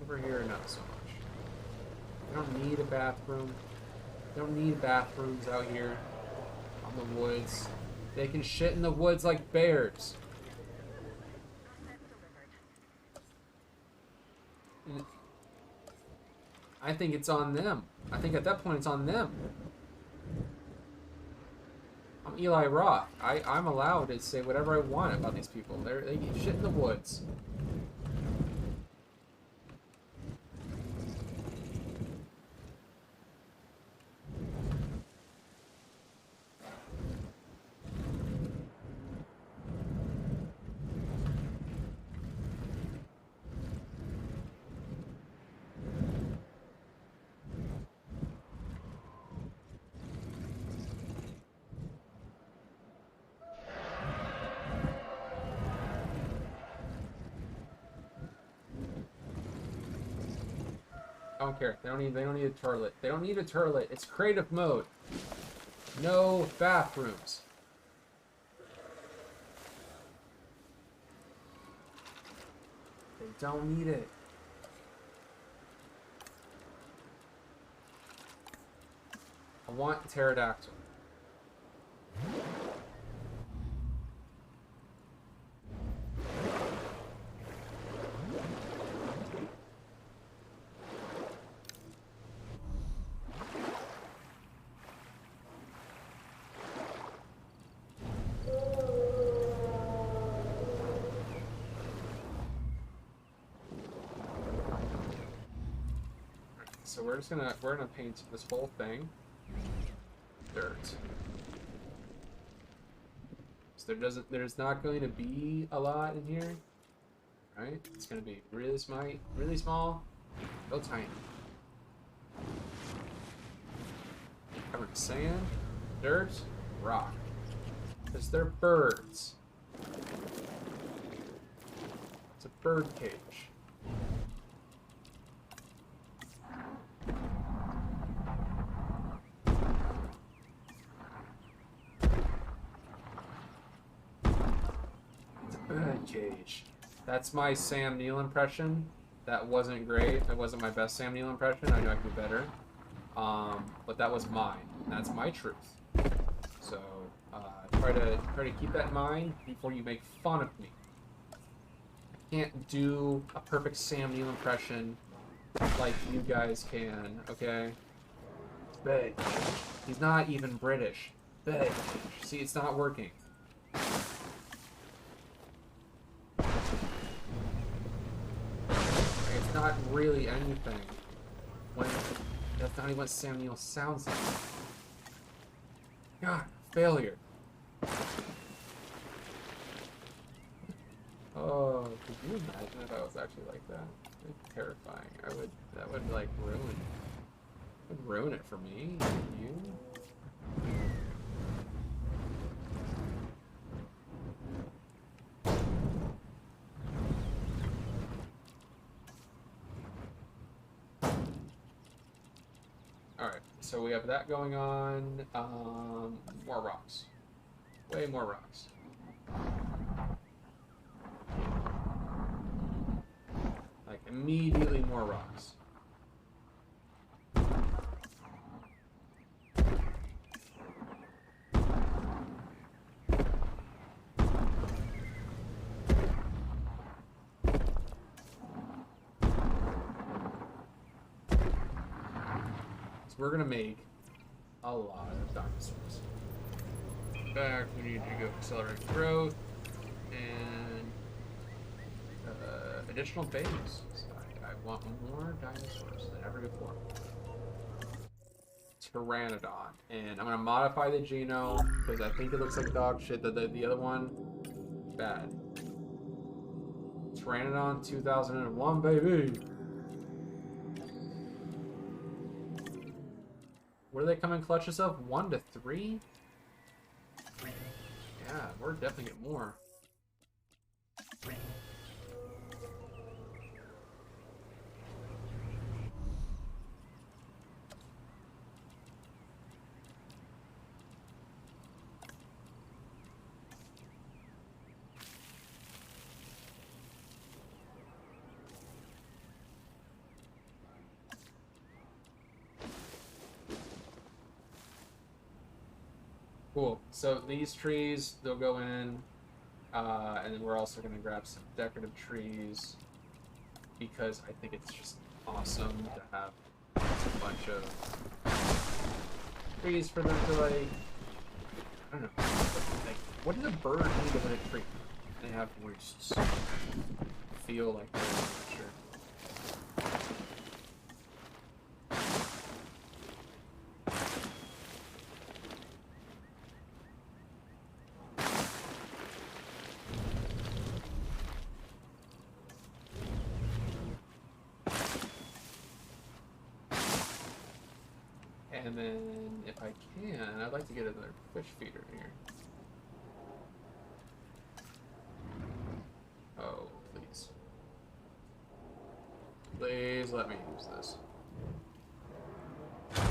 Over here, not so much. I don't need a bathroom. Don't need bathrooms out here on the woods. They can shit in the woods like bears. I think it's on them. I think at that point it's on them. I'm Eli Roth. I'm allowed to say whatever I want about these people. They get shit in the woods. I don't care. They don't need a toilet. They don't need a toilet. It's creative mode. No bathrooms. They don't need it. I want pterodactyl. So we're gonna paint this whole thing dirt. So there's not going to be a lot in here, right? It's gonna be really small, real tiny. Covered in sand, dirt, rock. Because they're birds. It's a bird cage. cage. That's my Sam Neill impression. That wasn't great. That wasn't my best Sam Neill impression. I know I could do better. But that was mine. That's my truth. So try to keep that in mind before you make fun of me. I can't do a perfect Sam Neill impression like you guys can, okay? Beige. He's not even British. Beige. See, it's not working. It's not really anything when that's not even what Sam Neill sounds like. God, failure. Oh, could you imagine if I was actually like that? It's terrifying. That would like ruin it for me. You? Alright, so we have that going on. More rocks. Way more rocks. Like, immediately more rocks. We're gonna make a lot of dinosaurs. In fact, we need to go accelerate growth and additional bays. So I want more dinosaurs than ever before. Pteranodon, and I'm gonna modify the genome because I think it looks like dog shit. The other one, bad. Pteranodon 2001, baby. What do they come in clutches of? 1 to 3? Yeah, we're definitely get more. Cool. So these trees, they'll go in, and then we're also going to grab some decorative trees because I think it's just awesome to have a bunch of trees for them to, like, I don't know, like, what does a bird need of a tree? They have roosts. Feel like they're sure. And then, if I can, I'd like to get another fish feeder here. Oh, please. Please let me use this. Get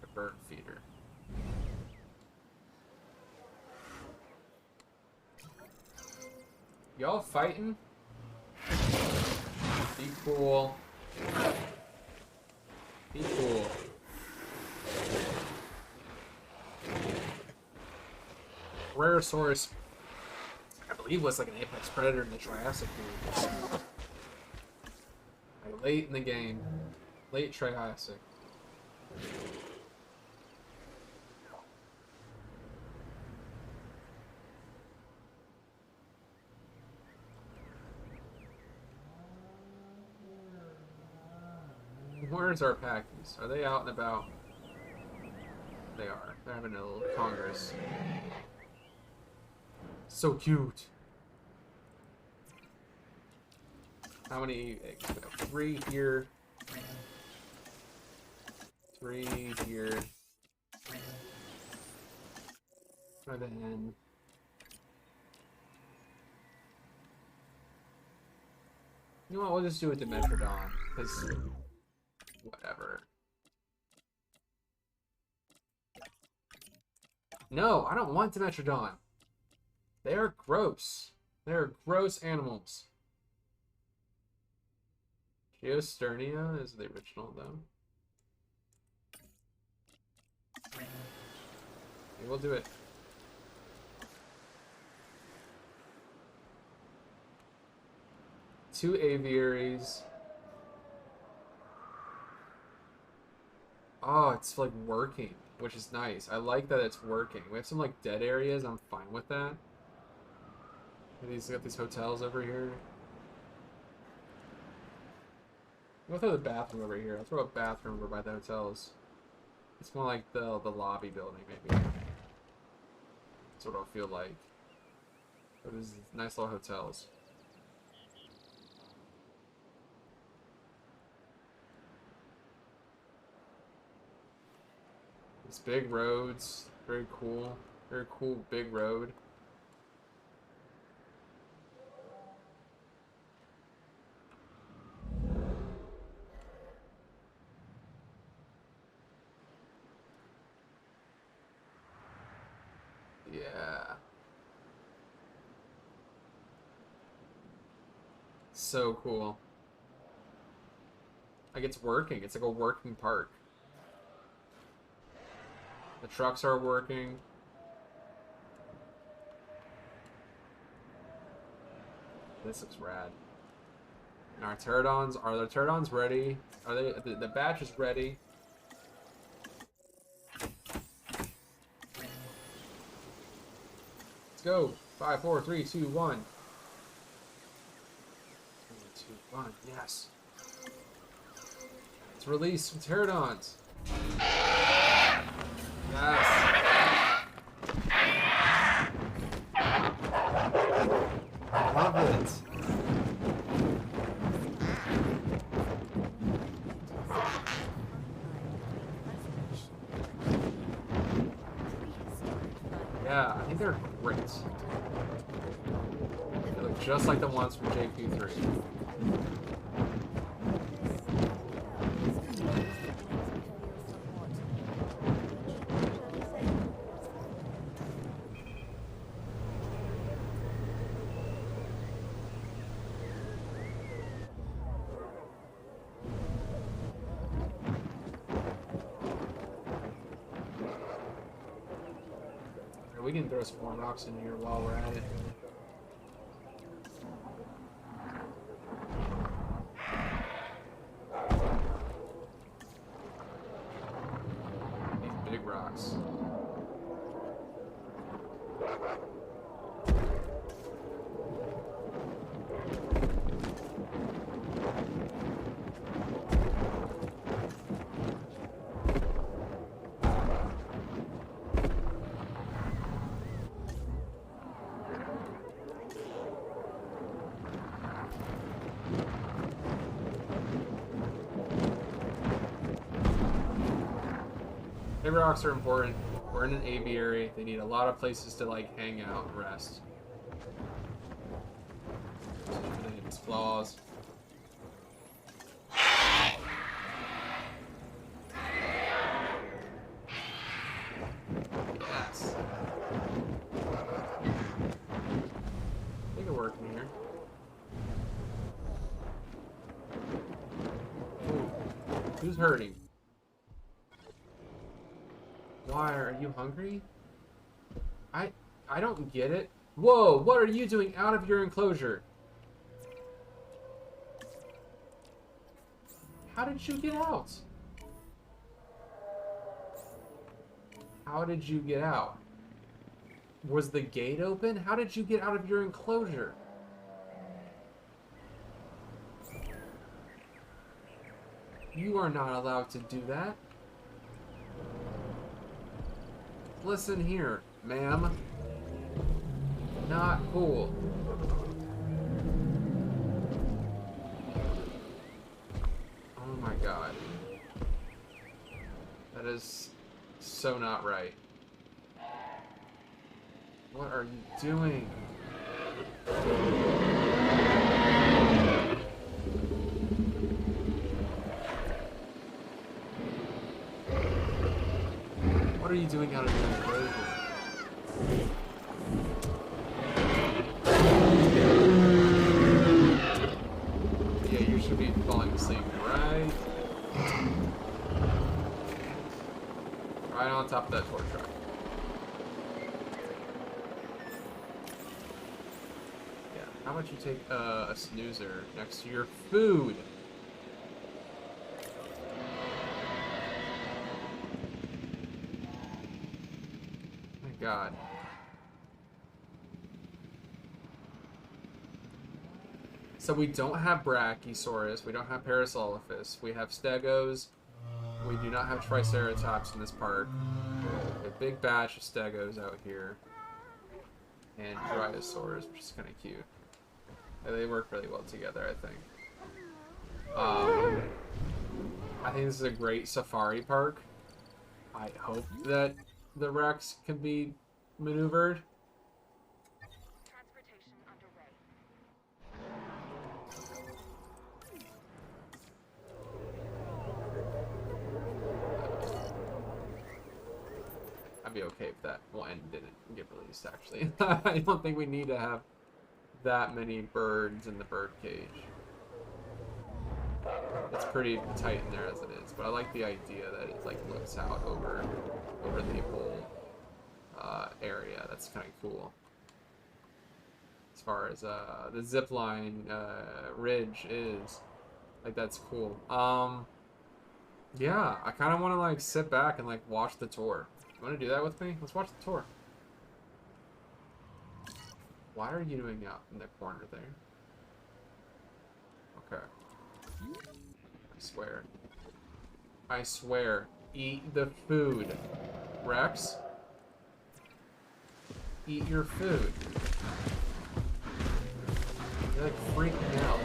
a bird feeder. Y'all fighting? Be cool. Be cool. Rarosaurus, I believe, was like an apex predator in the Triassic period. Like late in the game. Late Triassic. Where's our packies? Are they out and about? They are. They're having a little congress. So cute. How many eggs? We have 3 here. 3 here. And then you know what? We'll just do it to Metrodon, because whatever. No, I don't want Dimetrodon. They are gross. They are gross animals. Geosternia is the original, though. Okay, we'll do it. Two aviaries. Oh, it's like working, which is nice. I like that it's working. We have some like dead areas. I'm fine with that. These got these hotels over here. We'll throw the bathroom over here. I'll throw a bathroom over by the hotels. It's more like the lobby building, maybe. That's what it'll feel like. But there's nice little hotels. These big roads, very cool. Very cool big road. Yeah. So cool. Like it's working. It's like a working park. The trucks are working. This looks rad. And our pterodons, are the pterodons ready? Are they? The batch is ready. Let's go. 5, 4, 3, 2, 1. 3, 2, 1. Yes. Let's release some pterodons. Yes. Love it. Yeah, I think they're great. They look just like the ones from JP3. We can throw some more rocks in here while we're at it. These big rocks. Big rocks are important. We're in an aviary. They need a lot of places to like hang out and rest. Its claws. Yes. They can work in here. Ooh. Who's hurting? Why are you hungry? I don't get it. Whoa, what are you doing out of your enclosure? How did you get out? How did you get out? Was the gate open? How did you get out of your enclosure? You are not allowed to do that. Listen here, ma'am. Not cool. Oh my god. That is so not right. What are you doing? What are you doing out of your enclosure? Right on top of that tour truck. Yeah, how about you take a snoozer next to your food? My God. So we don't have Brachiosaurus, we don't have Parasaurolophus, we have Stegos, we do not have Triceratops in this park. We have a big batch of Stegos out here. And Dinosaurs, which is kind of cute. They work really well together, I think. I think this is a great safari park. I hope that the Rex can be maneuvered. Transportation underway. I'd be okay if that one didn't get released, actually. I don't think we need to have that many birds in the bird cage. It's pretty tight in there as it is, but I like the idea that it like looks out over the whole area. That's kind of cool. As far as the zip line ridge is, like, that's cool. Yeah, I kind of want to like sit back and like watch the tour. You want to do that with me? Let's watch the tour. Why are you doing out in the corner there? Okay. I swear. I swear. Eat the food. Rex? Eat your food. You're like freaking out.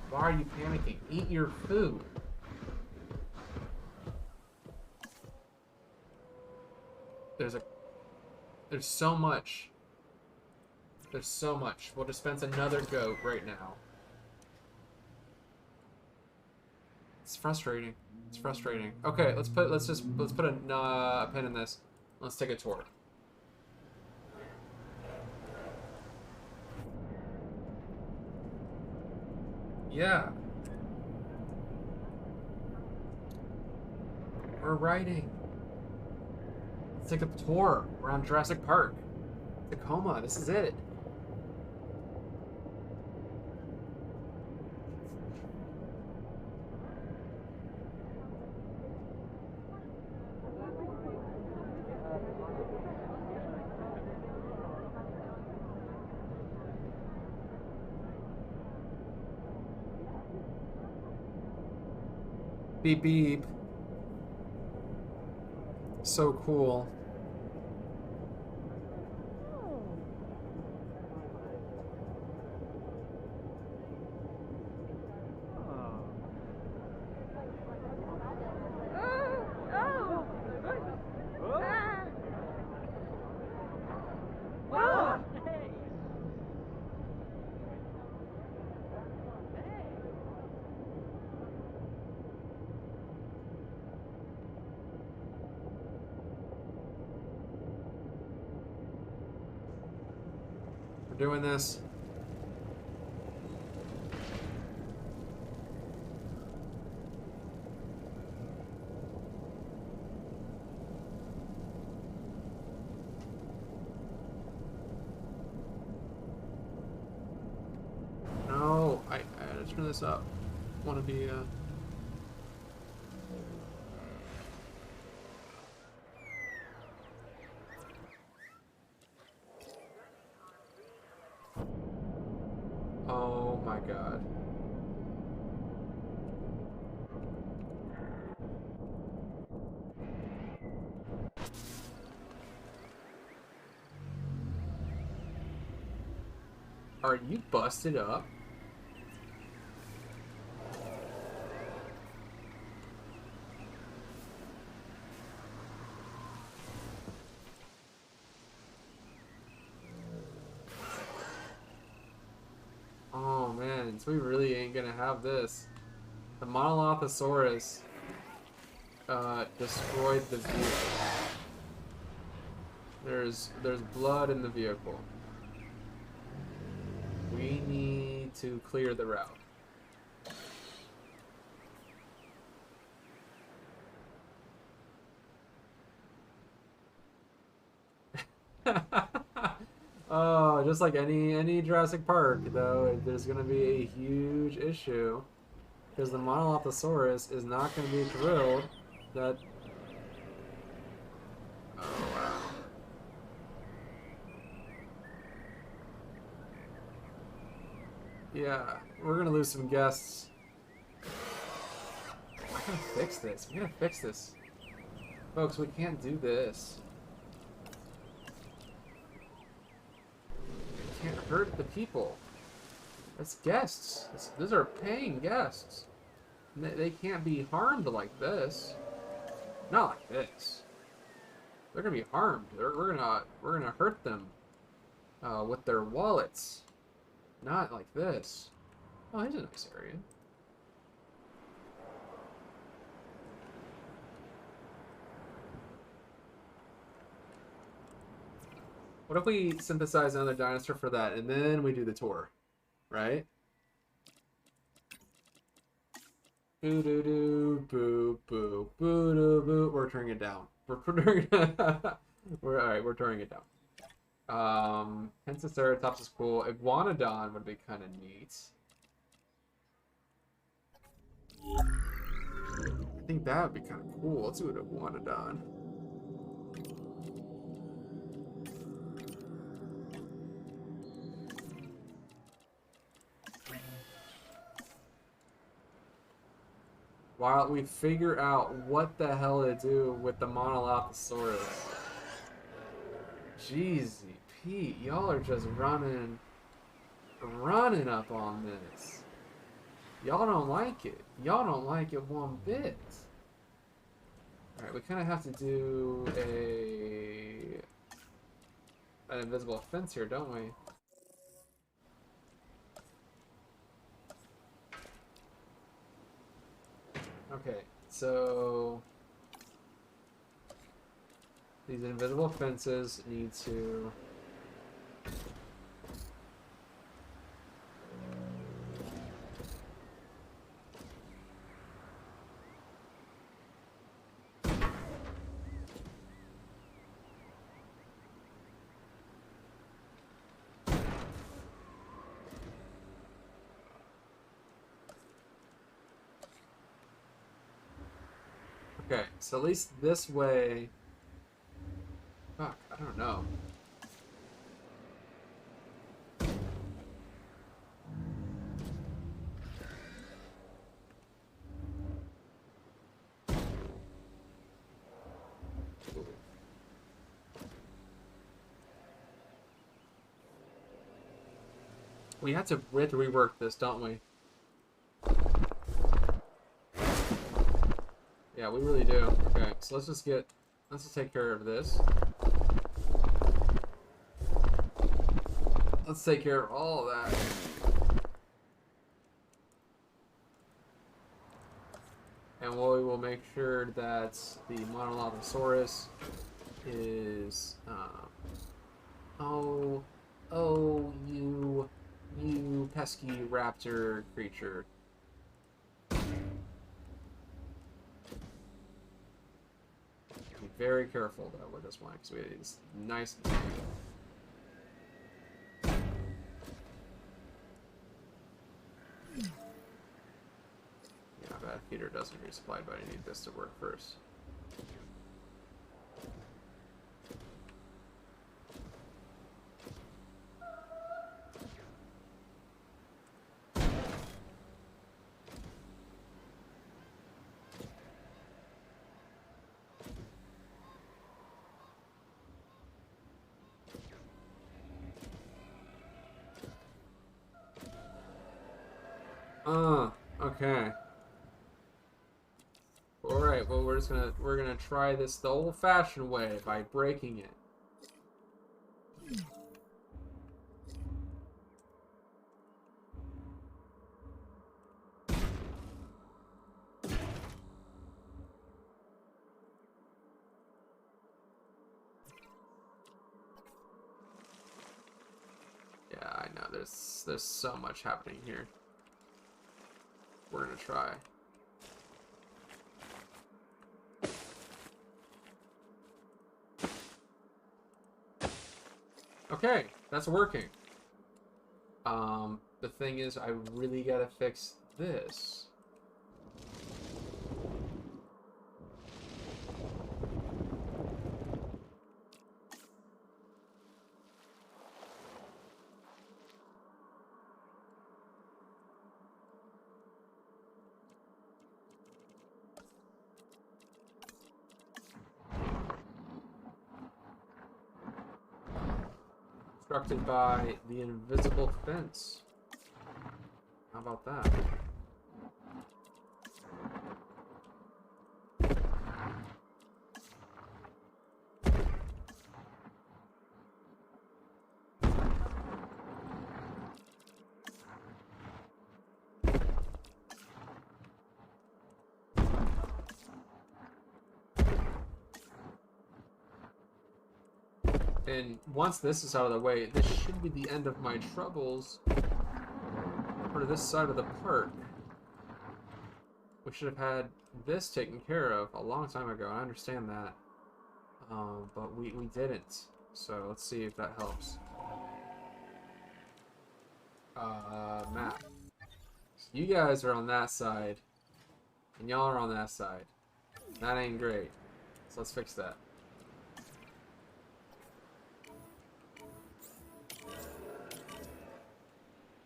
Why are you panicking? Eat your food. There's so much. There's so much. We'll dispense another goat right now. It's frustrating. It's frustrating. Okay, let's put a pin in this. Let's take a tour. Yeah. We're riding. Let's take a tour around Jurassic Park Tacoma. This is it. Beep beep. So cool. Doing this. No, I had to turn this up. Want to be Oh my God. Are you busted up? Oh man, so we really ain't gonna have this. The Monolothosaurus destroyed the vehicle. There's blood in the vehicle. We need to clear the route. Oh, just like any Jurassic Park, though, there's gonna be a huge issue because the Monolothosaurus is not gonna be thrilled that. Oh wow. Yeah, we're gonna lose some guests. I gotta fix this. We gotta fix this, folks. We can't do this. We can't hurt the people. That's guests. Those are paying guests. They can't be harmed like this. Not like this. They're gonna be harmed. We're gonna hurt them with their wallets. Not like this. Oh, here's a nice area. What if we synthesize another dinosaur for that, and then we do the tour, right? Boo doo doo, boo boo, boo doo boo. We're turning it down. We're turning. We're all right. We're turning it down. Pensaceratops is cool. Iguanodon would be kind of neat. I think that would be kind of cool. Let's do an Iguanodon. While we figure out what the hell to do with the Monolothosaurus. Jeezy Pete, y'all are just running up on this. Y'all don't like it. Y'all don't like it one bit. Alright, we kind of have to do an invisible fence here, don't we? Okay, so these invisible fences need to Okay, so at least this way. Fuck, I don't know. We have to rework this, don't we? Yeah, we really do. Okay, so let's just take care of this. Let's take care of all of that. And we will make sure that the Monolothosaurus is, oh, you pesky raptor creature. Be very careful though with this one because it's nice and tiny. Yeah, that feeder doesn't resupply, but I need this to work first. Okay. Alright, well we're gonna try this the old-fashioned way by breaking it. Yeah, I know, there's so much happening here. We're gonna try. Okay, that's working. The thing is, I really gotta fix this. Constructed by the invisible fence. How about that? And once this is out of the way, this should be the end of my troubles for this side of the park. We should have had this taken care of a long time ago. I understand that. But we didn't. So let's see if that helps. Map. So you guys are on that side. And y'all are on that side. That ain't great. So let's fix that.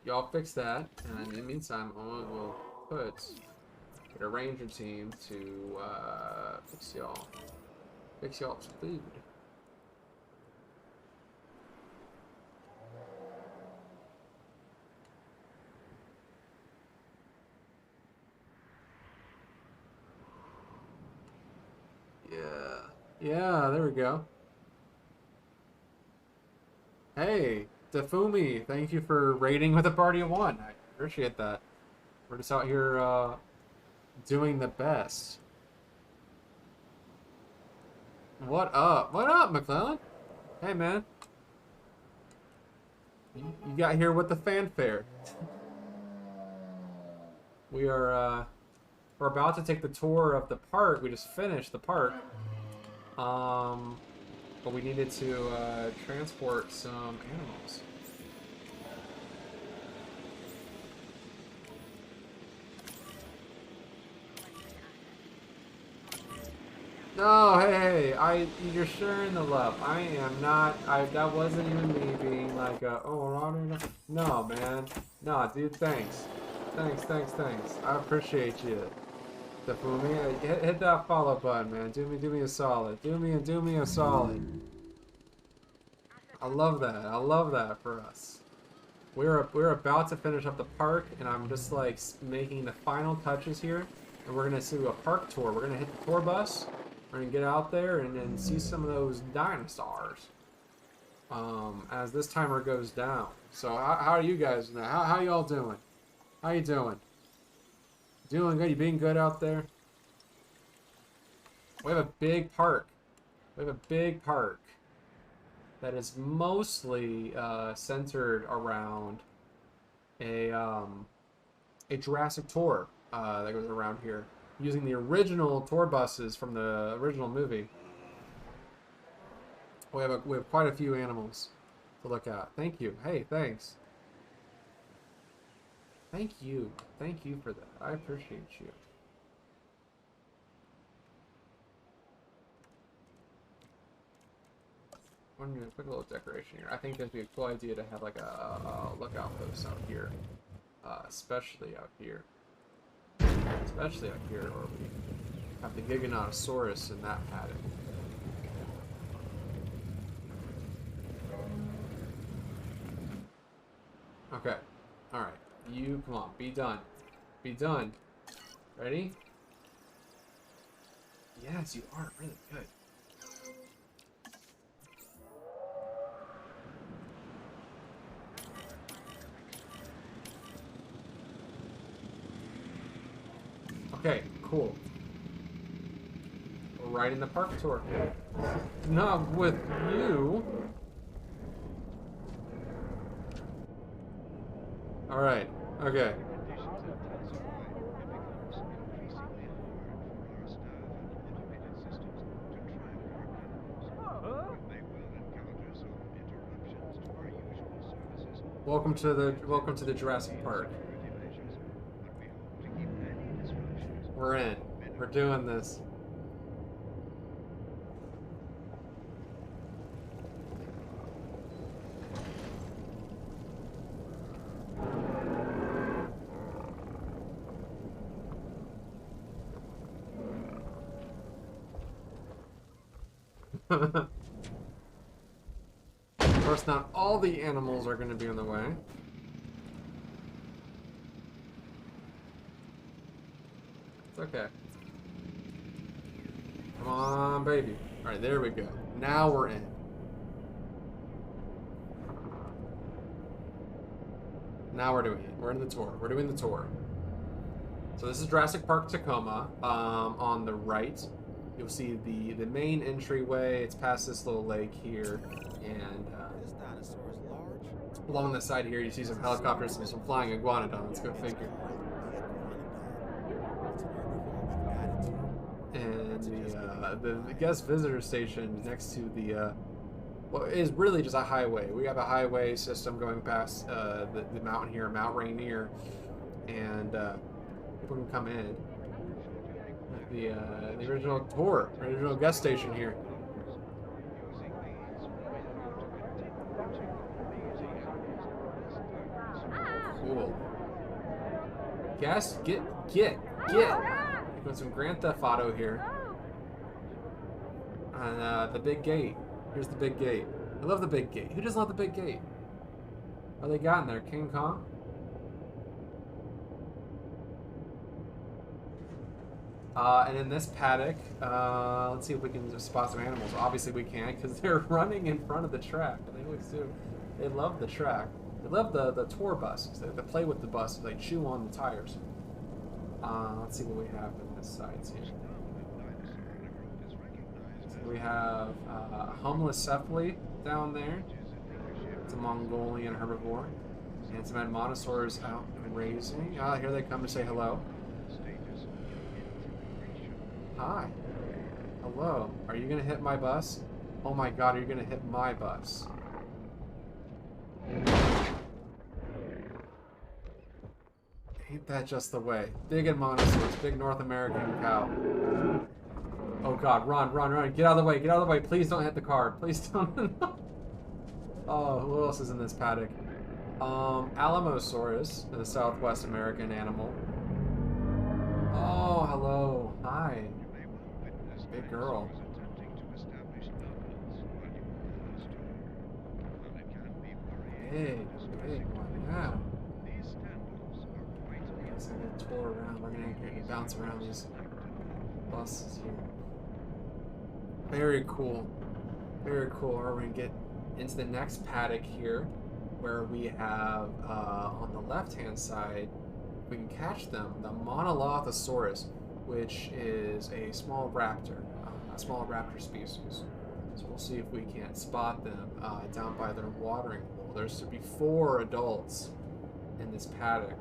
Y'all fix that, and in the meantime, we'll get a ranger team to fix y'all's food. Yeah, there we go. Hey, Defumi, thank you for raiding with a party of one. I appreciate that. We're just out here doing the best. What up? What up, McClellan? Hey, man. You got here with the fanfare. We're about to take the tour of the park. We just finished the park. But we needed to transport some animals. No, hey, you're sharing the love. I am not. That wasn't even me being like, no, man, no, dude, thanks. I appreciate you. Defumi, hit that follow button, man. Do me a solid. Do me a solid. I love that. I love that for us. We're about to finish up the park, and I'm just like making the final touches here. And we're gonna do a park tour. We're gonna hit the tour bus. We're gonna get out there and then see some of those dinosaurs. As this timer goes down. So how are you guys now? How y'all doing? How you doing? Doing good? You being good out there? We have a big park. That is mostly centered around a Jurassic Tour that goes around here, using the original tour buses from the original movie. We have quite a few animals to look at. Thank you. Hey, thanks. Thank you for that. I appreciate you. I'm gonna do a quick little decoration here. I think that'd be a cool idea to have like a lookout post out here, especially out here, where we have the Giganotosaurus in that paddock. Okay, all right. You come on, be done. Ready? Yes, you are really good. Okay, cool. We're riding the park tour. Not with you. Alright, okay. Welcome to the Jurassic Park. We're in. We're doing this. Of course, not all the animals are going to be in the way. It's okay. Come on, baby. Alright, there we go. Now we're in. Now we're doing it. We're in the tour. We're doing the tour. So this is Jurassic Park Tacoma. On the right, you'll see the main entryway. It's past this little lake here. And This dinosaur is large. along the side here, you see some helicopters and some flying iguanodons. Go figure. And the guest visitor station next to the well, is really just a highway. We have a highway system going past the mountain here, Mount Rainier, and people can come in. The original tour, original guest station here. Cool. Guess, get. Doing some Grand Theft Auto here. And the big gate. Here's the big gate. I love the big gate. Who doesn't love the big gate? What they got in there? King Kong? And in this paddock, let's see if we can spot some animals. Obviously we can't because they're running in front of the track. They always do. They love the track. They love the tour buses. They play with the buses. They chew on the tires. Let's see what we have in this side here. So we have a homeless cephalid down there. It's a Mongolian herbivore. And some dinosaurs out and raising. Ah, here they come to say hello. Hi. Hello. Are you gonna hit my bus? Oh my god, are you gonna hit my bus? Ain't that just the way? Big Monosaurs, big North American cow. Oh god, run. Get out of the way, Please don't hit the car. Please don't. Oh, who else is in this paddock? Alamosaurus, the Southwest American animal. Oh, hello. Hi. Big girl. Big one, yeah. So I'm gonna tour around. We're gonna bounce around these buses here. Very cool. Very cool. We're gonna get into the next paddock here, where we have on the left-hand side, we can catch them, the Monolothosaurus, which is a small raptor species. So we'll see if we can't spot them down by their watering hole. There's to be 4 adults in this paddock.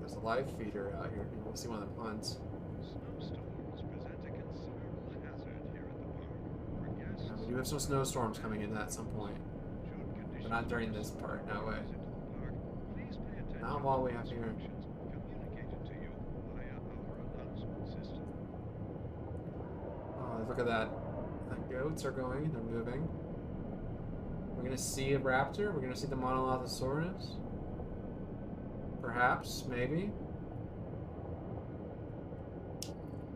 There's a live feeder out here. We'll see one of the punts. We do have some snowstorms coming in at some point, but not during this part. No way. Not while we have here. Oh, look at that. The goats are going. They're moving. We're gonna see a raptor. We're gonna see the Monolothosaurus. Perhaps, maybe.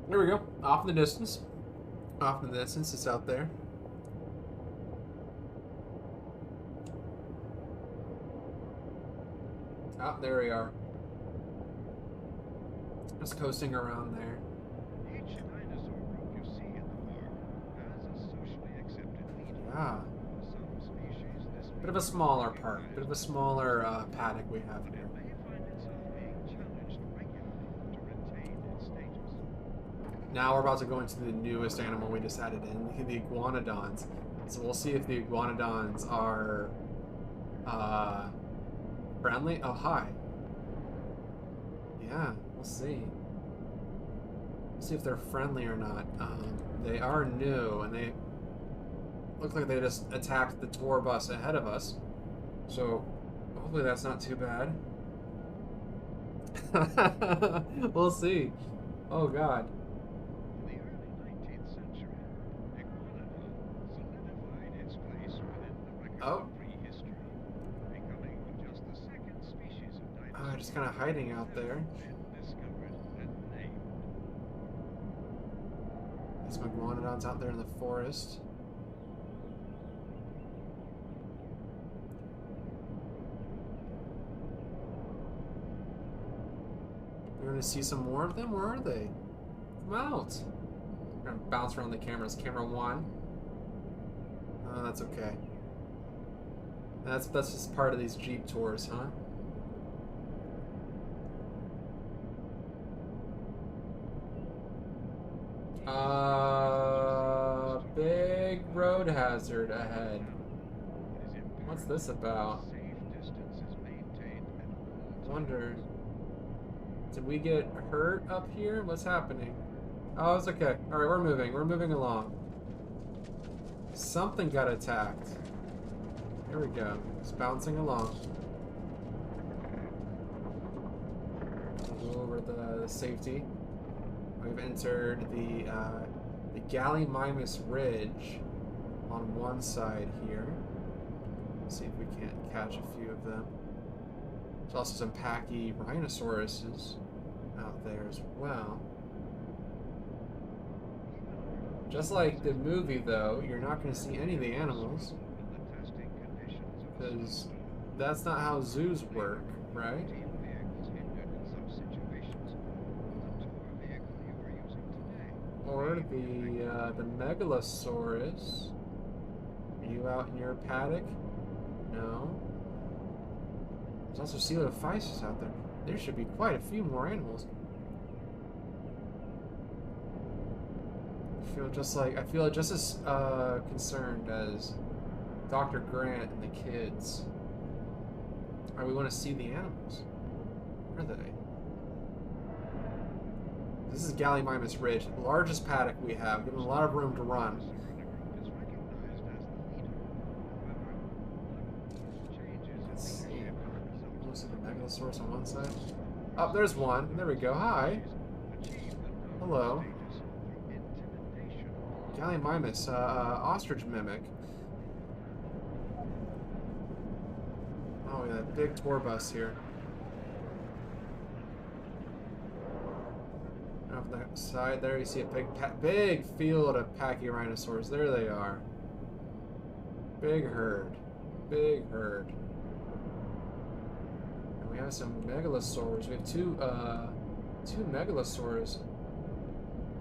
There we go. Off in the distance. Off in the distance. It's out there. Ah, there we are. Just coasting around there. Each dinosaur group you see in the park has a socially accepted leader. Yeah. Some species this Bit of a smaller park. Bit of a smaller paddock we have here. may find itself being challenged regularly to retain its status. Now we're about to go into the newest animal we decided in, the iguanodons. So we'll see if the iguanodons are friendly. Oh, hi. Yeah, we'll see. We'll see if they're friendly or not. They are new, and they... Looks like they just attacked the tour bus ahead of us. So hopefully that's not too bad. We'll see. Oh god. In the early 19th century, iguana solidified its place within the record Oh. of prehistory, becoming just the second species of dinosaur Just kind of hiding out there. been discovered and named. These iguanodons out there in the forest. We're gonna see some more of them? Where are they? Come out! I'm gonna bounce around the cameras. Camera 1. Oh, that's okay. That's just part of these Jeep tours, huh? Big road hazard ahead. It is What's this about? safe distance is maintained at all Wonder. Did we get hurt up here? What's happening? Oh, it's okay. Alright, we're moving. We're moving along. Something got attacked. Here we go. It's bouncing along. We'll go over the safety. We've entered the Gallimimus Ridge on one side here. Let's see if we can't catch a few of them. There's also some packy rhinosauruses out there as well. Just like the movie, though, you're not going to see any of the animals, because that's not how zoos work, right? Or the Megalosaurus. Are you out in your paddock? No. There's also Coelophysis out there. There should be quite a few more animals. I feel just as concerned as Dr. Grant and the kids. Alright, we want to see the animals. Where are they? This is Gallimimus Ridge, the largest paddock we have, given a lot of room to run. Let's see. Most of the Megalosaurus on one side. Oh, there's one. There we go. Hi. Hello. Gallimimus, ostrich mimic. Oh, yeah, big tour bus here. Off that side there, you see a big field of pachyrhinosaurs. There they are. Big herd. Big herd. And we have some megalosaurs. We have two megalosaurs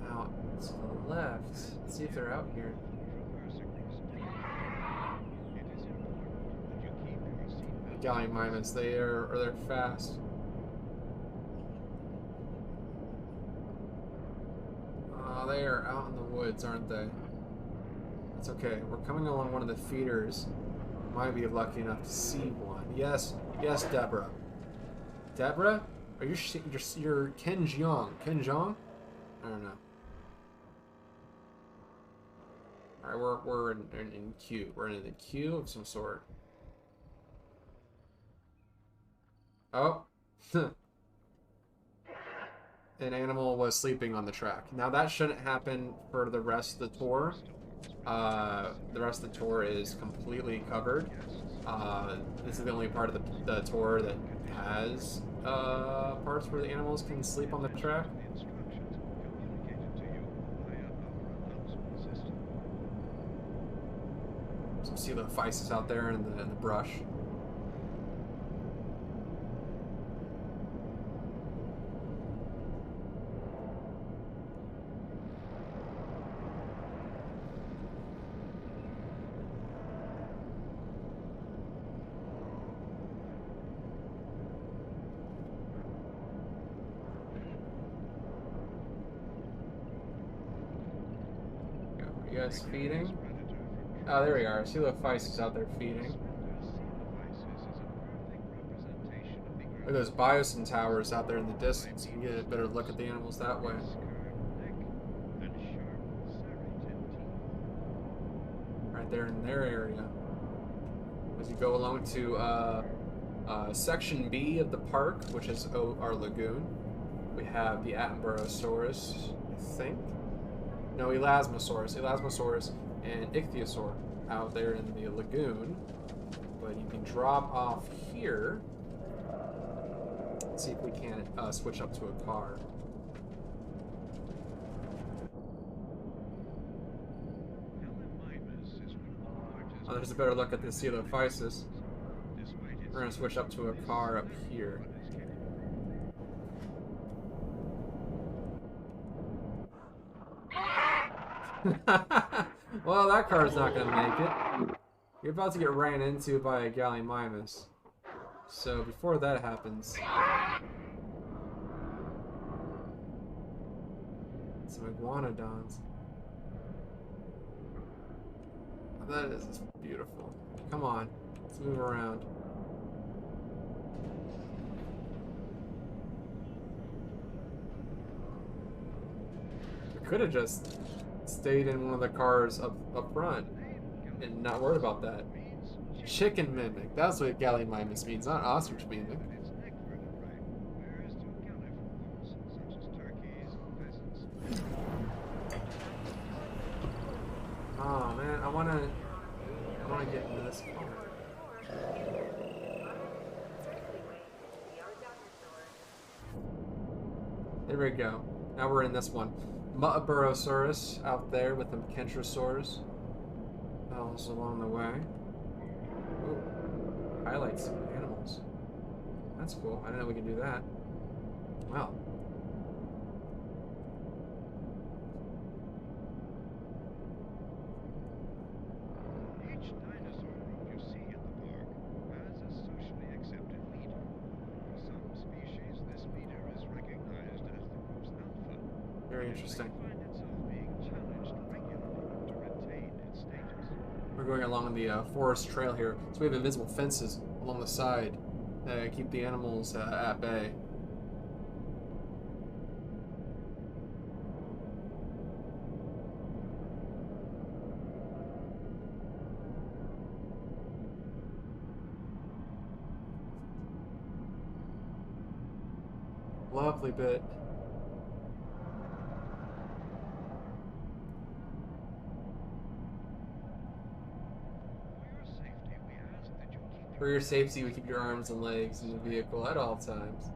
out to the left. Let's see if they're out here. Gallimimus, they're fast. They are out in the woods, aren't they? That's okay. We're coming along one of the feeders. Might be lucky enough to see one. Yes, yes, Deborah. Deborah? Are you you're Ken Jeong? Ken Jeong? I don't know. All right, we're in queue. We're in a queue of some sort. Oh. An animal was sleeping on the track. Now that shouldn't happen for the rest of the tour. The rest of the tour is completely covered. This is the only part of the tour that has parts where the animals can sleep on the track. Some Coelophysis out there in the brush. You guys feeding? Oh, there we are. Coelophysis out there feeding. Look at those biosin towers out there in the distance. You can get a better look at the animals that way. Alright, right there in their area. As you go along to Section B of the park, which is our lagoon, we have the Attenborosaurus, I think. No, Elasmosaurus, and Ichthyosaur out there in the lagoon. But you can drop off here. Let's see if we can switch up to a car. Oh, there's a better look at the Coelophysis. We're going to switch up to a car up here. Well, that car's not going to make it. You're about to get ran into by a Gallimimus. So before that happens... some iguanodons. Oh, that is beautiful. Come on, let's move around. We could have just stayed in one of the cars up front and not worried about that. Chicken mimic. That's what Gallimimus means, not ostrich mimic. Oh man, I wanna get into this car. There we go. Now we're in this one. Muttaburrasaurus out there with the Kentrosaurs. Else along the way. Ooh. Highlights some animals. That's cool. I didn't know we could do that. Wow. Each dinosaur you see in the park has a socially accepted leader. For some species, this leader is recognized as the group's alpha. Very interesting. It might find itself being challenged regularly to retain its status. We're going along the forest trail here, so we have invisible fences along the side that keep the animals at bay. Lovely bit. For your safety, we keep your arms and legs in the vehicle at all times.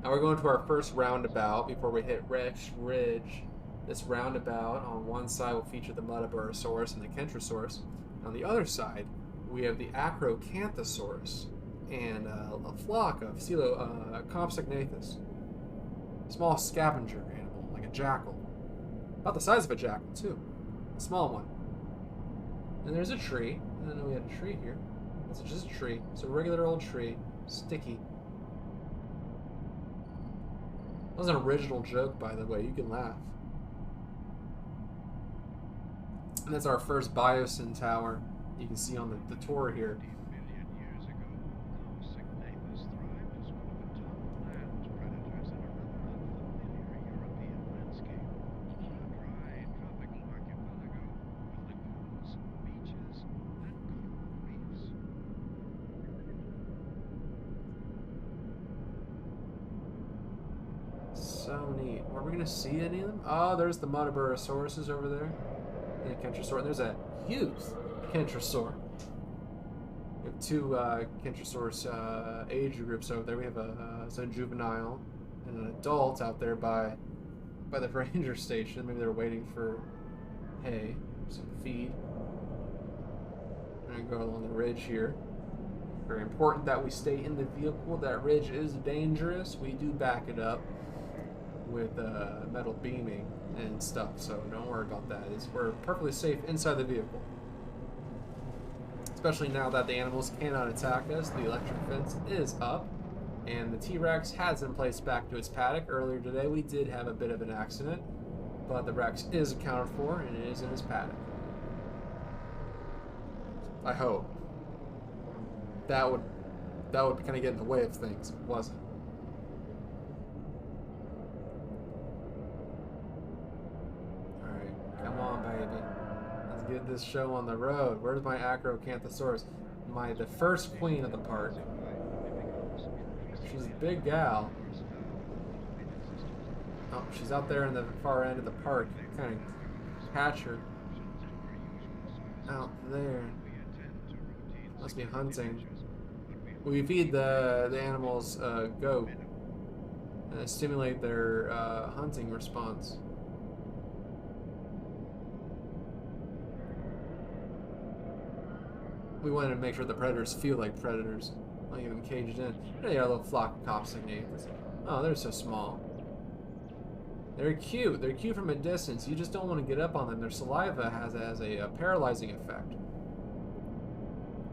Now we're going to our first roundabout before we hit Rex Ridge. This roundabout on one side will feature the Muttaburrasaurus and the Kentrosaurus. On the other side, we have the Acrocanthosaurus and a flock of Compsognathus. Small scavenger animal, like a jackal. About the size of a jackal, too. A small one. And there's a tree. I didn't know we had a tree here. It's just a tree. It's a regular old tree. Sticky. That was an original joke, by the way. You can laugh. And that's our first Biosyn tower. You can see on the tour here. 15 million years ago, Compsognathus thrived as one of the top land predators in a rather unfamiliar European landscape. A dry, tropical archipelago with lagoons, beaches, and coral reefs. So neat. Are we going to see any of them? Oh, there's the Muttaburrasauruses over there. And a Kentrosaur. And there's a huge Kentrosaur. We have two Kentrosaurus age groups over there. We have a juvenile and an adult out there by the ranger station. Maybe they're waiting for hay, some feed. We're going to go along the ridge here. Very important that we stay in the vehicle. That ridge is dangerous. We do back it up with metal beaming and stuff, so don't worry about that. We're perfectly safe inside the vehicle. Especially now that the animals cannot attack us. The electric fence is up, and the T-Rex has been placed back to its paddock. Earlier today we did have a bit of an accident, but the Rex is accounted for, and it is in his paddock. I hope. That would kind of get in the way of things, if it wasn't. Alright, come on, baby. Let's get this show on the road. Where's my Acrocanthosaurus? The first queen of the park. She's a big gal. Oh, she's out there in the far end of the park. Kind of catch her. Out there. Must be hunting. We feed the animals goat. Stimulate their hunting response. We wanted to make sure the predators feel like predators, not get them caged in. There are a little flock of copsognathus. Oh, they're so small. They're cute. They're cute from a distance. You just don't want to get up on them. Their saliva has a paralyzing effect.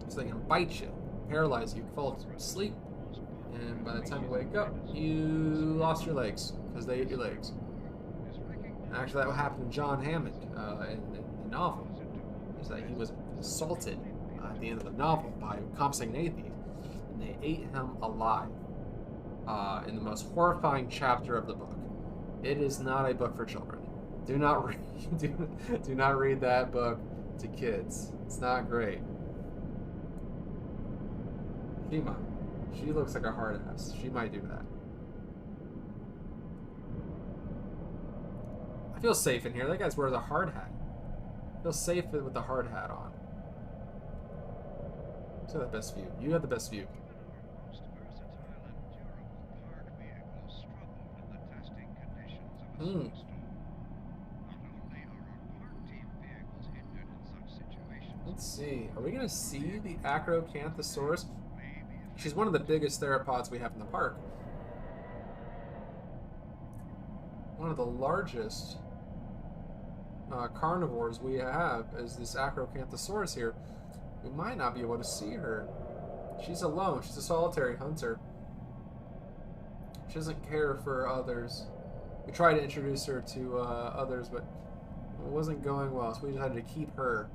So they can bite you, paralyze you, fall asleep, and by the time you wake up, you lost your legs because they ate your legs. Actually, that happened to John Hammond in the novel. Is that he was assaulted at the end of the novel by Compsognathus, and they ate him alive in the most horrifying chapter of the book. It is not a book for children. Do not read. Do not read that book to kids. It's not great. She looks like a hard ass. She might do that. I feel safe in here. That guy's wears a hard hat. I feel safe with the hard hat on. Who's got the best view? You have the best view. Let's see. Are we going to see the Acrocanthosaurus? She's one of the biggest theropods we have in the park. One of the largest carnivores we have is this Acrocanthosaurus here. We might not be able to see her. She's alone. She's a solitary hunter. She doesn't care for others. We tried to introduce her to others, but it wasn't going well, so we decided to keep her.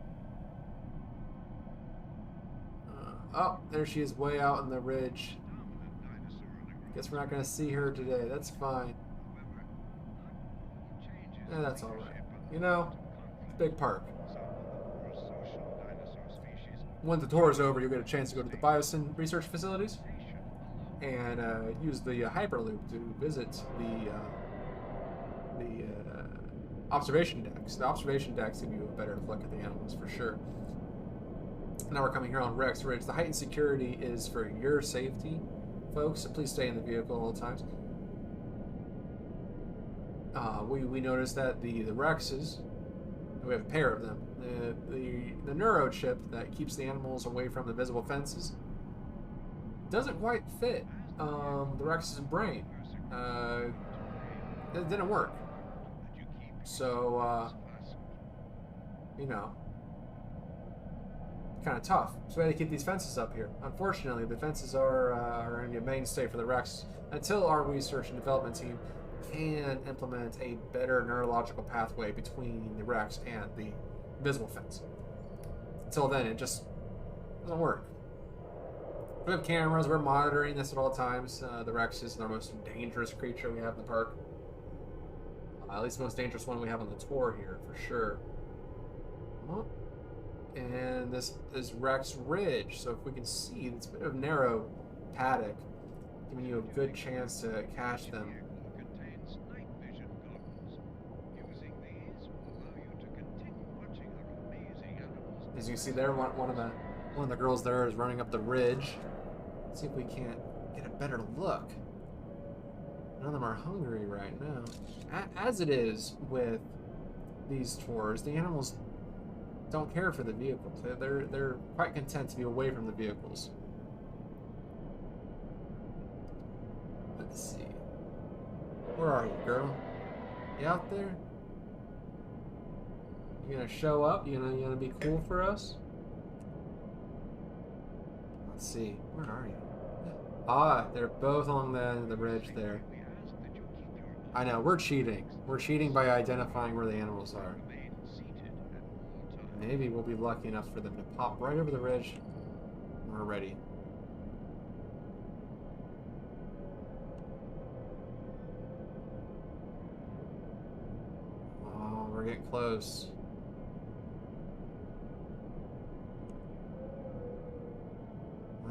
Oh, there she is, way out in the ridge. Guess we're not going to see her today. That's fine. That's alright. You know, it's a big park. When the tour is over, you'll get a chance to go to the Biosyn research facilities and use the Hyperloop to visit the observation decks. The observation decks give you a better look at the animals for sure. Now we're coming here on Rex Ridge. The heightened security is for your safety, folks, so please stay in the vehicle at all times. We noticed that the Rexes, we have a pair of them, the neurochip that keeps the animals away from the visible fences doesn't quite fit the Rex's brain. It didn't work. So, you know, kind of tough. So we had to keep these fences up here. Unfortunately, the fences are going to be a mainstay for the Rex until our research and development team can implement a better neurological pathway between the Rex and the visible fence. Until then, it just doesn't work. We have cameras. We're monitoring this at all times. The Rex is the most dangerous creature we have in the park. At least the most dangerous one we have on the tour here, for sure. Oh. And this is Rex Ridge, so if we can see, it's a bit of narrow paddock, giving you a good chance to catch them. As you can see there, one of the girls there is running up the ridge. Let's see if we can't get a better look. None of them are hungry right now. As it is with these tours, the animals don't care for the vehicles. They're quite content to be away from the vehicles. Let's see. Where are you, girl? You out there? You gonna show up? You gonna be cool for us? Let's see. Where are you? Ah, they're both along the end of the ridge there. I know, we're cheating. We're cheating by identifying where the animals are. Maybe we'll be lucky enough for them to pop right over the ridge when we're ready. Oh, we're getting close.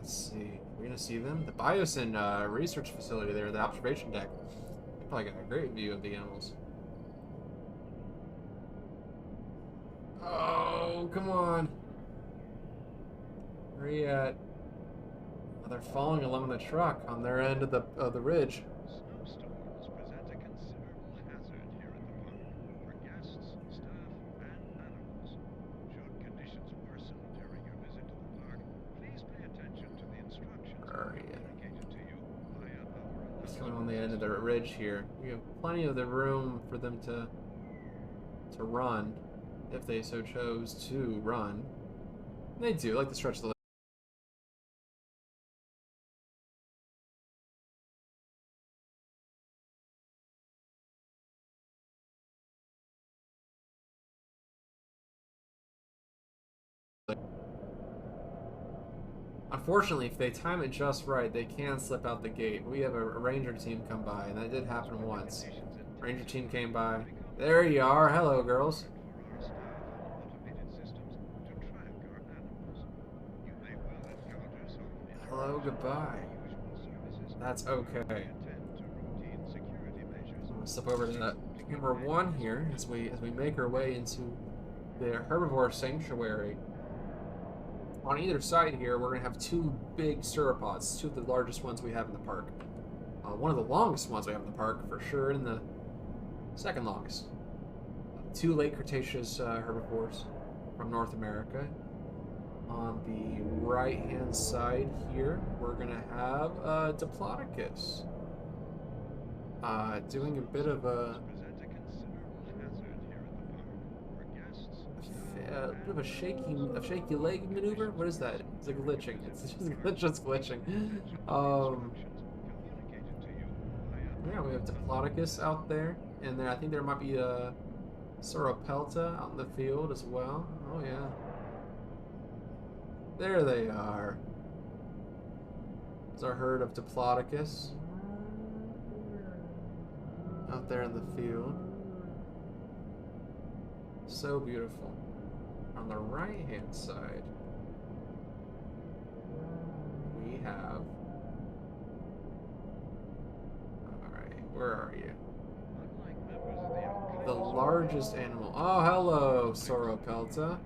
Let's see. We're gonna see them. The Biosyn research facility there, the observation deck. They probably got a great view of the animals. Oh, come on. Where are you at? Oh, they're following along the truck on their end of the ridge. Snowstorms present a considerable hazard here at the park for guests, staff, and animals. Should conditions worsen during your visit to the park, please pay attention to the instructions Where are you? communicated to you via our Just coming on the end of the ridge here. We have plenty of the room for them to run, if they so chose to run. And they do like to stretch the leg. Unfortunately, if they time it just right, they can slip out the gate. We have a ranger team come by, and that did happen once. Ranger team came by. There you are. Hello, girls. for our staff and automated systems to track our animals. You may well encounter some Hello, goodbye. unusual services. That's okay. Attend to routine security measures. I'm gonna slip over to that number 1 here as we make our way into the herbivore sanctuary. On either side here, we're gonna have 2 big sauropods, 2 of the largest ones we have in the park. One of the longest ones we have in the park for sure, and the second longest. 2 late Cretaceous herbivores from North America. On the right-hand side here, we're gonna have Diplodocus. Doing a bit of a Present a considerable hazard here at the park for guests, bit of a shaky leg maneuver. What is that? It's like glitching. It's just glitching. communicated to you via Yeah, we have Diplodocus out there, and then I think there might be a Sauropelta out in the field as well. Oh yeah, there they are. There's our herd of Diplodocus out there in the field. So beautiful. On the right hand side, we have. Alright, where are you? unlike members of the unconscious The largest animal. Oh, hello, Sauropelta. do not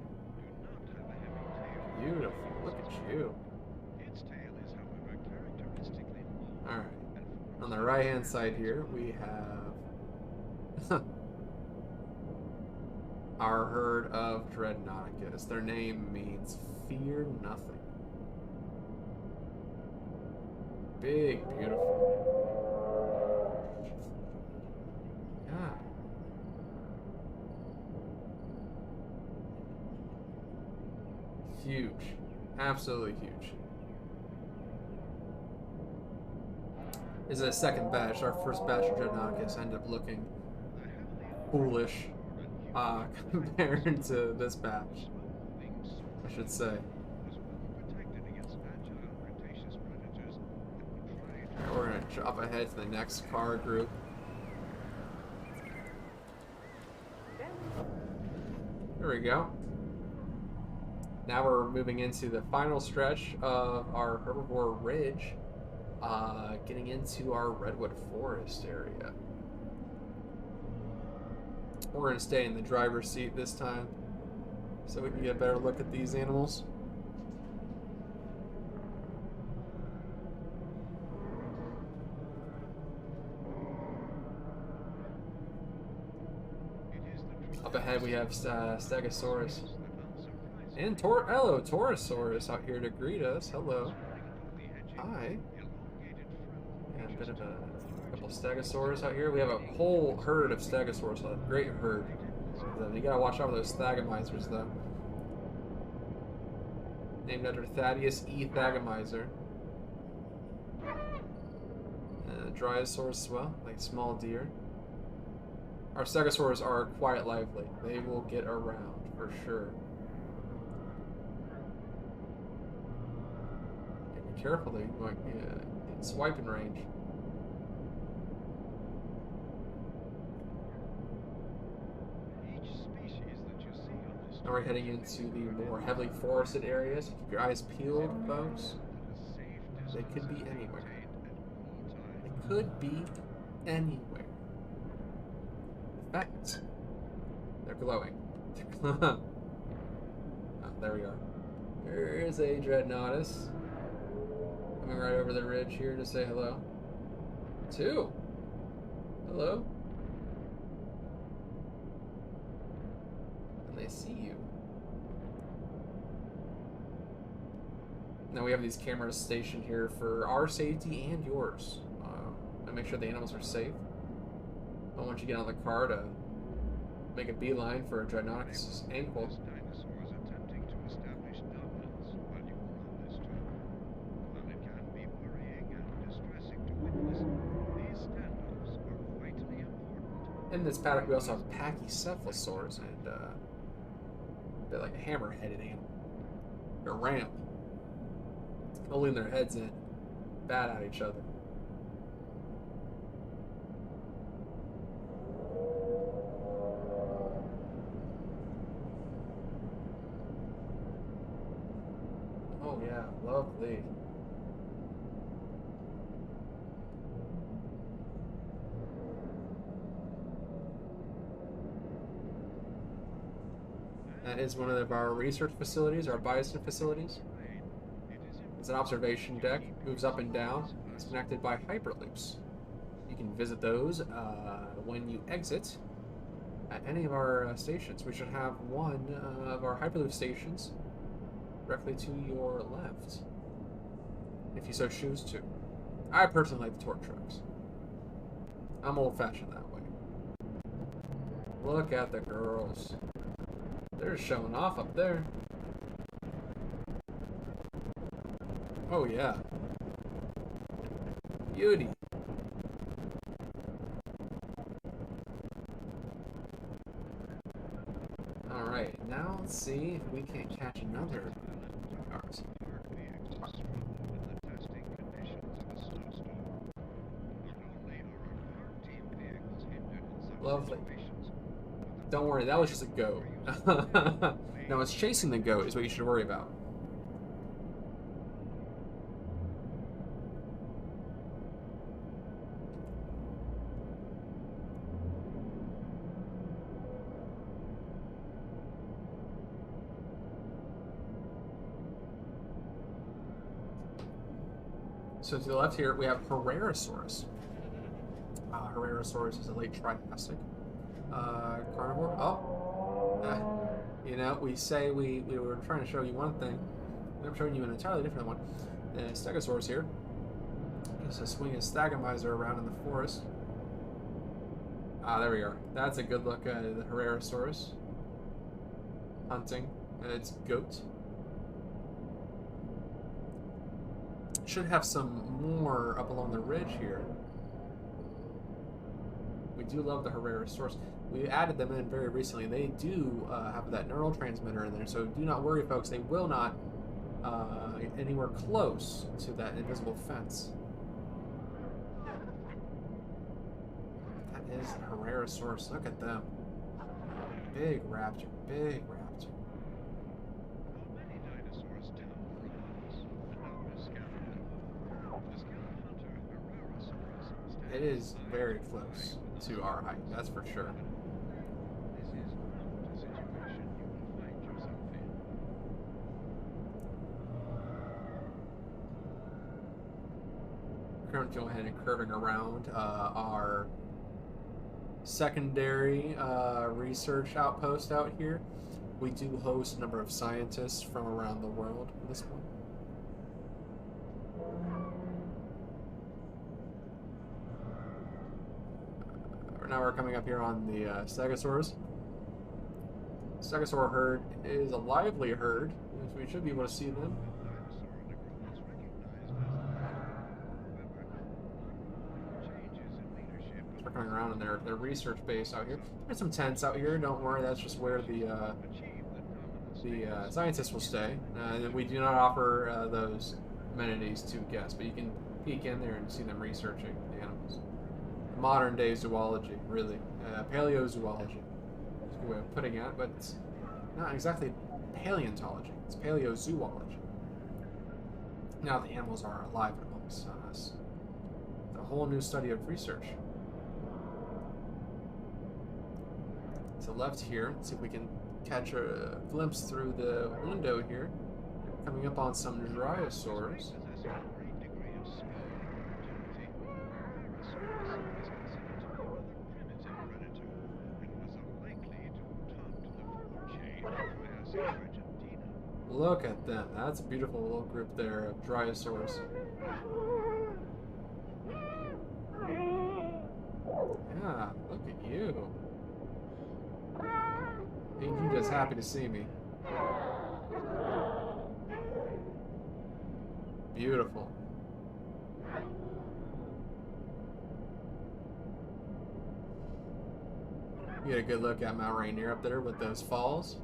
have a heavy tail. Beautiful. Look at you. Its tail is, however, characteristically long. Alright. And On the right hand side here, we have our herd of Dreadnoughticus. Their name means fear nothing. Big, beautiful. Yeah. Huge. Absolutely huge. Is a second batch. Our first batch of Dreadnoughticus ended up looking foolish compared to this batch, I should say. was well protected against agile Cretaceous predators that would try to We're gonna drop ahead to the next car group. There we go. Now we're moving into the final stretch of our herbivore ridge, getting into our redwood forest area. We're going to stay in the driver's seat this time so we can get a better look at these animals. Up ahead we have Stegosaurus. And hello, Torosaurus out here to greet us. Hello. Hi. And a bit of a couple Stegosaurus out here. We have a whole herd of Stegosaurus, a great herd. You gotta watch out for those Thagomisers, though. Named after Thaddeus E. Thagomizer. And a Dryosaurus as well, like small deer. Our Stegosaurs are quite lively. They will get around for sure. Be careful, they might be in swiping range. each species that you see on this Now we're heading into the more heavily forested areas. Keep your eyes peeled, folks. They could be anywhere. maintained at all times. They could be anywhere. In fact, they're glowing. Oh, there we are. There's a Dreadnoughtus. Coming right over the ridge here to say hello. Two. Hello. And they see you. Now we have these cameras stationed here for our safety and yours. And make sure the animals are safe. I want you to get on the car to make a beeline for a Dreadnoughtus ankle. This dinosaurs attempting to establish dominance while you were on this tour. While it can be worrying and distressing to witness, these standoffs are vitally important. In this paddock, we also have Pachycephalosaurs and they're like a hammer-headed animal. They're ramp, holding their heads in, bat at each other. Oh yeah, lovely. That is one of our research facilities, our bison facilities. It's an observation deck, moves up and down. It's connected by hyperloops. You can visit those when you exit at any of our stations. We should have one of our hyperloop stations directly to your left, if you so choose to. I personally like the torque trucks. I'm old-fashioned that way. Look at the girls. They're showing off up there. Oh yeah. Beauty. Alright, now let's see if we can catch another cars. Park vehicles struggle with the testing conditions of a snowstorm. Not only are our park team vehicles hindered in some Lovely. situations, Don't worry, that was just a goat. Now it's chasing the goat is what you should worry about. So to the left here, we have Herrerasaurus. Herrerasaurus is a late Triassic carnivore. You know, we say we were trying to show you one thing, and I'm showing you an entirely different one. The Stegosaurus here, just to swing his Stagomyzer around in the forest. There we are. That's a good look at the Herrerasaurus hunting its goat. Should have some more up along the ridge here. We do love the Herrerasaurus. We added them in very recently. They do have that neural transmitter in there, so do not worry, folks. They will not get anywhere close to that invisible fence. That is the Herrerasaurus. Look at them. Big raptor. Big raptor. many dinosaurs tell us, but not the skeleton. The skeleton hunter, Herrerasaurus, It is very close to our height, that's for sure. This is not a situation you will find yourself in. Currently go ahead and curving around our secondary research outpost out here. We do host a number of scientists from around the world in this one. Now we're coming up here on the Stegosaurus. Stegosaur herd is a lively herd, so we should be able to see them. We're coming around in their research base out here. There's some tents out here. Don't worry, that's just where the scientists will stay. We do not offer those amenities to guests, but you can peek in there and see them researching the animals. Modern day zoology, really. Paleozoology. That's a good way of putting it, but it's not exactly paleontology. It's paleozoology. Now the animals are alive and amongst us. It's a whole new study of research. To the left here, let's see if we can catch a glimpse through the window here. Coming up on some dinosaurs. Possessing a great degree of speed and agility, Tyrannosaurus is considered to be a rather primitive predator and was unlikely to have topped the food chain of Triassic Argentina. Look at them. That's a beautiful little group there of dinosaurs. Yeah, look at you. Ain't you just happy to see me? Beautiful. You get a good look at Mount Rainier up there with those falls.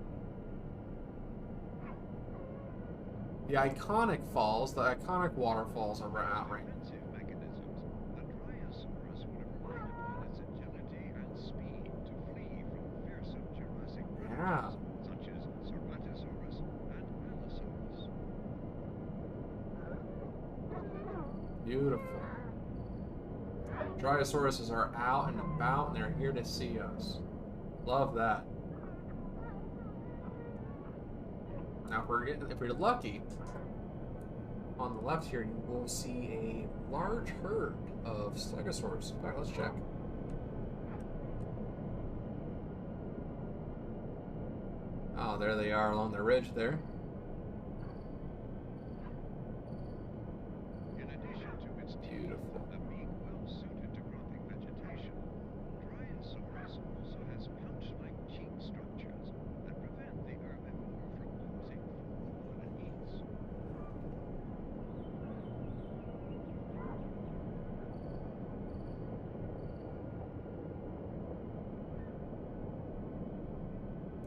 The iconic falls, the iconic waterfalls are Mount Rainier. Defensive mechanisms, the Dryosaurus would have relied upon its agility and speed to flee from fearsome Jurassic Yeah. predators such as Ceratosaurus and Allosaurus. Beautiful. Dryosauruses are out and about and they're here to see us. Love that. Now if we're lucky, on the left here you will see a large herd of stegosaurs. In fact, let's check. Oh, there they are along the ridge there. In addition to its teeth, Beautiful. a beak well suited to cropping vegetation, Dryosaurus also has pouch-like cheek structures that prevent the herbivore from losing food when it eats.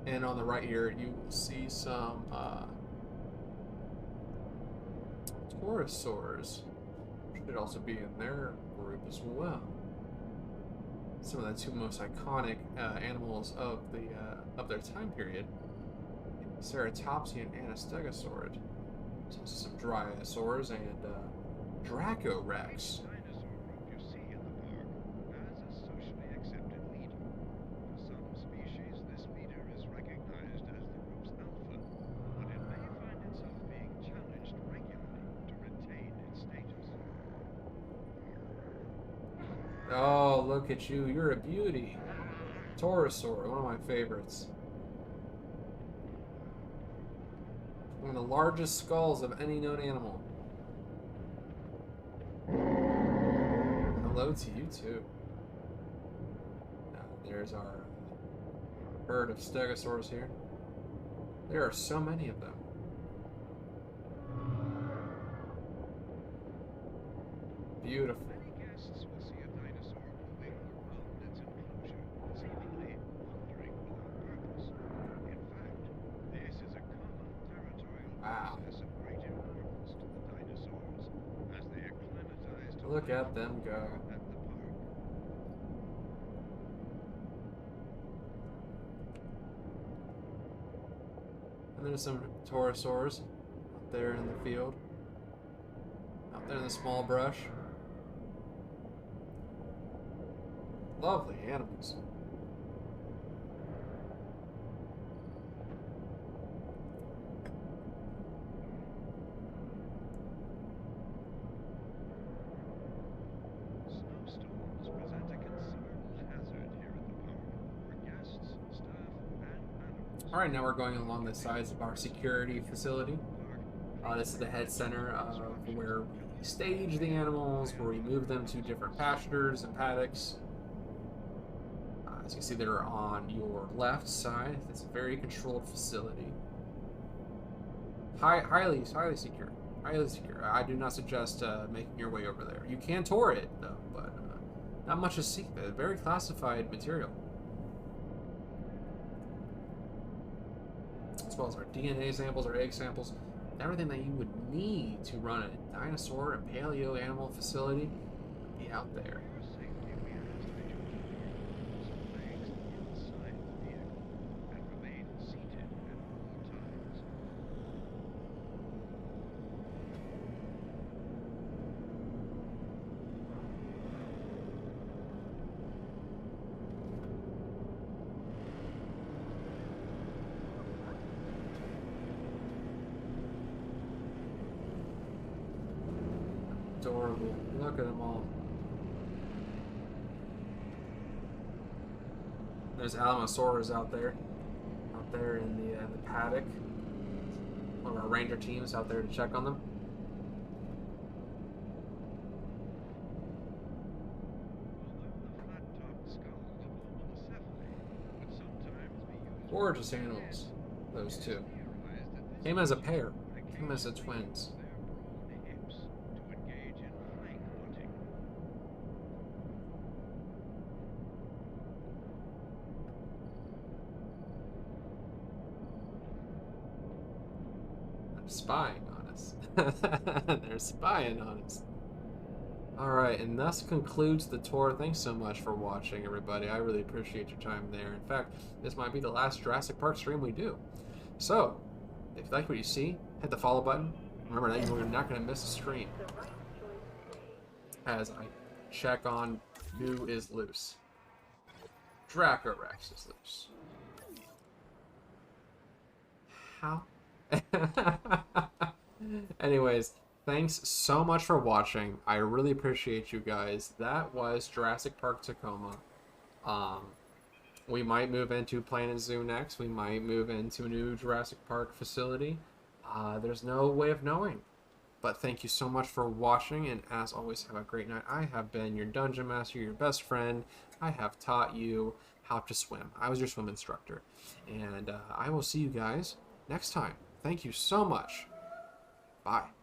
And on the right here, you will see some pterosaurs. Should also be in their group as well. Some of the two most iconic animals of their time period: Ceratopsian and a Stegosaurid. There's also some Dryosaurs and Dracorex. Dinosaur group you see in the park has a socially accepted leader. For some species, this leader is recognized as the group's alpha, but it may find itself being challenged regularly to retain its status. Oh, look at you. You're a beauty. Torosaur, one of my favorites. One of the largest skulls of any known animal. Hello to you too. Now, there's our herd of stegosaurs here. There are so many of them. Beautiful. Many guests will see a dinosaur moving around its enclosure, seemingly wandering without purpose. In fact, this is a common territorial Wow. process of great importance to the dinosaurs as they acclimatize to Look life at them go. at the park. And there's some pterosaurs out there in the field. Out there in the small brush. Lovely animals. Snowstorms present a considerable hazard here at the park for guests, staff, and animals. Alright, now we're going along the sides of our security facility. This is the head center of where we stage the animals, where we move them to different pastures and paddocks. As you see, they're on your left side. It's a very controlled facility. Highly secure. Highly secure. I do not suggest making your way over there. You can tour it, though, but not much to see. Very classified material. As well as our DNA samples, our egg samples, everything that you would need to run a dinosaur and paleo animal facility would be out there. For your safety, we ask that you keep your arms and legs inside the vehicle and remain seated at all times. adorable. Look at them all. There's Alamosaurus out there in the paddock. One of our ranger teams out there to check on them. Gorgeous animals, those two. Came as a pair, came as a twins. They're spying on us. They're spying on us. Alright, and thus concludes the tour. Thanks so much for watching, everybody. I really appreciate your time there. In fact, this might be the last Jurassic Park stream we do. So, if you like what you see, hit the follow button. Remember that you're not going to miss a stream. As I check on who is loose. Dracorex is loose. How? Anyways, thanks so much for watching. I really appreciate you guys. That was Jurassic Park Tacoma. We might move into Planet Zoo next. We might move into a new Jurassic Park facility. There's no way of knowing. But thank you so much for watching, and as always, have a great night. I have been your Dungeon Master, your best friend. I have taught you how to swim. I was your swim instructor. And I will see you guys next time. Thank you so much. Bye.